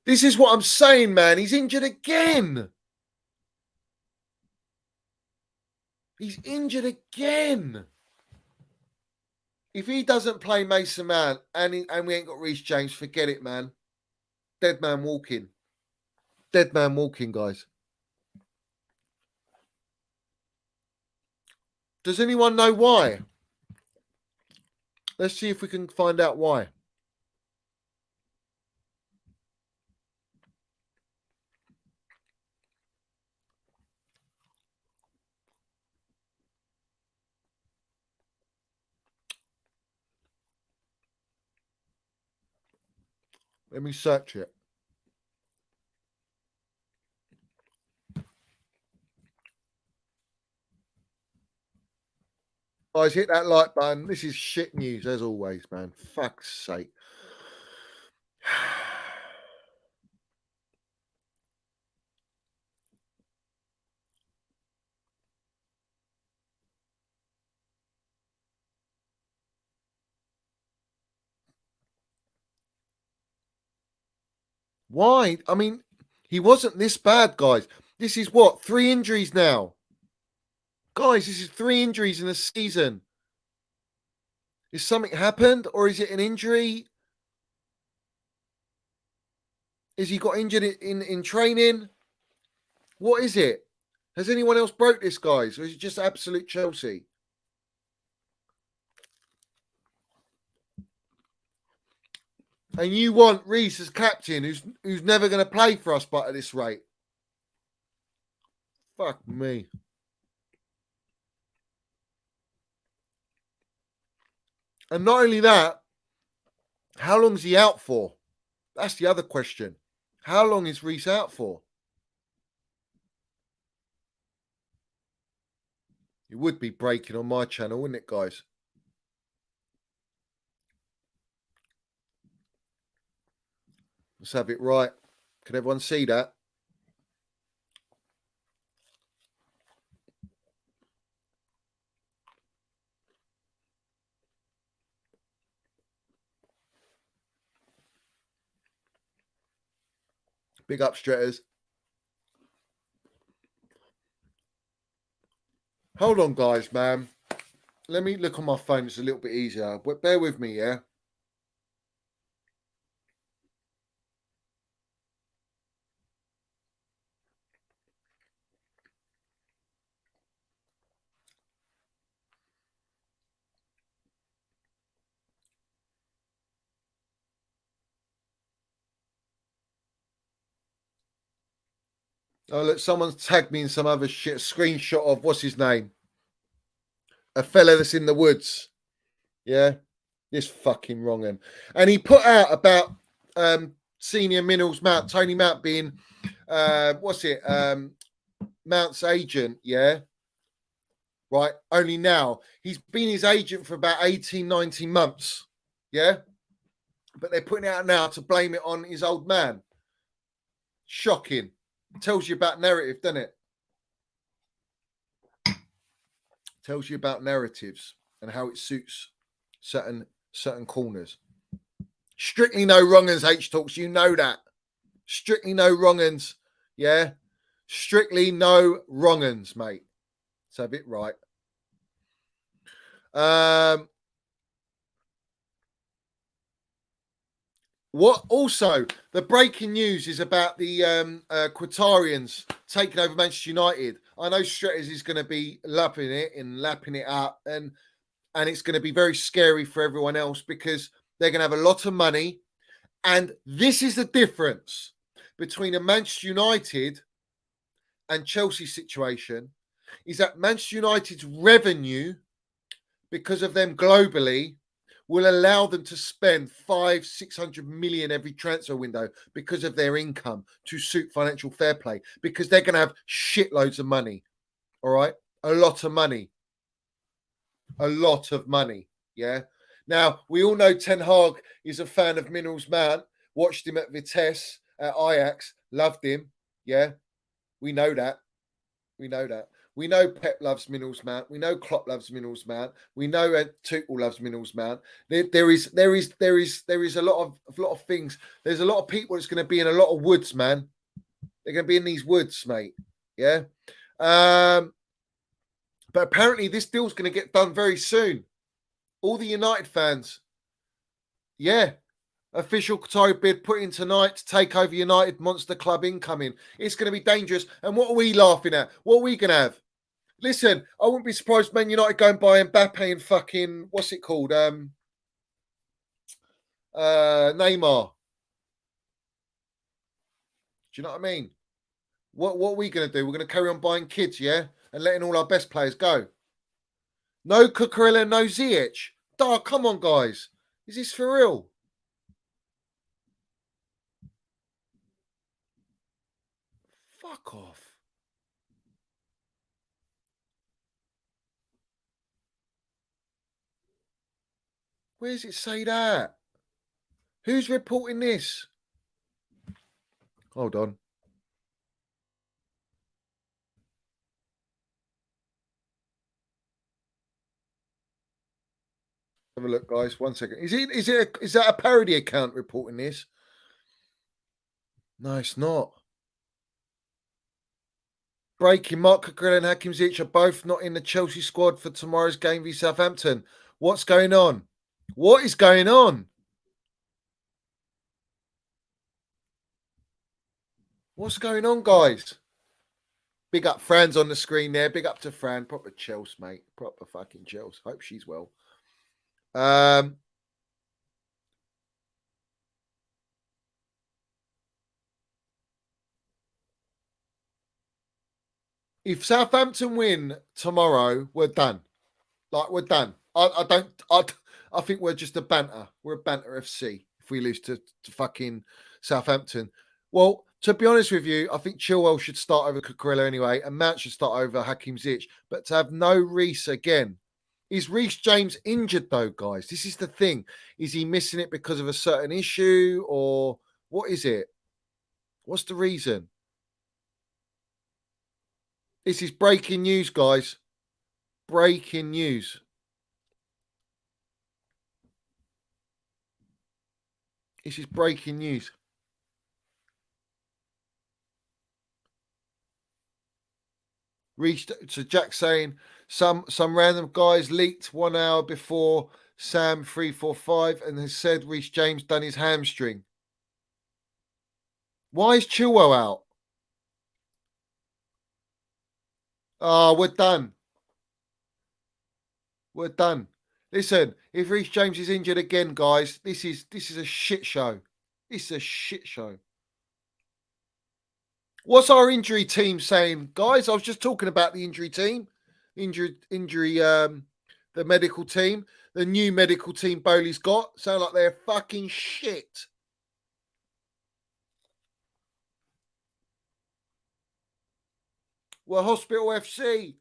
This is what I'm saying, man. He's injured again. He's injured again. If he doesn't play Mason Mount and we ain't got Reece James, forget it, man. Dead man walking. Dead man walking, guys. Does anyone know why? Let's see if we can find out why. Let me search it. Guys, hit that like button. This is shit news as always, man. Fuck's sake. Why? I mean, he wasn't this bad, guys. This is what? 3 injuries now. Guys, this is 3 injuries in a season. Is something happened or is it an injury? Is he got injured in training? What is it? Has anyone else broke this, guys? Or is it just absolute Chelsea? And you want Reece as captain, who's never going to play for us, but at this rate. Fuck me. And not only that, how long is he out for? That's the other question. How long is Reece out for? It would be breaking on my channel, wouldn't it, guys? Let's have it right. Can everyone see that? Big up, Stretters. Hold on, guys, man. Let me look on my phone. It's a little bit easier. But bear with me, yeah? Oh, look, someone's tagged me in some other shit. Screenshot of what's his name? A fella that's in the woods. Yeah? This fucking wrong one. And he put out about senior Minerals Mount, Tony Mount being, Mount's agent, yeah? Right? Only now. He's been his agent for about 18, 19 months. Yeah? But they're putting it out now to blame it on his old man. Shocking. Tells you about narrative, doesn't it? Tells you about narratives and how it suits certain corners. Strictly no wrong-uns, H-Talks. You know that. Strictly no wrong-uns. Yeah? Strictly no wrong-uns, mate. Let's have it right. What also, the breaking news is about the Qatarians taking over Manchester United. I know Stretters is going to be lapping it up, and it's going to be very scary for everyone else because they're going to have a lot of money And this is the difference between a Manchester United and Chelsea situation, is that Manchester United's revenue, because of them globally, will allow them to spend 500-600 million every transfer window because of their income to suit financial fair play, because they're going to have shitloads of money. All right. A lot of money. A lot of money. Yeah. Now, we all know Ten Hag is a fan of Minerals Mount. Watched him at Vitesse, at Ajax. Loved him. Yeah. We know that. We know that. We know Pep loves Minerals Mount. We know Klopp loves Minerals Mount. We know Tuchel loves Minerals Mount. There is a lot of things. There's a lot of people that's going to be in a lot of woods, man. They're going to be in these woods, mate. Yeah. But apparently this deal's going to get done very soon. All the United fans, yeah. Official Qatari bid put in tonight to take over United Monster Club incoming. It's going to be dangerous. And what are we laughing at? What are we going to have? Listen, I wouldn't be surprised Man United go and buy Mbappe and fucking, what's it called? Neymar. Do you know what I mean? What are we going to do? We're going to carry on buying kids, yeah? And letting all our best players go. No Cucurella, no Ziyech. Duh, come on, guys. Is this for real? Fuck off. Where does it say that? Who's reporting this? Hold on. Have a look, guys. 1 second. Is that a parody account reporting this? No, it's not. Breaking: Mark Cucurella and Hakim Ziyech are both not in the Chelsea squad for tomorrow's game v Southampton. What's going on? What is going on? What's going on, guys? Big up Fran's on the screen there. Big up to Fran. Proper Chelsea, mate. Proper fucking Chelsea. Hope she's well. If Southampton win tomorrow, we're done. Like, we're done. I think we're just a banter. We're a banter FC if we lose to fucking Southampton. Well, to be honest with you, I think Chilwell should start over Cucurella anyway, and Mount should start over Hakim Ziyech. But to have no Reece again. Is Reece James injured though, guys? This is the thing. Is he missing it because of a certain issue, or what is it? What's the reason? This is breaking news, guys. Breaking news. This is breaking news. So Jack saying some random guys leaked 1 hour before Sam 345 and has said Reece James done his hamstring. Why is Chilwell out? Oh, we're done. We're done. Listen, if Reece James is injured again, guys, this is a shit show. This is a shit show. What's our injury team saying, guys? I was just talking about the injury team, the medical team, the new medical team Bowley's got. Sound like they're fucking shit. We're Hospital FC.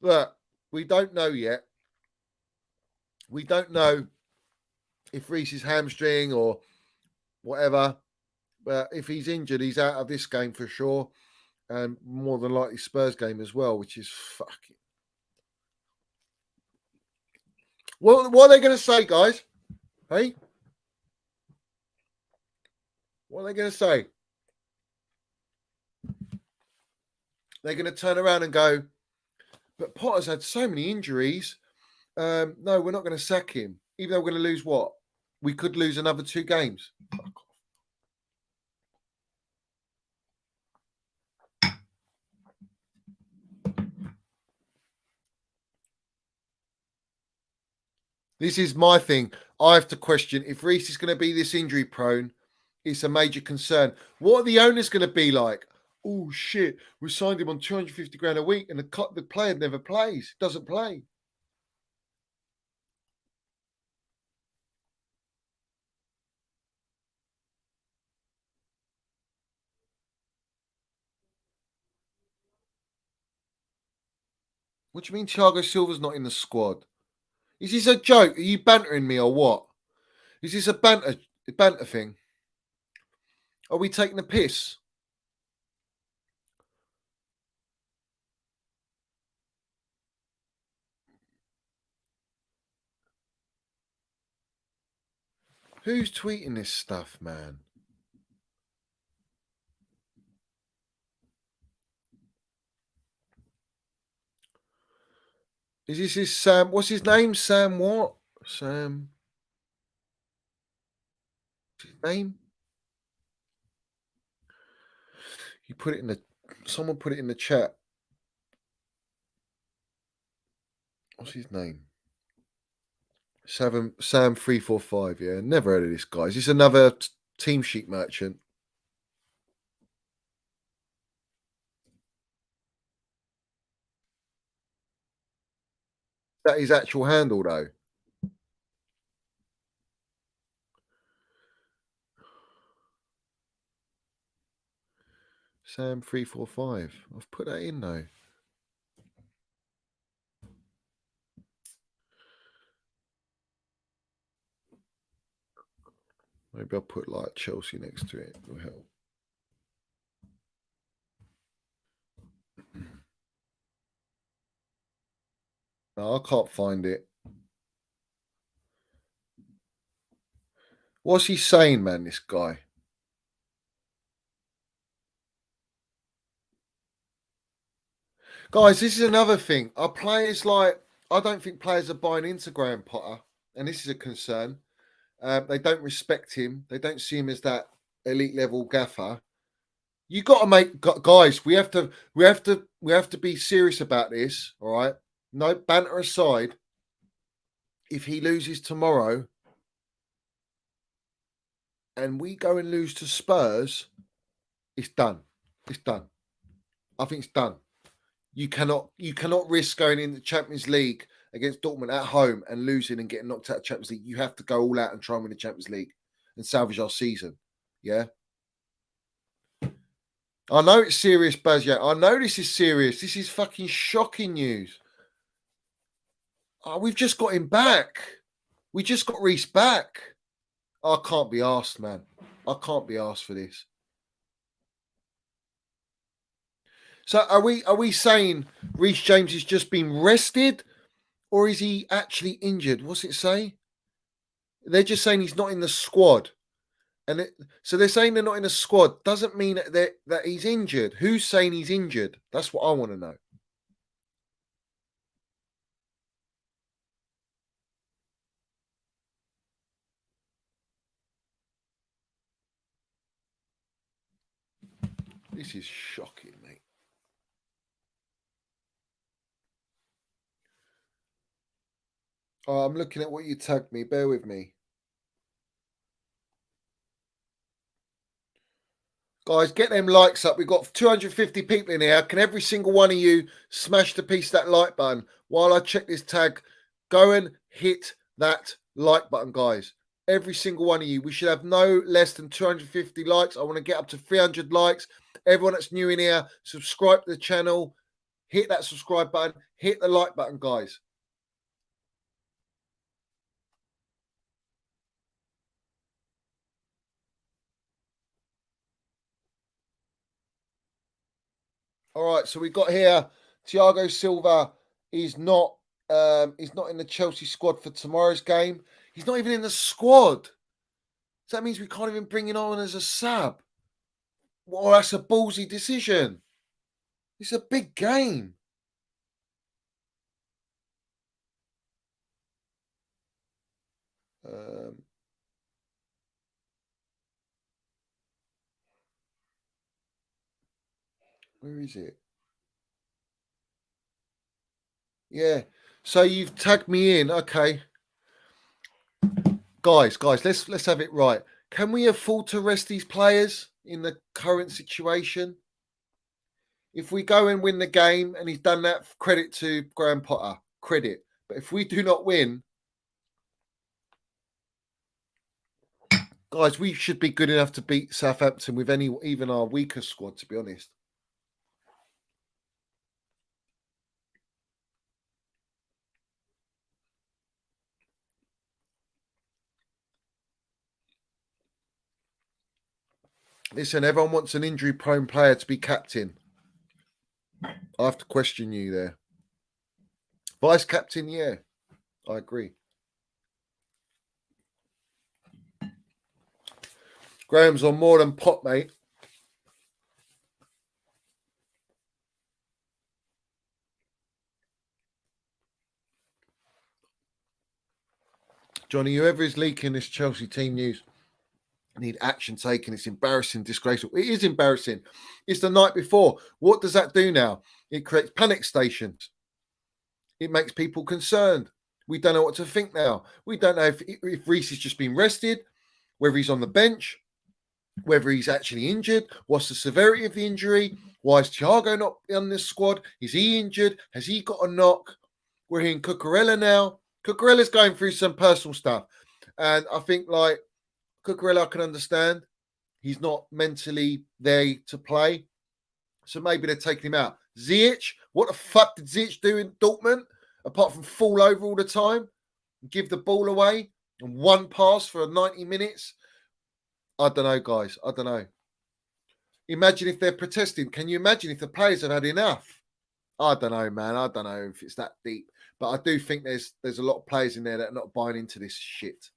Look, we don't know yet. We don't know if Reece's hamstring or whatever. But if he's injured, he's out of this game for sure. And more than likely Spurs game as well, which is fucking... What are they going to say, guys? Hey? What are they going to say? They're going to turn around and go, but Potter's had so many injuries. No, we're not going to sack him. Even though we're going to lose what? We could lose another 2 games. This is my thing. I have to question if Reece is going to be this injury prone. It's a major concern. What are the owners going to be like? Oh shit, we signed him on 250 grand a week, and the player never plays, doesn't play. What do you mean Thiago Silva's not in the squad? Is this a joke? Are you bantering me or what? Is this a banter thing? Are we taking the piss? Who's tweeting this stuff, man? Is this his Sam? What's his name? Sam what? Sam. What's his name? You put it in the. Someone put it in the chat. What's his name? Sam 345. Yeah, never heard of this guy. Is this another team sheet merchant? That his actual handle though. Sam 345. I've put that in though. Maybe I'll put like Chelsea next to it. It'll help. No, I can't find it. What's he saying, man, this guy? Guys, this is another thing. Are players like, I don't think players are buying into Graham Potter, and this is a concern. They don't respect him. They don't see him as that elite level gaffer. You got to make guys. We have to be serious about this. All right. No banter aside. If he loses tomorrow, and we go and lose to Spurs, it's done. It's done. I think it's done. You cannot risk going in the Champions League against Dortmund at home and losing and getting knocked out of Champions League. You have to go all out and try and win the Champions League and salvage our season. Yeah. I know it's serious, Baz. Yeah, I know this is serious. This is fucking shocking news. Oh, we've just got him back. We just got Reece back. I can't be asked, man. I can't be asked for this. So are we saying Reece James has just been rested, or is he actually injured? What's it say? They're just saying he's not in the squad. So they're saying they're not in the squad. Doesn't mean that he's injured. Who's saying he's injured? That's what I want to know. This is shocking, mate. Oh, I'm looking at what you tagged me. Bear with me. Guys, get them likes up. We've got 250 people in here. Can every single one of you smash the piece of that like button while I check this tag? Go and hit that like button, guys. Every single one of you. We should have no less than 250 likes. I want to get up to 300 likes. Everyone that's new in here, subscribe to the channel. Hit that subscribe button. Hit the like button, guys. All right, so we've got here Thiago Silva is not in the Chelsea squad for tomorrow's game. He's not even in the squad. So that means we can't even bring him on as a sub. Well, that's a ballsy decision. It's a big game. Where is it? Yeah. So you've tagged me in. Okay. Guys, let's have it right. Can we afford to rest these players in the current situation? If we go and win the game, and he's done that, credit to Graham Potter, credit. But if we do not win, guys, we should be good enough to beat Southampton with even our weaker squad, to be honest. Listen, everyone wants an injury-prone player to be captain. I have to question you there. Vice captain, yeah, I agree. Graham's on more than pot, mate. Johnny, whoever is leaking this Chelsea team news, need action taken. It's embarrassing, disgraceful. It is embarrassing. It's the night before. What does that do now? It creates panic stations. It makes people concerned. We don't know what to think now. We don't know if Reece has just been rested, whether he's on the bench, whether he's actually injured. What's the severity of the injury? Why is Thiago not on this squad? Is he injured? Has he got a knock? We're hearing Cucurella now. Cucurella's going through some personal stuff. And I think, like, Cucurella, I can understand. He's not mentally there to play. So maybe they're taking him out. Ziyech, what the fuck did Ziyech do in Dortmund? Apart from fall over all the time and give the ball away and one pass for 90 minutes. I don't know, guys. I don't know. Imagine if they're protesting. Can you imagine if the players have had enough? I don't know, man. I don't know if it's that deep. But I do think there's a lot of players in there that are not buying into this shit.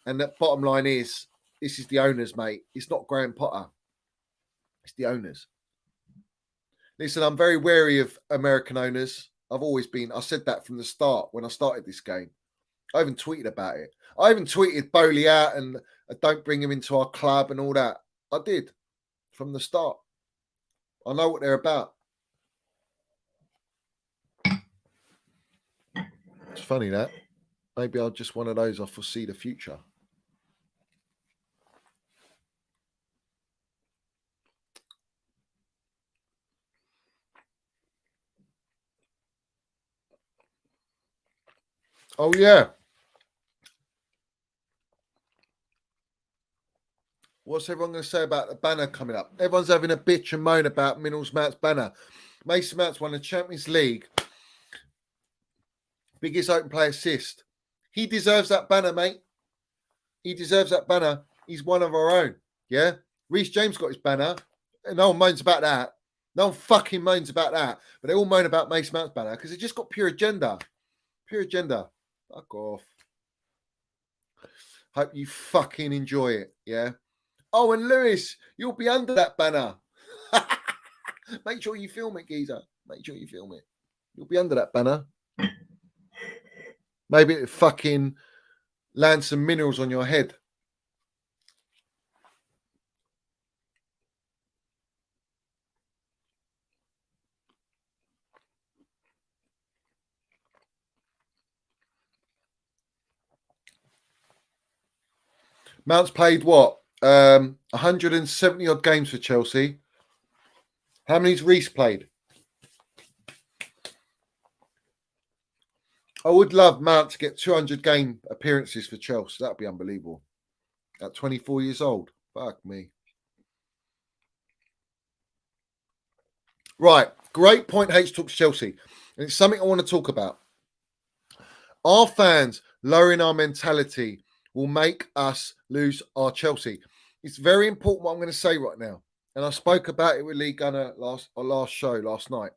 And the bottom line is, this is the owners, mate. It's not Graham Potter. It's the owners. Listen, I'm very wary of American owners. I've always been. I said that from the start when I started this game. I even tweeted about it. I even tweeted Bowley out and don't bring him into our club and all that. I did from the start. I know what they're about. It's funny that. Maybe I'm just one of those. I foresee the future. Oh, yeah. What's everyone going to say about the banner coming up? Everyone's having a bitch and moan about Minerals Mount's banner. Mason Mount's won the Champions League. Biggest open play assist. He deserves that banner, mate. He deserves that banner. He's one of our own. Yeah? Reece James got his banner. And no one moans about that. No one fucking moans about that. But they all moan about Mason Mount's banner because they just got pure agenda. Pure agenda. Fuck off. Hope you fucking enjoy it. Yeah? Oh, and Lewis, you'll be under that banner. Make sure you film it, geezer. Make sure you film it. You'll be under that banner. Maybe it fucking land some minerals on your head. Mount's played what? 170 odd games for Chelsea. How many's Reece played? I would love Mount to get 200 game appearances for Chelsea. That would be unbelievable. At 24 years old. Fuck me. Right. Great point, H Talks Chelsea. And it's something I want to talk about. Our fans lowering our mentality will make us lose our Chelsea. It's very important what I'm going to say right now. And I spoke about it with Lee Gunner last show, last night.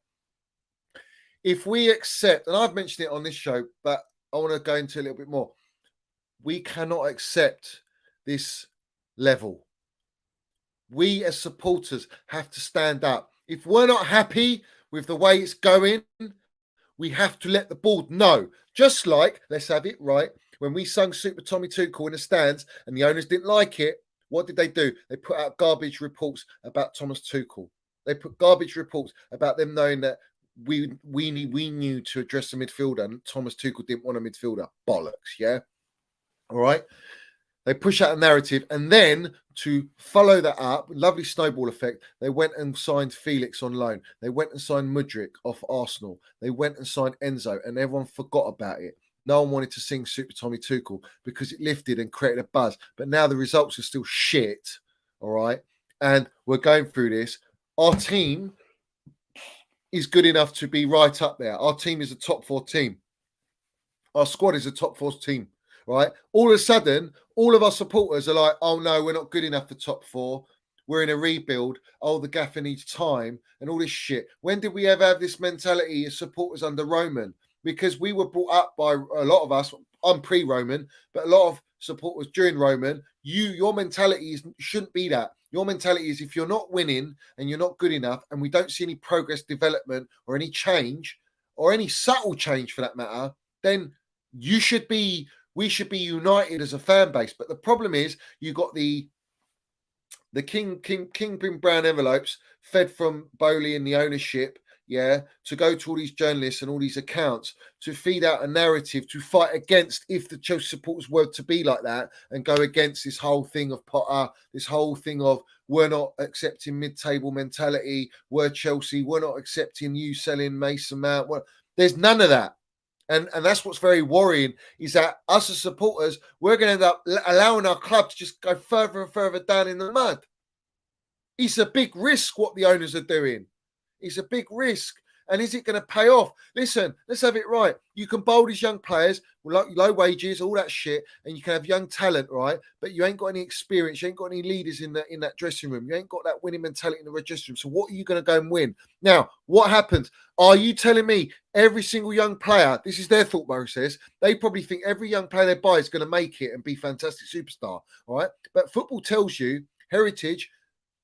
If we accept, and I've mentioned it on this show, but I want to go into a little bit more. We cannot accept this level. We as supporters have to stand up. If we're not happy with the way it's going, we have to let the board know. Just like, let's have it right, when we sung Super Tommy Tuchel in the stands and the owners didn't like it, what did they do? They put out garbage reports about Thomas Tuchel. They put garbage reports about them knowing that we knew to address the midfielder and Thomas Tuchel didn't want a midfielder. Bollocks, yeah? All right? They push out a narrative, and then to follow that up, lovely snowball effect, they went and signed Felix on loan. They went and signed Mudryk off Arsenal. They went and signed Enzo, and everyone forgot about it. No one wanted to sing Super Tommy Tuchel because it lifted and created a buzz. But now the results are still shit, all right? And we're going through this. Our team is good enough to be right up there. Our team is a top 4 team. Our squad is a top 4 team, right? All of a sudden, all of our supporters are like, oh no, we're not good enough for top 4. We're in a rebuild. Oh, the gaffer needs time and all this shit. When did we ever have this mentality as supporters under Roman? Because we were brought up by a lot of us. I'm pre-Roman, but a lot of supporters during Roman. Your mentality shouldn't be that. Your mentality is if you're not winning and you're not good enough, and we don't see any progress, development, or any change, or any subtle change for that matter, then we should be united as a fan base. But the problem is you got the kingpin brown envelopes fed from Bowley and the ownership, to go to all these journalists and all these accounts to feed out a narrative to fight against, if the Chelsea supporters were to be like that, and go against this whole thing of Potter, this whole thing of we're not accepting mid-table mentality, we're Chelsea, we're not accepting you selling Mason Mount. Well, there's none of that. And that's what's very worrying, is that us as supporters, we're going to end up allowing our club to just go further and further down in the mud. It's a big risk what the owners are doing. It's a big risk. And is it going to pay off? Listen, let's have it right. You can bowl these young players, low wages, all that shit, and you can have young talent, right? But you ain't got any experience. You ain't got any leaders in that dressing room. You ain't got that winning mentality in the dressing room. So what are you going to go and win? Now, what happens? Are you telling me every single young player, this is their thought process, they probably think every young player they buy is going to make it and be fantastic superstar, all right? But football tells you, heritage,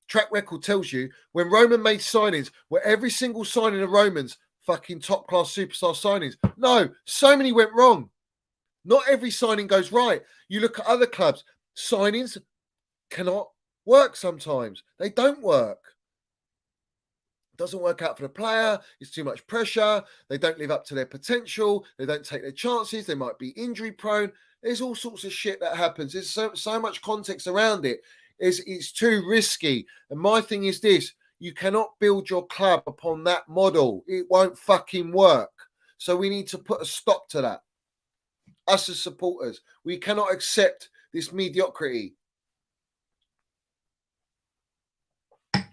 track record tells you, when Roman made signings, where every single signing of Roman's fucking top class superstar signings. No, so many went wrong. Not every signing goes right. You look at other clubs, signings cannot work sometimes. They don't work. It doesn't work out for the player. It's too much pressure. They don't live up to their potential. They don't take their chances. They might be injury prone. There's all sorts of shit that happens. There's so much context around it. It's too risky. And my thing is this: you cannot build your club upon that model. It won't fucking work. So we need to put a stop to that. Us as supporters, we cannot accept this mediocrity.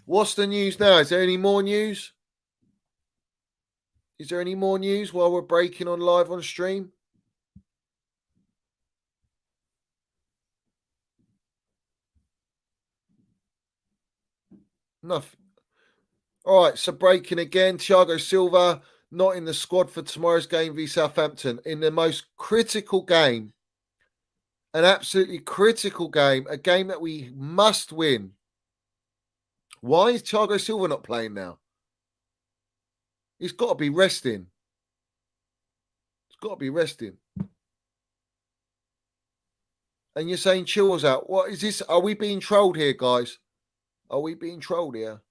What's the news now? Is there any more news? Is there any more news while we're breaking on live on stream? Nothing. All right, so breaking again. Thiago Silva not in the squad for tomorrow's game v Southampton, in the most critical game, an absolutely critical game, a game that we must win. Why is Thiago Silva not playing now? He's got to be resting. He's got to be resting. And you're saying Chilwell's out. What is this? Are we being trolled here, guys? Are we being trolled here?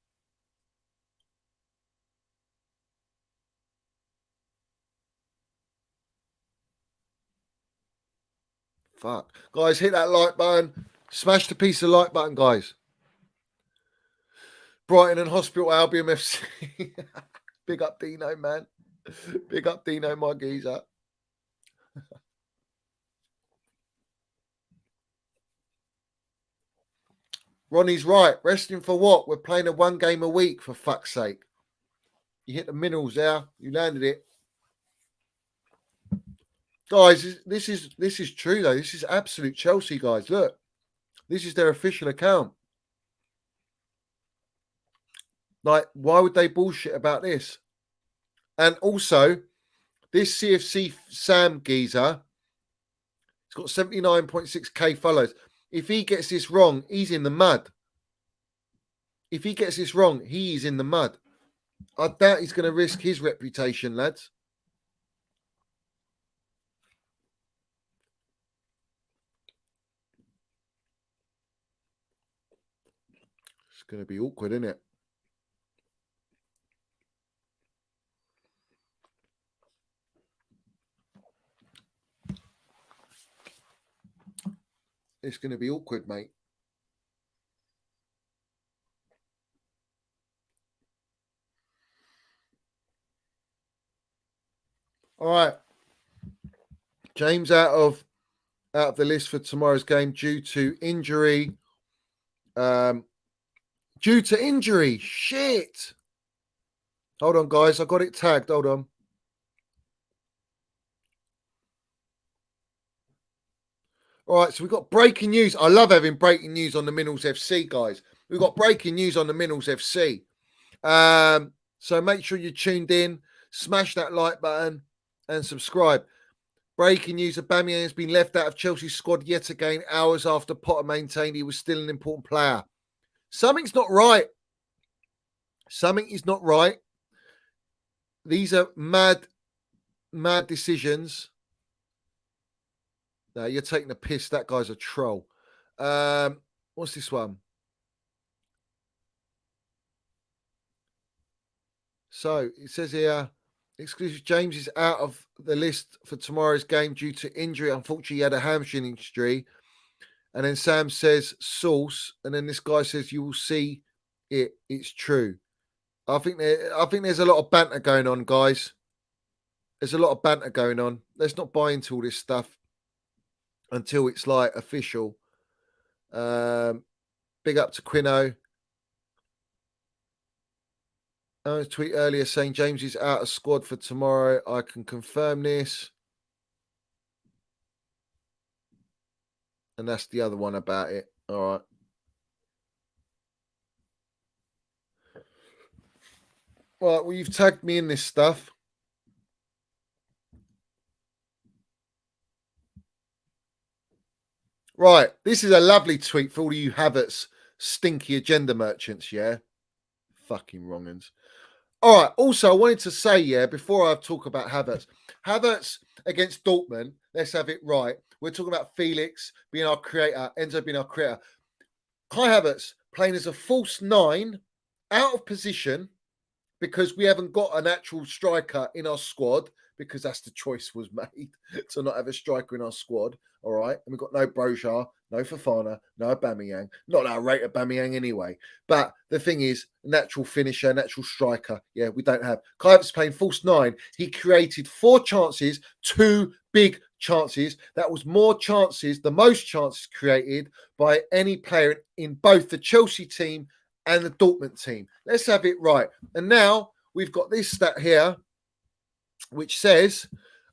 Fuck. Guys, hit that like button. Smash the piece of like button, guys. Brighton and Hospital Albion FC. Big up Dino, man. Big up Dino, my geezer. Ronnie's right. Resting for what? We're playing a one game a week, for fuck's sake. You hit the minerals there. You landed it. Guys, this is true, though. This is absolute Chelsea, guys. Look. This is their official account. Like, why would they bullshit about this? And also, this CFC Sam geezer, he's got 79.6k followers. If he gets this wrong, he's in the mud. If he gets this wrong, he's in the mud. I doubt he's going to risk his reputation, lads. It's going to be awkward, isn't it? It's going to be awkward, mate. All right. James out of the list for tomorrow's game due to injury. Shit. Hold on, guys. I got it tagged. Hold on. All right, so we've got breaking news. I love having breaking news on the Minerals FC, guys. We've got breaking news on the Minerals FC. So make sure you're tuned in, smash that like button and subscribe. Breaking news, Aubameyang has been left out of Chelsea's squad yet again, hours after Potter maintained he was still an important player. Something's not right. Something is not right. These are mad decisions. No, you're taking a piss. That guy's a troll. What's this one? So it says here, exclusive, James is out of the list for tomorrow's game due to injury. Unfortunately, he had a hamstring injury. And then Sam says source, and then this guy says you will see it. It's true. I think there's a lot of banter going on, guys. There's a lot of banter going on. Let's not buy into all this stuff until it's like official. Big up to Quino. I was tweet earlier saying James is out of squad for tomorrow. I can confirm this. And that's the other one about it. All right. Well, you've tagged me in this stuff. Right. This is a lovely tweet for all of you Havertz stinky agenda merchants, yeah? Fucking wrong-uns. All right. Also, I wanted to say, yeah, before I talk about Havertz against Dortmund, let's have it right. We're talking about Felix being our creator, Enzo being our creator. Kai Havertz playing as a false 9, out of position, because we haven't got an actual striker in our squad, because that's the choice was made to not have a striker in our squad. All right. And we've got no Broja, no Fofana, no Aubameyang. Not that I rate Aubameyang anyway. But the thing is, natural finisher, natural striker. Yeah, we don't have. Kai Havertz playing false 9. He created 4 chances, 2 big chances. That was more chances, the most chances created by any player in both the Chelsea team and the Dortmund team. Let's have it right. And now we've got this stat here, which says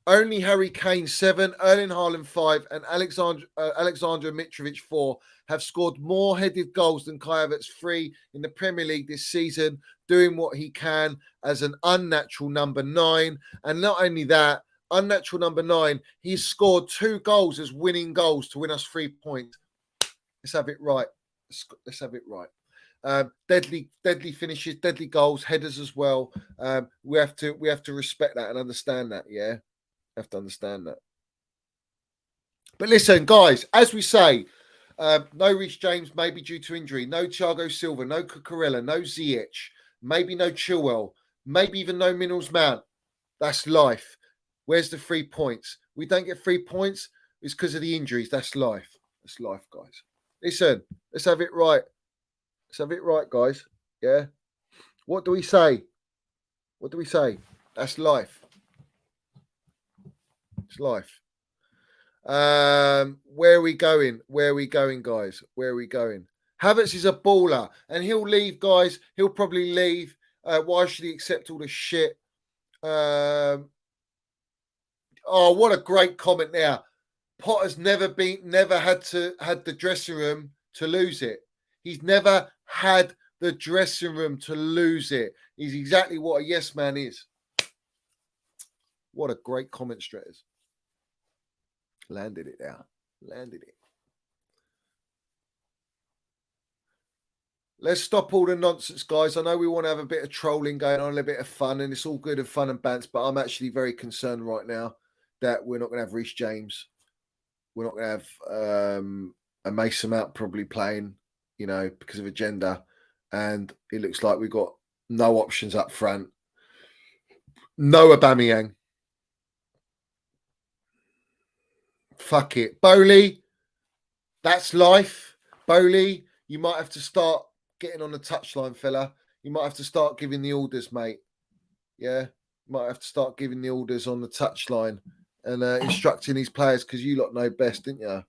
only Harry Kane 7, Erling Haaland 5, and Alexander Mitrovic 4 have scored more headed goals than Kai Havertz 3 in the Premier League this season, doing what he can as an unnatural number 9. And not only that, unnatural number 9, he's scored 2 goals as winning goals to win us 3 points. Let's have it right. Let's have it right. Deadly finishes, deadly goals, headers as well. We have to respect that and understand that. Yeah, have to understand that. But listen, guys, as we say, no Reece James, maybe due to injury. No Thiago Silva, no Cucurella, no Ziyech, maybe no Chilwell, maybe even no Minerals Mount. That's life. Where's the 3 points? We don't get 3 points. It's because of the injuries. That's life. That's life, guys. Listen, let's have it right. Let's have it right, guys. Yeah. What do we say? What do we say? That's life. It's life. Where are we going? Where are we going, guys? Where are we going? Havertz is a baller, and he'll leave, guys. He'll probably leave. Why should he accept all the shit? Oh, what a great comment there. Potter's never had the dressing room to lose it. He's never had the dressing room to lose it. He's exactly what a yes man is. What a great comment, Stratters. Landed it there. Landed it. Let's stop all the nonsense, guys. I know we want to have a bit of trolling going on, a bit of fun, and it's all good and fun and bants, but I'm actually very concerned right now that we're not going to have Reece James. We're not going to have a Mason Mount probably playing, you know, because of agenda. And it looks like we've got no options up front. No Aubameyang. Fuck it. Bowley, That's life. Bowley, you might have to start getting on the touchline, fella. You might have to start giving the orders, mate. Yeah, might have to start giving the orders on the touchline and instructing these players because you lot know best, didn't you?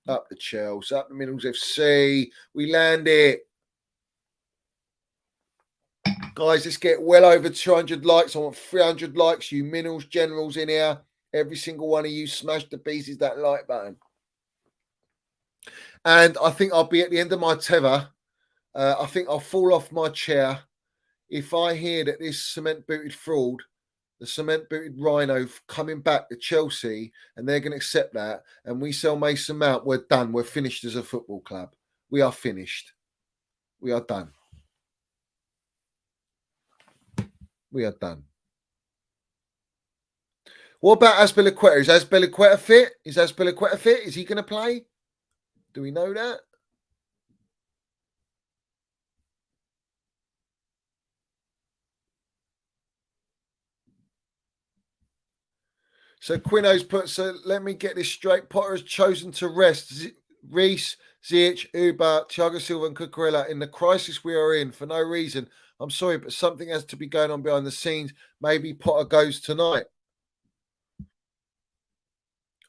Up the Chelsea, up the Middles FC. We land it. Guys, let's get well over 200 likes. I want 300 likes. You Minerals Generals in here. Every single one of you smash the pieces that like button. And I think I'll be at the end of my tether. I think I'll fall off my chair if I hear that this cement-booted fraud, the cement-booted rhino coming back to Chelsea, and they're going to accept that, and we sell Mason Mount, we're done. We're finished as a football club. We are finished. We are done. We are done. What about Azpilicueta? Is Azpilicueta fit? Is he going to play? Do we know that? So Quino's put, so let me get this straight. Potter has chosen to rest Reece, Ziyech, Uber, Thiago Silva and Cucurella in the crisis we are in for no reason. I'm sorry, but something has to be going on behind the scenes. Maybe Potter goes tonight.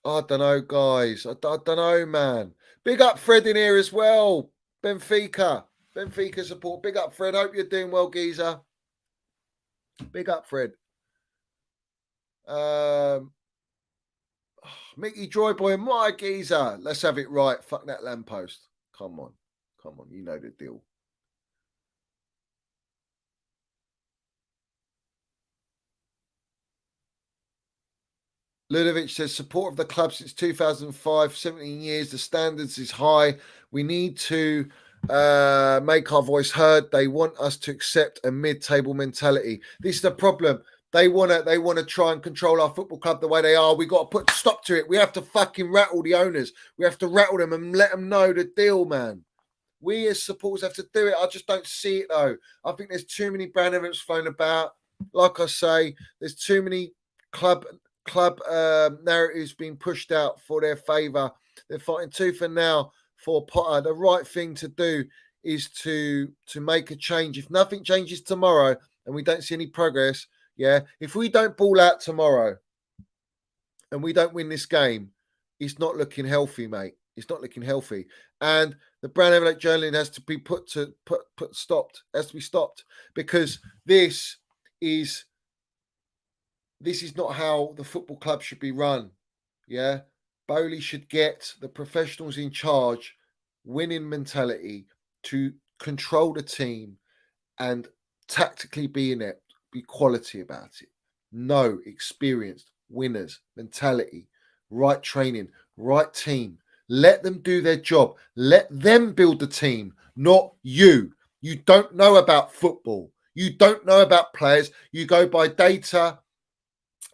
I don't know, guys. I don't know, man. Big up Fred in here as well. Benfica support. Big up, Fred. Hope you're doing well, geezer. Big up, Fred. Mickey Joyboy and my geezer. Let's have it right. Fuck that lamppost. Come on. You know the deal. Ludovic says, support of the club since 2005, 17 years. The standards is high. We need to make our voice heard. They want us to accept a mid-table mentality. This is the problem. They want to try and control our football club the way they are. We got to put stop to it. We have to fucking rattle the owners. We have to rattle them and let them know the deal, man. We as supporters have to do it. I just don't see it, though. I think there's too many brand events flown about. Like I say, there's too many club narratives being pushed out for their favour. They're fighting tooth and nail for Potter. The right thing to do is to make a change. If nothing changes tomorrow and we don't see any progress, if we don't ball out tomorrow and we don't win this game, it's not looking healthy, mate. It's not looking healthy. And the Brown Everett journaling has to be stopped. Has to be stopped because this is not how the football club should be run. Yeah. Bowley should get the professionals in charge, winning mentality to control the team and tactically be in it, be quality about it. No, experienced winners, mentality, right training, right team. Let them do their job. Let them build the team, not you. You don't know about football. You don't know about players. You go by data,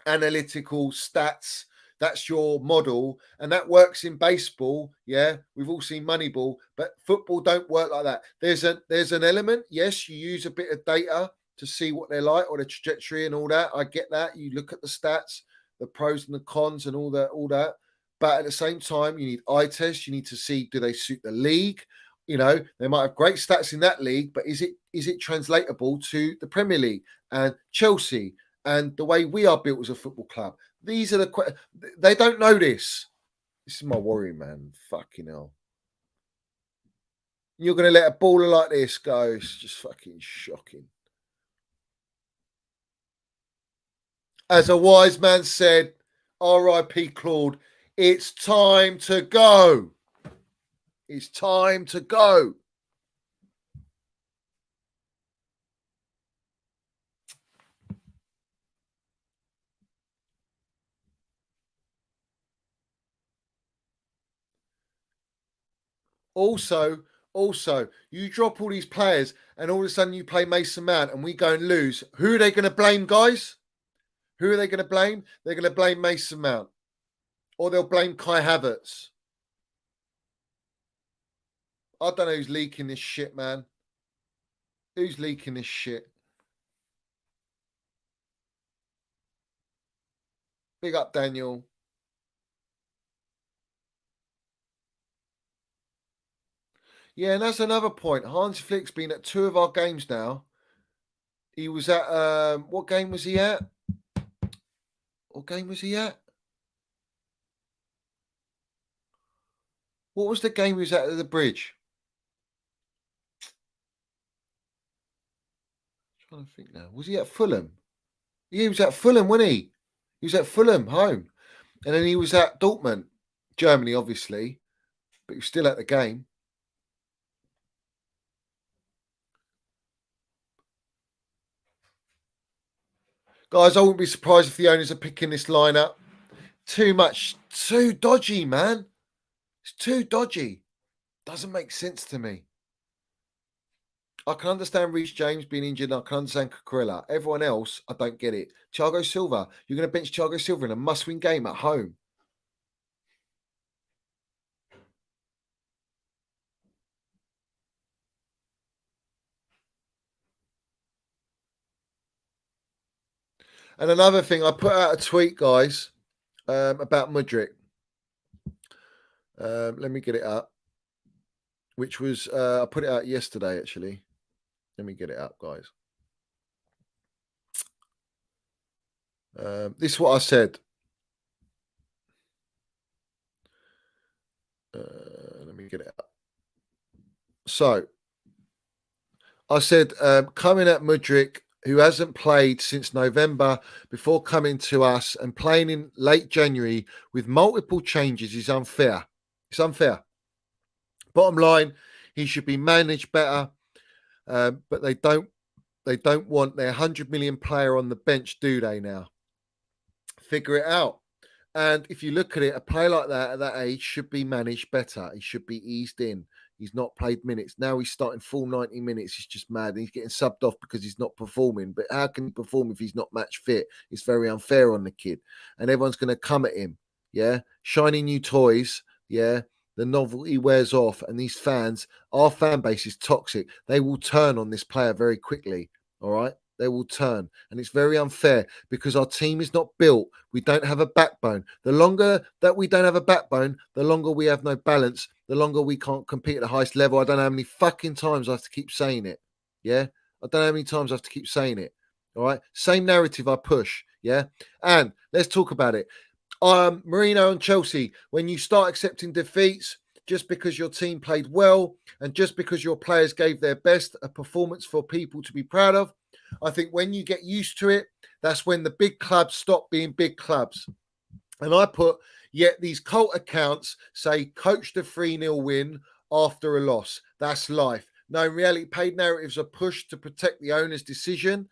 analytical stats. That's your model, and that works in baseball. Yeah, we've all seen Moneyball, but football don't work like that. There's an element. Yes, you use a bit of data to see what they're like or the trajectory and all that. I get that. You look at the stats, the pros and the cons, and all that. But at the same time, you need eye tests. You need to see, do they suit the league? You know, they might have great stats in that league, but is it translatable to the Premier League and Chelsea and the way we are built as a football club? These are they don't know this. This is my worry, man. Fucking hell. You're going to let a baller like this go. It's just fucking shocking. As a wise man said, R.I.P. Claude, it's time to go. It's time to go. Also, you drop all these players and all of a sudden you play Mason Mount and we go and lose. Who are they going to blame, guys? Who are they going to blame? They're going to blame Mason Mount. Or they'll blame Kai Havertz. I don't know who's leaking this shit, man. Who's leaking this shit? Big up, Daniel. Yeah, and that's another point. Hans Flick's been at 2 of our games now. He was at what game was he at? What game was he at? What was the game he was at the bridge? I'm trying to think now. Was he at Fulham? Yeah, he was at Fulham, wasn't he? He was at Fulham, home. And then he was at Dortmund, Germany, obviously. But he was still at the game. Guys, I wouldn't be surprised if the owners are picking this lineup. Too dodgy, man. It's too dodgy. Doesn't make sense to me. I can understand Reece James being injured. And I can understand Cucurella. Everyone else, I don't get it. Thiago Silva, you're going to bench Thiago Silva in a must-win game at home. And another thing, I put out a tweet, guys, about Mudryk. Let me get it up. Which was, I put it out yesterday, actually. Let me get it up, guys. This is what I said. Let me get it up. So, I said, coming at Mudryk, who hasn't played since November before coming to us and playing in late January with multiple changes is unfair. It's unfair. Bottom line, he should be managed better, but they don't want their 100 million player on the bench, do they now? Figure it out. And if you look at it, a player like that at that age should be managed better. He should be eased in. He's not played minutes. Now he's starting full 90 minutes. He's just mad. He's getting subbed off because he's not performing. But how can he perform if he's not match fit? It's very unfair on the kid. And everyone's going to come at him. Yeah. Shiny new toys. Yeah. The novelty wears off. And these fans, our fan base is toxic. They will turn on this player very quickly. All right. They will turn. And it's very unfair because our team is not built. We don't have a backbone. The longer that we don't have a backbone, the longer we have no balance, the longer we can't compete at the highest level. I don't know how many fucking times I have to keep saying it. Yeah. I don't know how many times I have to keep saying it. All right. Same narrative I push. Yeah. And let's talk about it. Mourinho and Chelsea, when you start accepting defeats, just because your team played well and just because your players gave their best, a performance for people to be proud of, I think when you get used to it, that's when the big clubs stop being big clubs. And I put, yet these cult accounts say coached a 3-0 win after a loss. That's life. No, in reality, paid narratives are pushed to protect the owner's decision,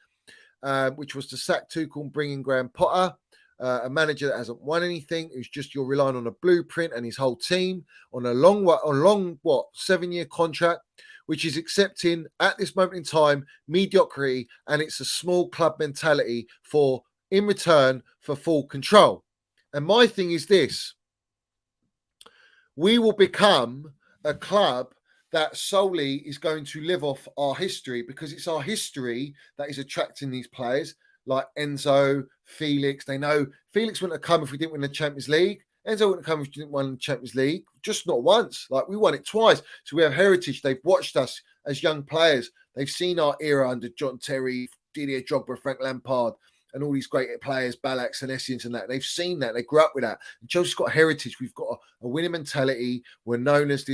which was to sack Tuchel and bring in Graham Potter, a manager that hasn't won anything, who's just you're relying on a blueprint and his whole team on a long 7-year contract, which is accepting at this moment in time mediocrity, and it's a small club mentality for in return for full control. And my thing is this: we will become a club that solely is going to live off our history, because it's our history that is attracting these players like Enzo, Felix. They know Felix wouldn't have come if we didn't win the Champions League. Enzo wouldn't come if we didn't win the Champions League. Just not once. Like, we won it twice. So we have heritage. They've watched us as young players. They've seen our era under John Terry, Didier Drogba, Frank Lampard, and all these great players, Ballack and Essien and that. They've seen that. They grew up with that. And Chelsea's got heritage. We've got a winning mentality. We're known as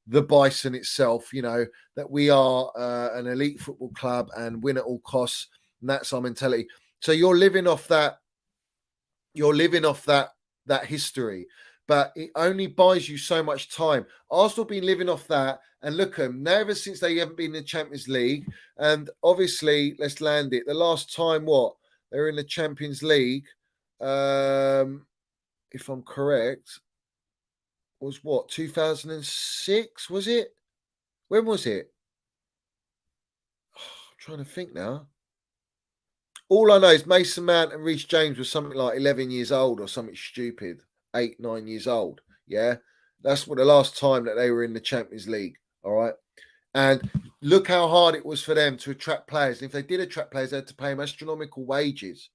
the Bison itself, that we are an elite football club and win at all costs. And that's our mentality. So you're living off that. You're living off that history, but it only buys you so much time. Arsenal been living off that, and look at them now ever since they haven't been in the Champions League. And obviously, let's land it. The last time they were in the Champions League, if I'm correct, was 2006? Was it? When was it? I'm trying to think now. All I know is Mason Mount and Reece James was something like 11 years old or something stupid, 8, 9 years old. Yeah, that's what the last time that they were in the Champions League. All right. And look how hard it was for them to attract players. And if they did attract players, they had to pay them astronomical wages.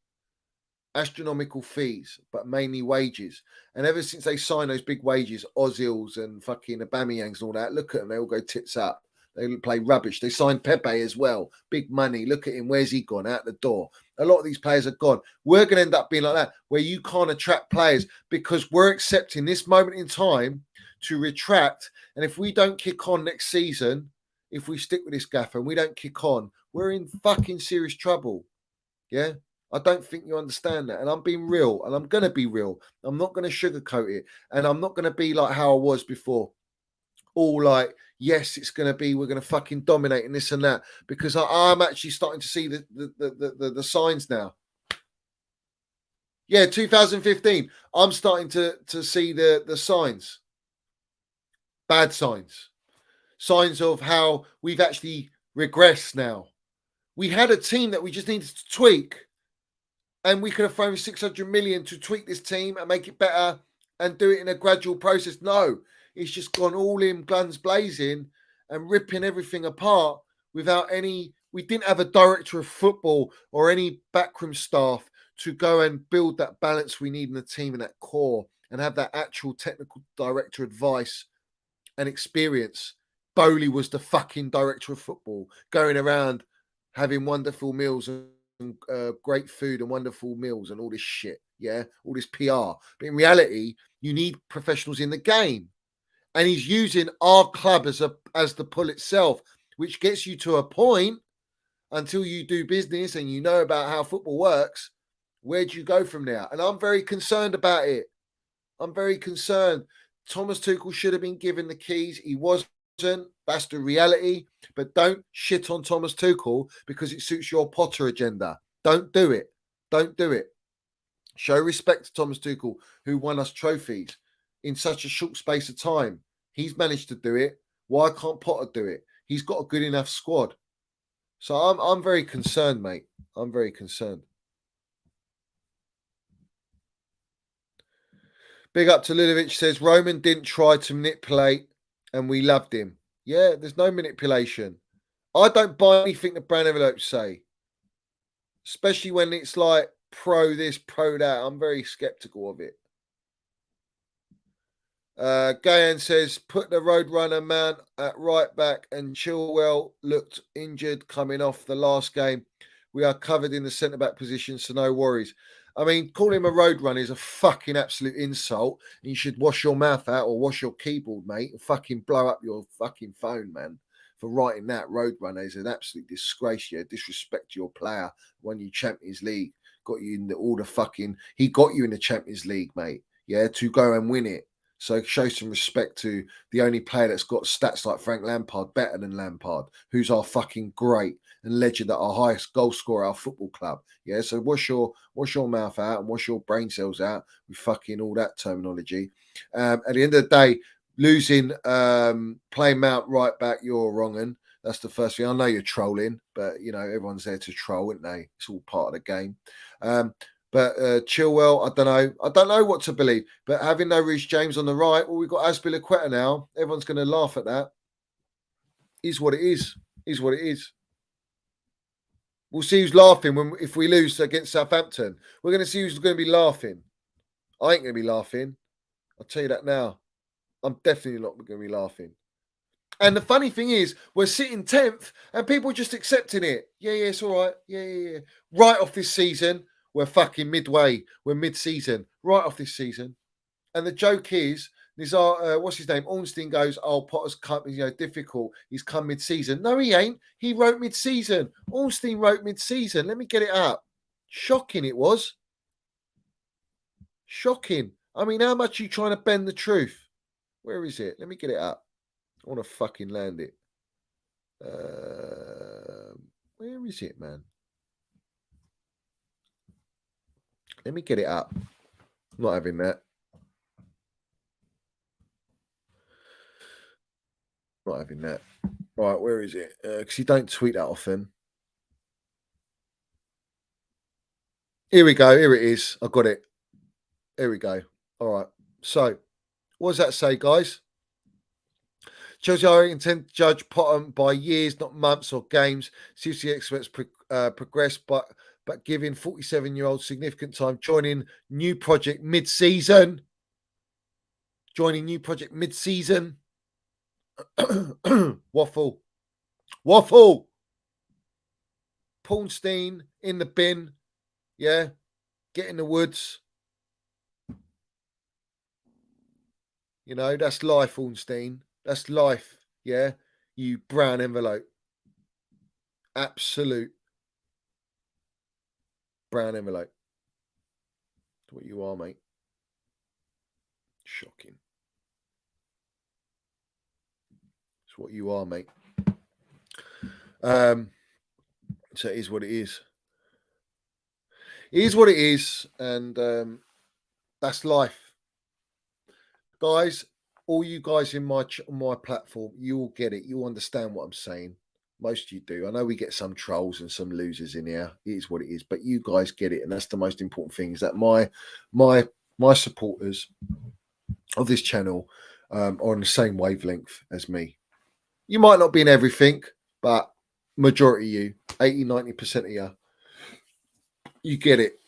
astronomical fees, but mainly wages. And ever since they signed those big wages, Ozils and fucking Aubameyangs and all that, look at them, they all go tits up. They play rubbish. They signed Pepe as well. Big money. Look at him. Where's he gone? Out the door. A lot of these players are gone. We're going to end up being like that, where you can't attract players because we're accepting this moment in time to retract. And if we don't kick on next season, if we stick with this gaffer and we don't kick on, we're in fucking serious trouble. Yeah? I don't think you understand that. And I'm being real. And I'm going to be real. I'm not going to sugarcoat it. And I'm not going to be like how I was before. All like, yes, it's going to be, we're going to fucking dominate and this and that. Because I'm actually starting to see the signs now. Yeah, 2015. I'm starting to see the signs. Bad signs. Signs of how we've actually regressed now. We had a team that we just needed to tweak. And we could have thrown 600 million to tweak this team and make it better and do it in a gradual process. No, it's just gone all in guns blazing and ripping everything apart without any. We didn't have a director of football or any backroom staff to go and build that balance we need in the team and that core and have that actual technical director advice and experience. Bowley was the fucking director of football, going around having wonderful meals and great food and wonderful meals and all this shit, yeah, all this PR. But in reality, you need professionals in the game, and he's using our club as the pull itself, which gets you to a point until you do business and you know about how football works. Where do you go from there? And I'm very concerned about it. I'm very concerned. Thomas Tuchel should have been given the keys. He wasn't. That's the reality. But don't shit on Thomas Tuchel because it suits your Potter agenda. Don't do it. Don't do it. Show respect to Thomas Tuchel, who won us trophies in such a short space of time. He's managed to do it. Why can't Potter do it? He's got a good enough squad. So I'm very concerned, mate. I'm very concerned. Big up to Lilovic, says Roman didn't try to manipulate and we loved him. Yeah, there's no manipulation. I don't buy anything that Brand envelopes say, especially when it's like pro this, pro that. I'm very skeptical of it. Gayan says, put the Roadrunner man at right back and Chilwell looked injured coming off the last game. We are covered in the centre-back position, so no worries. I mean, calling him a Roadrunner is a fucking absolute insult. You should wash your mouth out or wash your keyboard, mate, and fucking blow up your fucking phone, man, for writing that. Roadrunner is an absolute disgrace. Yeah, disrespect to your player. Won you Champions League, got you in all the fucking. He got you in the Champions League, mate. Yeah, to go and win it. So show some respect to the only player that's got stats like Frank Lampard, better than Lampard, who's our fucking great and legend at our highest goal scorer, our football club. Yeah, so wash your mouth out and wash your brain cells out with fucking all that terminology. At the end of the day, losing, playing Mount right back, you're wrong. And that's the first thing. I know you're trolling, but, you know, everyone's there to troll, isn't they? It's all part of the game. But Chilwell, I don't know what to believe. But having no Reece James on the right, well, we've got Azpilicueta now. Everyone's going to laugh at that. Is what it is. Is what it is. We'll see who's laughing if we lose against Southampton. We're going to see who's going to be laughing. I ain't going to be laughing. I'll tell you that now. I'm definitely not going to be laughing. And the funny thing is, we're sitting 10th and people are just accepting it. Yeah, it's all right. Yeah. Right off this season, we're fucking midway. We're mid-season. Right off this season. And the joke is, what's his name? Ornstein goes, oh, Potter's come, difficult. He's come mid-season. No, he ain't. He wrote mid-season. Ornstein wrote mid-season. Let me get it up. Shocking it was. Shocking. I mean, how much are you trying to bend the truth? Where is it? Let me get it up. I want to fucking land it. Where is it, man? Let me get it up. I'm not having that. Not having that. Right, where is it? Because you don't tweet that often. Here we go. Here it is. I got it. Here we go. All right. So, what does that say, guys? Chelsea are intend to judge Potter by years, not months or games. CFC experts progress but giving 47-year-old significant time, joining new project mid-season. Waffle. Paulstein in the bin. Yeah. Get in the woods. You know, that's life, Ornstein. That's life. Yeah. You brown envelope. Absolute brown envelope. That's what you are, mate. Shocking. It's what you are, mate. So it is what it is. It is what it is, and that's life, guys. All you guys in my platform, you will get it. You understand what I'm saying. Most of you do. I know we get some trolls and some losers in here. It is what it is, but you guys get it, and that's the most important thing. Is that my supporters of this channel are on the same wavelength as me. You might not be in everything, but majority of you, 80-90% of you get it.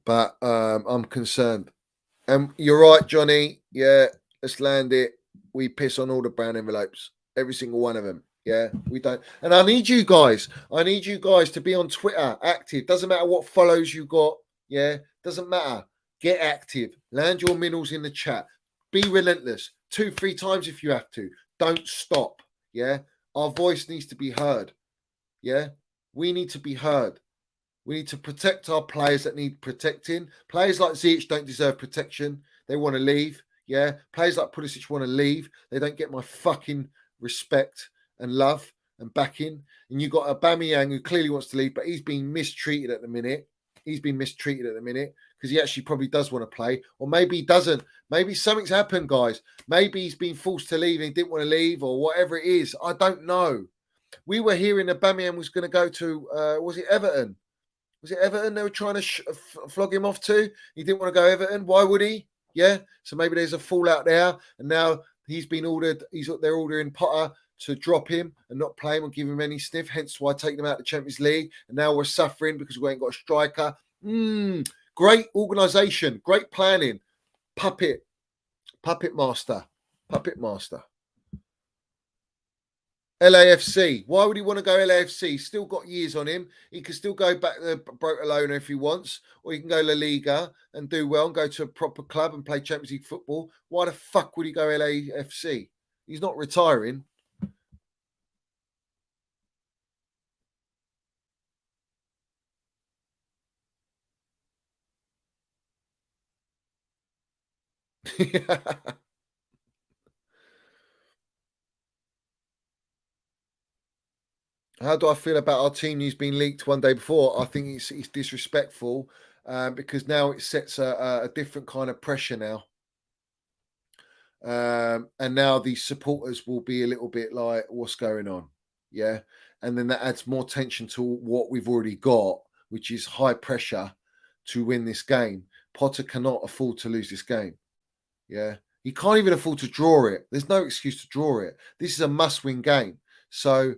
But I'm concerned. And you're right, Johnny. Yeah, let's land it. We piss on all the brown envelopes, every single one of them. Yeah, we don't. And I need you guys. I need you guys to be on Twitter, active. Doesn't matter what follows you got. Yeah, doesn't matter. Get active. Land your minerals in the chat. Be relentless. 2-3 times if you have to. Don't stop. Yeah, our voice needs to be heard. Yeah, we need to be heard. We need to protect our players that need protecting. Players like Ziyech don't deserve protection. They want to leave. Yeah. Players like Pulisic want to leave. They don't get my fucking respect and love and backing. And you got Aubameyang who clearly wants to leave, but he's being mistreated at the minute. Because he actually probably does want to play. Or maybe he doesn't. Maybe something's happened, guys. Maybe he's been forced to leave and he didn't want to leave or whatever it is. I don't know. We were hearing Aubameyang was going to go to, was it Everton? Was it Everton they were trying to flog him off to? He didn't want to go Everton. Why would he? Yeah. So maybe there's a fallout there. And now he's been ordered. They're ordering Potter to drop him and not play him or give him any sniff. Hence why taking him out of the Champions League. And now we're suffering because we ain't got a striker. Great organisation. Great planning. Puppet master. LAFC. Why would he want to go LAFC? Still got years on him. He can still go back to Barcelona if he wants, or he can go La Liga and do well and go to a proper club and play Champions League football. Why the fuck would he go LAFC? He's not retiring. How do I feel about our team news being leaked one day before? I think it's disrespectful because now it sets a different kind of pressure now. And now these supporters will be a little bit like, what's going on? Yeah. And then that adds more tension to what we've already got, which is high pressure to win this game. Potter cannot afford to lose this game. Yeah. He can't even afford to draw it. There's no excuse to draw it. This is a must-win game. So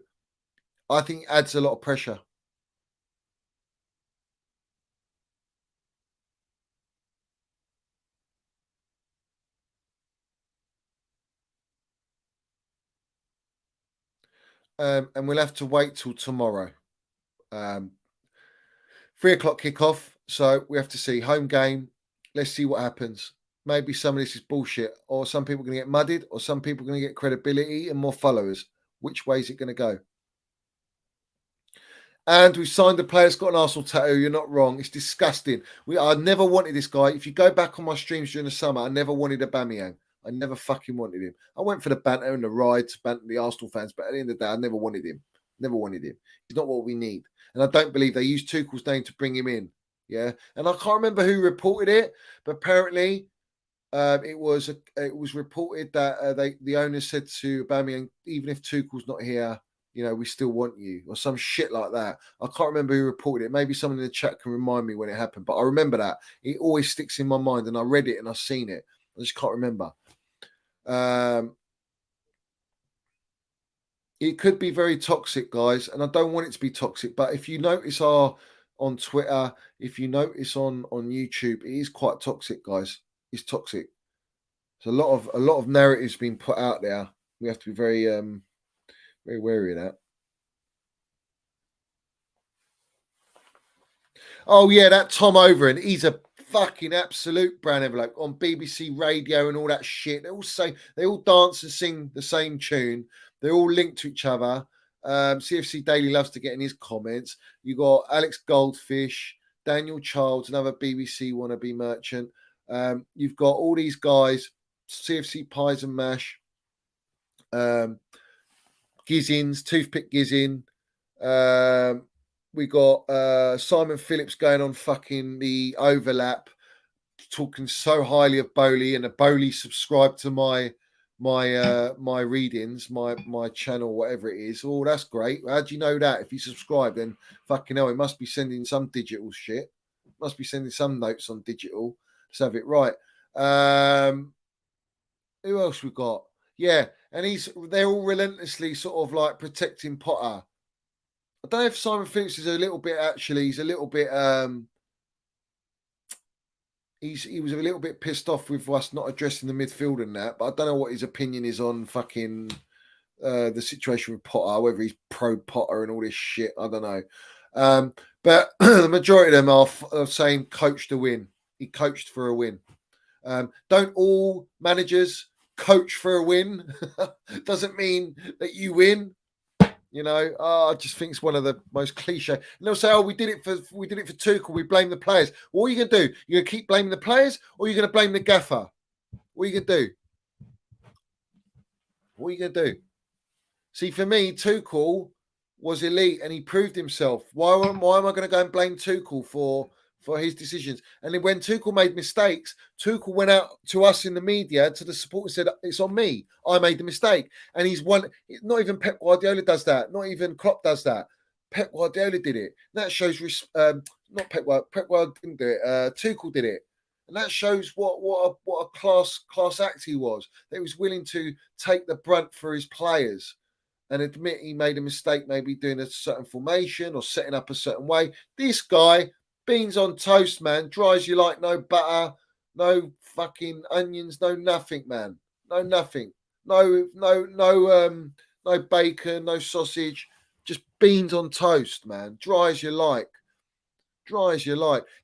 I think it adds a lot of pressure. And we'll have to wait till tomorrow. 3:00 kickoff. So we have to see home game. Let's see what happens. Maybe some of this is bullshit, or some people are going to get mudded, or some people are going to get credibility and more followers. Which way is it going to go? And we've signed a player that's got an Arsenal tattoo. You're not wrong. It's disgusting. I never wanted this guy. If you go back on my streams during the summer, I never wanted Aubameyang. I never fucking wanted him. I went for the banter and the ride to banter the Arsenal fans, but at the end of the day, I never wanted him. Never wanted him. He's not what we need. And I don't believe they used Tuchel's name to bring him in. Yeah. And I can't remember who reported it, but apparently it was reported that the owners said to Aubameyang, even if Tuchel's not here, you know, we still want you, or some shit like that. I can't remember who reported it. Maybe someone in the chat can remind me when it happened, but I remember that. It always sticks in my mind, and I read it and I've seen it. I just can't remember. it could be very toxic, guys, and I don't want it to be toxic. But if you notice on Twitter, if you notice on YouTube, it is quite toxic, guys. It's toxic. There's a lot of narratives being put out there. We have to be very very wary of that. Oh yeah, that Tom Overend, he's a fucking absolute brown envelope on BBC Radio and all that shit. They all dance and sing the same tune. They're all linked to each other. CFC Daily loves to get in his comments. You got Alex Goldfish, Daniel Childs, another BBC wannabe merchant. You've got all these guys, CFC Pies and Mash, Gizzins, Toothpick Gizzin. We got Simon Phillips going on fucking the overlap, talking so highly of Bowley, and a Bowley subscribed to my readings, my channel, whatever it is. Oh, that's great. How do you know that? If you subscribe, then fucking hell, he must be sending some digital shit. Must be sending some notes on digital. Let's have it right. Who else we got? Yeah, and they're all relentlessly sort of like protecting Potter. I don't know if Simon Phillips is a little bit actually. He's a little bit. He was a little bit pissed off with us not addressing the midfield and that. But I don't know what his opinion is on fucking the situation with Potter. Whether he's pro Potter and all this shit, I don't know. But the majority of them are saying coach to win. He coached for a win. Don't all managers coach for a win? Doesn't mean that you win. You know, I just think it's one of the most cliche. And they'll say, "Oh, we did it for Tuchel. We blame the players." Well, what are you gonna do? You're gonna keep blaming the players, or you're gonna blame the gaffer? What are you gonna do? What are you gonna do? See, for me, Tuchel was elite, and he proved himself. Why am I going to go and blame Tuchel for his decisions? And then when Tuchel made mistakes, Tuchel went out to us in the media, to the supporters, said, "It's on me. I made the mistake." And he's one. Not even Pep Guardiola does that. Not even Klopp does that. Pep Guardiola did it. That shows not Pep Guardiola didn't do it. Tuchel did it, and that shows what a class act he was. That he was willing to take the brunt for his players and admit he made a mistake, maybe doing a certain formation or setting up a certain way. This guy, beans on toast, man, dries you like no butter, no fucking onions, no nothing, man, no nothing, no bacon, no sausage, just beans on toast, man, dries you like.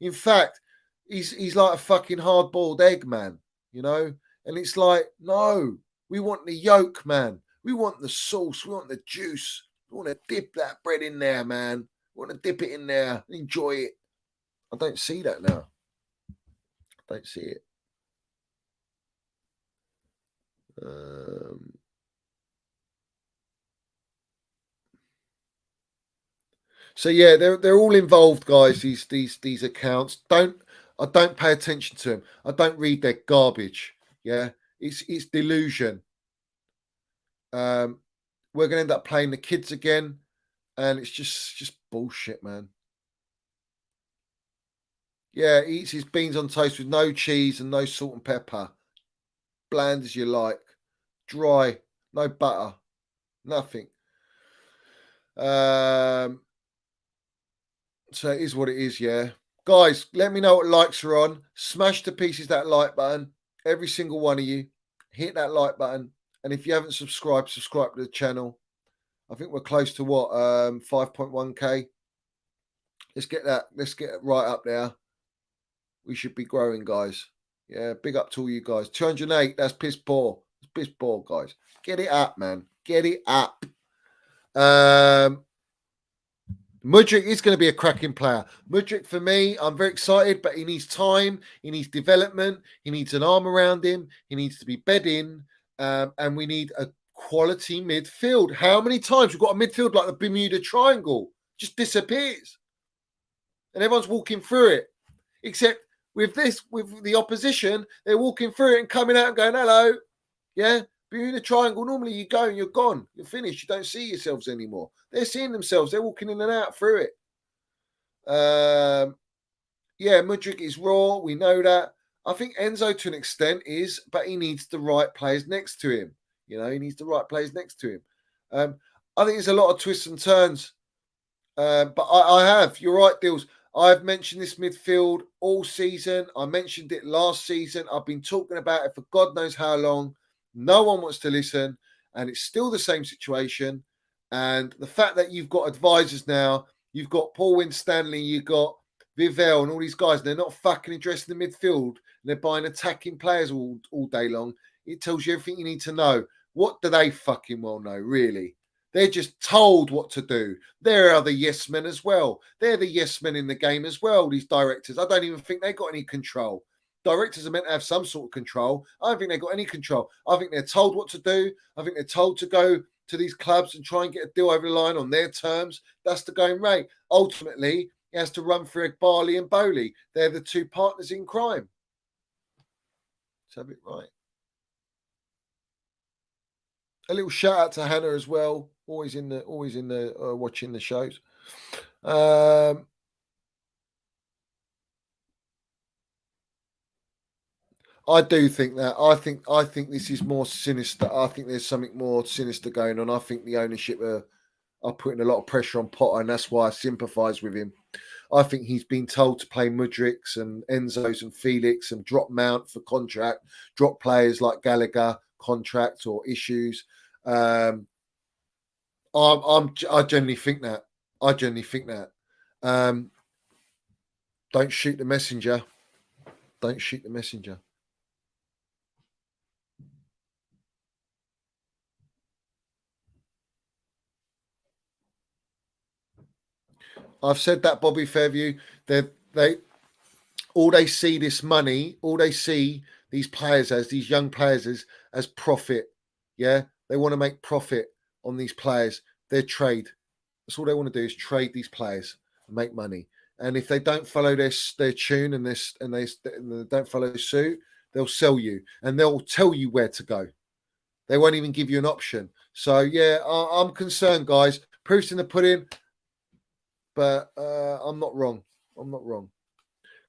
In fact, he's like a fucking hard-boiled egg, man, you know. And it's like, no, we want the yolk, man. We want the sauce. We want the juice. We want to dip that bread in there, man. We want to dip it in there. Enjoy it. I don't see that now. I don't see it. So yeah, they're all involved, guys. These accounts. I don't pay attention to them. I don't read their garbage. Yeah, it's delusion. We're going to end up playing the kids again, and it's just bullshit, man. Yeah, he eats his beans on toast with no cheese and no salt and pepper. Bland as you like. Dry. No butter. Nothing. So it is what it is, yeah. Guys, let me know what likes are on. Smash to pieces that like button. Every single one of you. Hit that like button. And if you haven't subscribed, subscribe to the channel. I think we're close to what? 5.1k. Let's get it right up there. We should be growing, guys. Yeah, big up to all you guys. 208, that's piss poor. It's piss poor, guys. Get it up, man. Get it up. Mudryk is going to be a cracking player. Mudryk, for me, I'm very excited, but he needs time. He needs development. He needs an arm around him. He needs to be bed in. And we need a quality midfield. How many times we've got a midfield like the Bermuda Triangle? Just disappears. And everyone's walking through it. Except with the opposition, they're walking through it and coming out and going, hello. Yeah? Bermuda Triangle, normally you go and you're gone. You're finished. You don't see yourselves anymore. They're seeing themselves. They're walking in and out through it. Yeah, Mudryk is raw. We know that. I think Enzo to an extent is, but he needs the right players next to him. You know, he needs the right players next to him. I think there's a lot of twists and turns. But I have. You're right, Dills. I've mentioned this midfield all season. I mentioned it last season. I've been talking about it for God knows how long. No one wants to listen, and it's still the same situation. And the fact that you've got advisors now, you've got Paul Winstanley, you've got Vivell, and all these guys, and they're not fucking addressing the midfield. And they're buying attacking players all day long. It tells you everything you need to know. What do they fucking well know, really? They're just told what to do. There are the yes men as well. They're the yes men in the game as well, these directors. I don't even think they got any control. Directors are meant to have some sort of control. I don't think they've got any control. I think they're told what to do. I think they're told to go to these clubs and try and get a deal over the line on their terms. That's the going rate. Ultimately, it has to run through Barley and Bowley. They're the two partners in crime. Let's have it right. A little shout out to Hannah as well. Always in the watching the shows. I do think that. I think this is more sinister. I think there's something more sinister going on. I think the ownership are putting a lot of pressure on Potter, and that's why I sympathise with him. I think he's been told to play Mudriks and Enzos and Felix and drop Mount for contract, drop players like Gallagher contract or issues. I generally think that. Don't shoot the messenger. Don't shoot the messenger. I've said that, Bobby Fairview. They see this money, all they see these players as, these young players as profit. Yeah, they want to make profit on these players. Their trade. That's all they want to do is trade these players and make money. And if they don't follow their tune and they don't follow suit, they'll sell you and they'll tell you where to go. They won't even give you an option. So yeah, I'm concerned, guys. Proof's in the pudding. But I'm not wrong.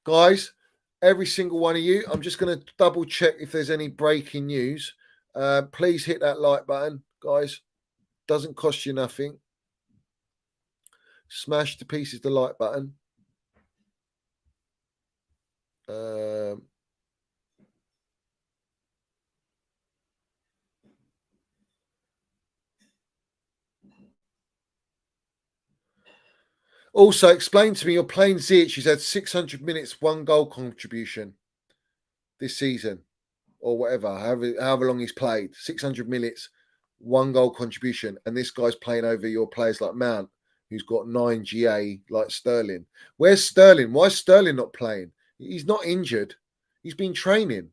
Guys, every single one of you, I'm just going to double check if there's any breaking news. Please hit that like button, guys. Doesn't cost you nothing. Smash to pieces the like button. Also, explain to me, you're playing Ziyech. He's had 600 minutes, 1 goal contribution this season, or whatever, however long he's played. 600 minutes, 1 goal contribution. And this guy's playing over your players like Mount, who's got 9 GA like Sterling. Where's Sterling? Why is Sterling not playing? He's not injured. He's been training.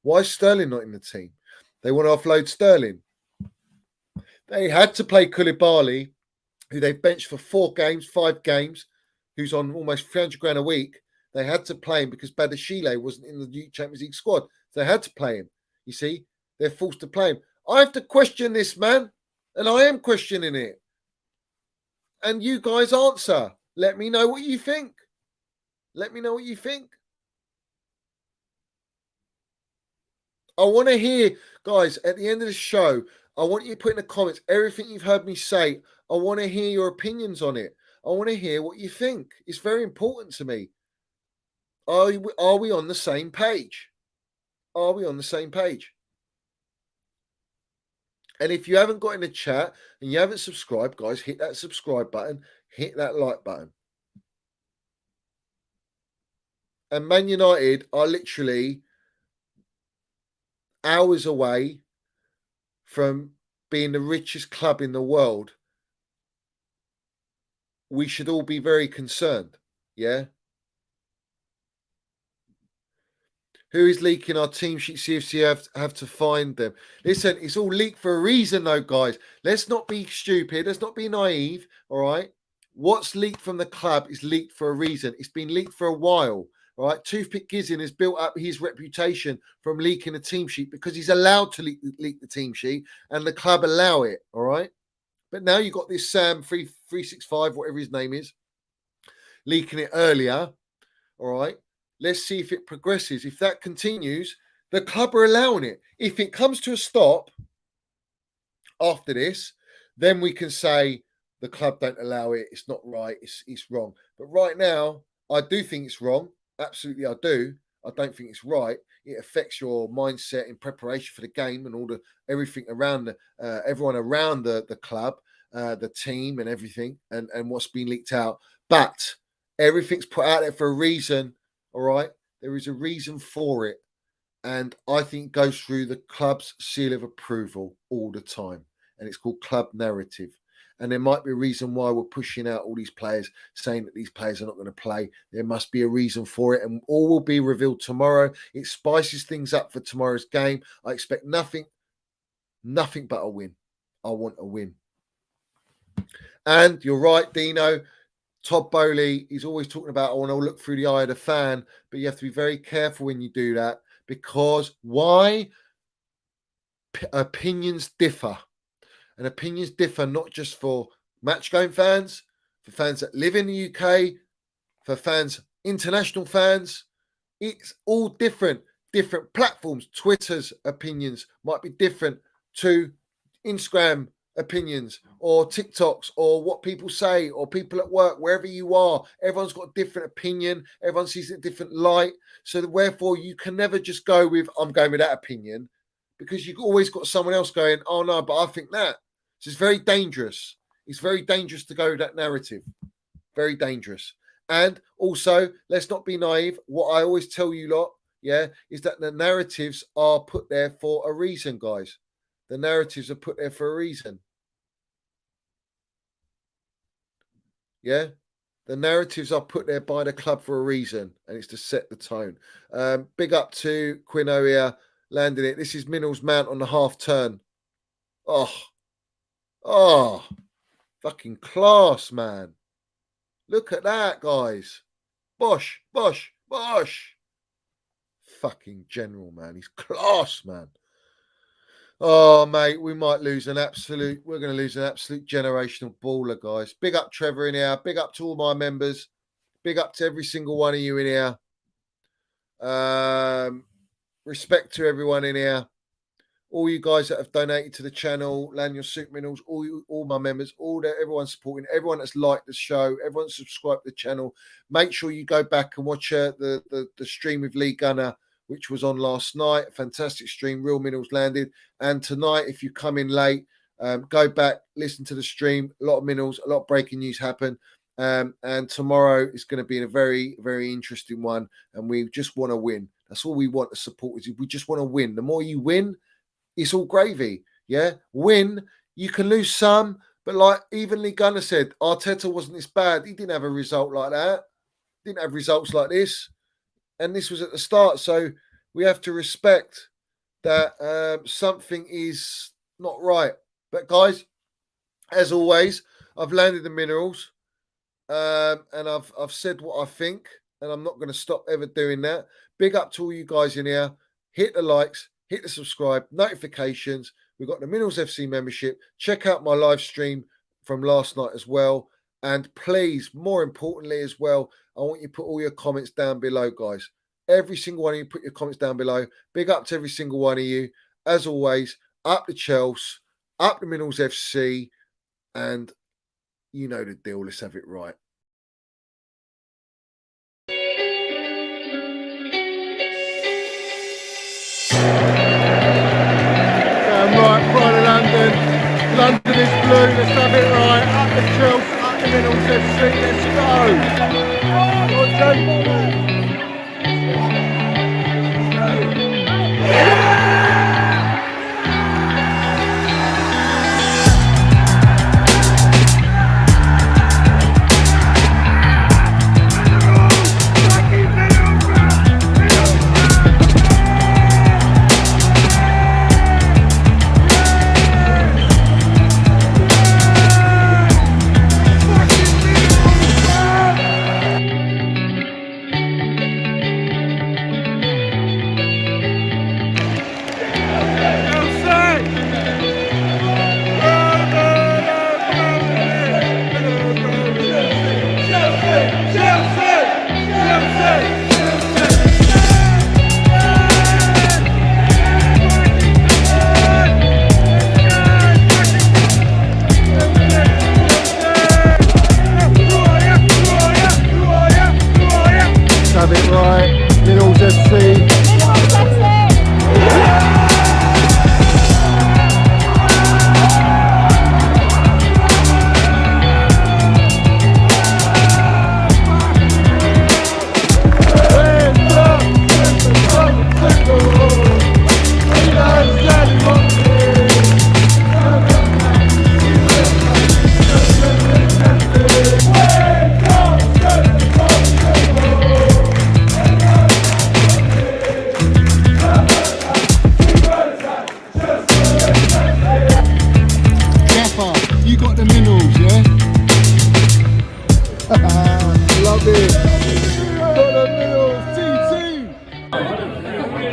Why is Sterling not in the team? They want to offload Sterling. They had to play Koulibaly, who they've benched for 5 games, who's on almost 300 grand a week. They had to play him because Badashile wasn't in the Champions League squad. So they had to play him. You see, they're forced to play him. I have to question this, man, and I am questioning it. And you guys answer. Let me know what you think. I want to hear, guys, at the end of the show, I want you to put in the comments everything you've heard me say. I want to hear your opinions on it. I want to hear what you think. It's very important to me. Are we on the same page? And if you haven't got in the chat and you haven't subscribed, guys, hit that subscribe button. Hit that like button. And Man United are literally hours away from being the richest club in the world. We should all be very concerned. Yeah. Who is leaking our team sheet? CFC have to find them. Listen, it's all leaked for a reason, though, guys. Let's not be stupid. Let's not be naive. All right. What's leaked from the club is leaked for a reason. It's been leaked for a while. All right. Toothpick Gizzin has built up his reputation from leaking a team sheet because he's allowed to leak the team sheet and the club allow it. All right. But now you've got this Sam 365, whatever his name is, leaking it earlier. All right. Let's see if it progresses. If that continues, the club are allowing it. If it comes to a stop after this, then we can say the club don't allow it. It's not right. It's wrong. But right now, I do think it's wrong. Absolutely, I do. I don't think it's right. It affects your mindset in preparation for the game and everything around everyone around the club, the team, and everything, and what's been leaked out. But everything's put out there for a reason. All right, there is a reason for it, and I think it goes through the club's seal of approval all the time, and it's called club narrative. And there might be a reason why we're pushing out all these players, saying that these players are not going to play. There must be a reason for it, and all will be revealed tomorrow. It spices things up for tomorrow's game. I expect nothing but a win. I want a win. And you're right, Dino. Todd Bowley, he's always talking about, I want to look through the eye of the fan, but you have to be very careful when you do that, because why? Opinions differ. And opinions differ not just for match-going fans, for fans that live in the UK, for fans, international fans. It's all different. Different platforms. Twitter's opinions might be different to Instagram opinions or TikToks or what people say or people at work, wherever you are. Everyone's got a different opinion. Everyone sees it in a different light. So wherefore you can never just go with, I'm going with that opinion, because you've always got someone else going, oh no, but I think that. So it's very dangerous. It's very dangerous to go with that narrative. Very dangerous. And also, let's not be naive. What I always tell you lot, is that the narratives are put there for a reason, guys. The narratives are put there for a reason. Yeah? The narratives are put there by the club for a reason, and it's to set the tone. Big up to Quino here, landing it. This is Minnell's mount on the half turn. Oh, fucking class, man. Look at that, guys. Bosh, bosh, bosh. Fucking general, man. He's class, man. Oh, mate, we're going to lose an absolute generational baller, guys. Big up Trevor in here. Big up to all my members. Big up to every single one of you in here. Respect to everyone in here. All you guys that have donated to the channel, Lanyard Super Minerals, all my members, everyone supporting, everyone that's liked the show, everyone subscribed to the channel. Make sure you go back and watch the stream with Lee Gunner, which was on last night. A fantastic stream, Real Minerals landed. And tonight, if you come in late, go back, listen to the stream. A lot of minerals, a lot of breaking news happen. And tomorrow is going to be a very, very interesting one. And we just want to win. That's all we want to support. We just want to win. The more you win, it's all gravy. Yeah, win. You can lose some, but like even Lee Gunner said, Arteta wasn't this bad. He didn't have a result like that. Didn't have results like this, and this was at the start. So we have to respect that something is not right. But guys, as always, I've landed the minerals, and I've said what I think, and I'm not going to stop ever doing that. Big up to all you guys in here. Hit the likes. Hit the subscribe, notifications. We've got the Minerals FC membership. Check out my live stream from last night as well. And please, more importantly as well, I want you to put all your comments down below, guys. Every single one of you, put your comments down below. Big up to every single one of you. As always, up the Chelsea, up the Minerals FC. And you know the deal. Let's have it right. Right, Pride of London. London is blue. Let's have it right. Up the Chelsea, up the Minerals FC. Let's go.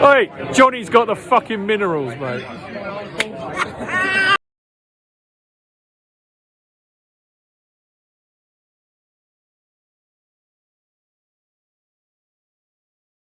Oi, Johnny's got the fucking minerals, mate.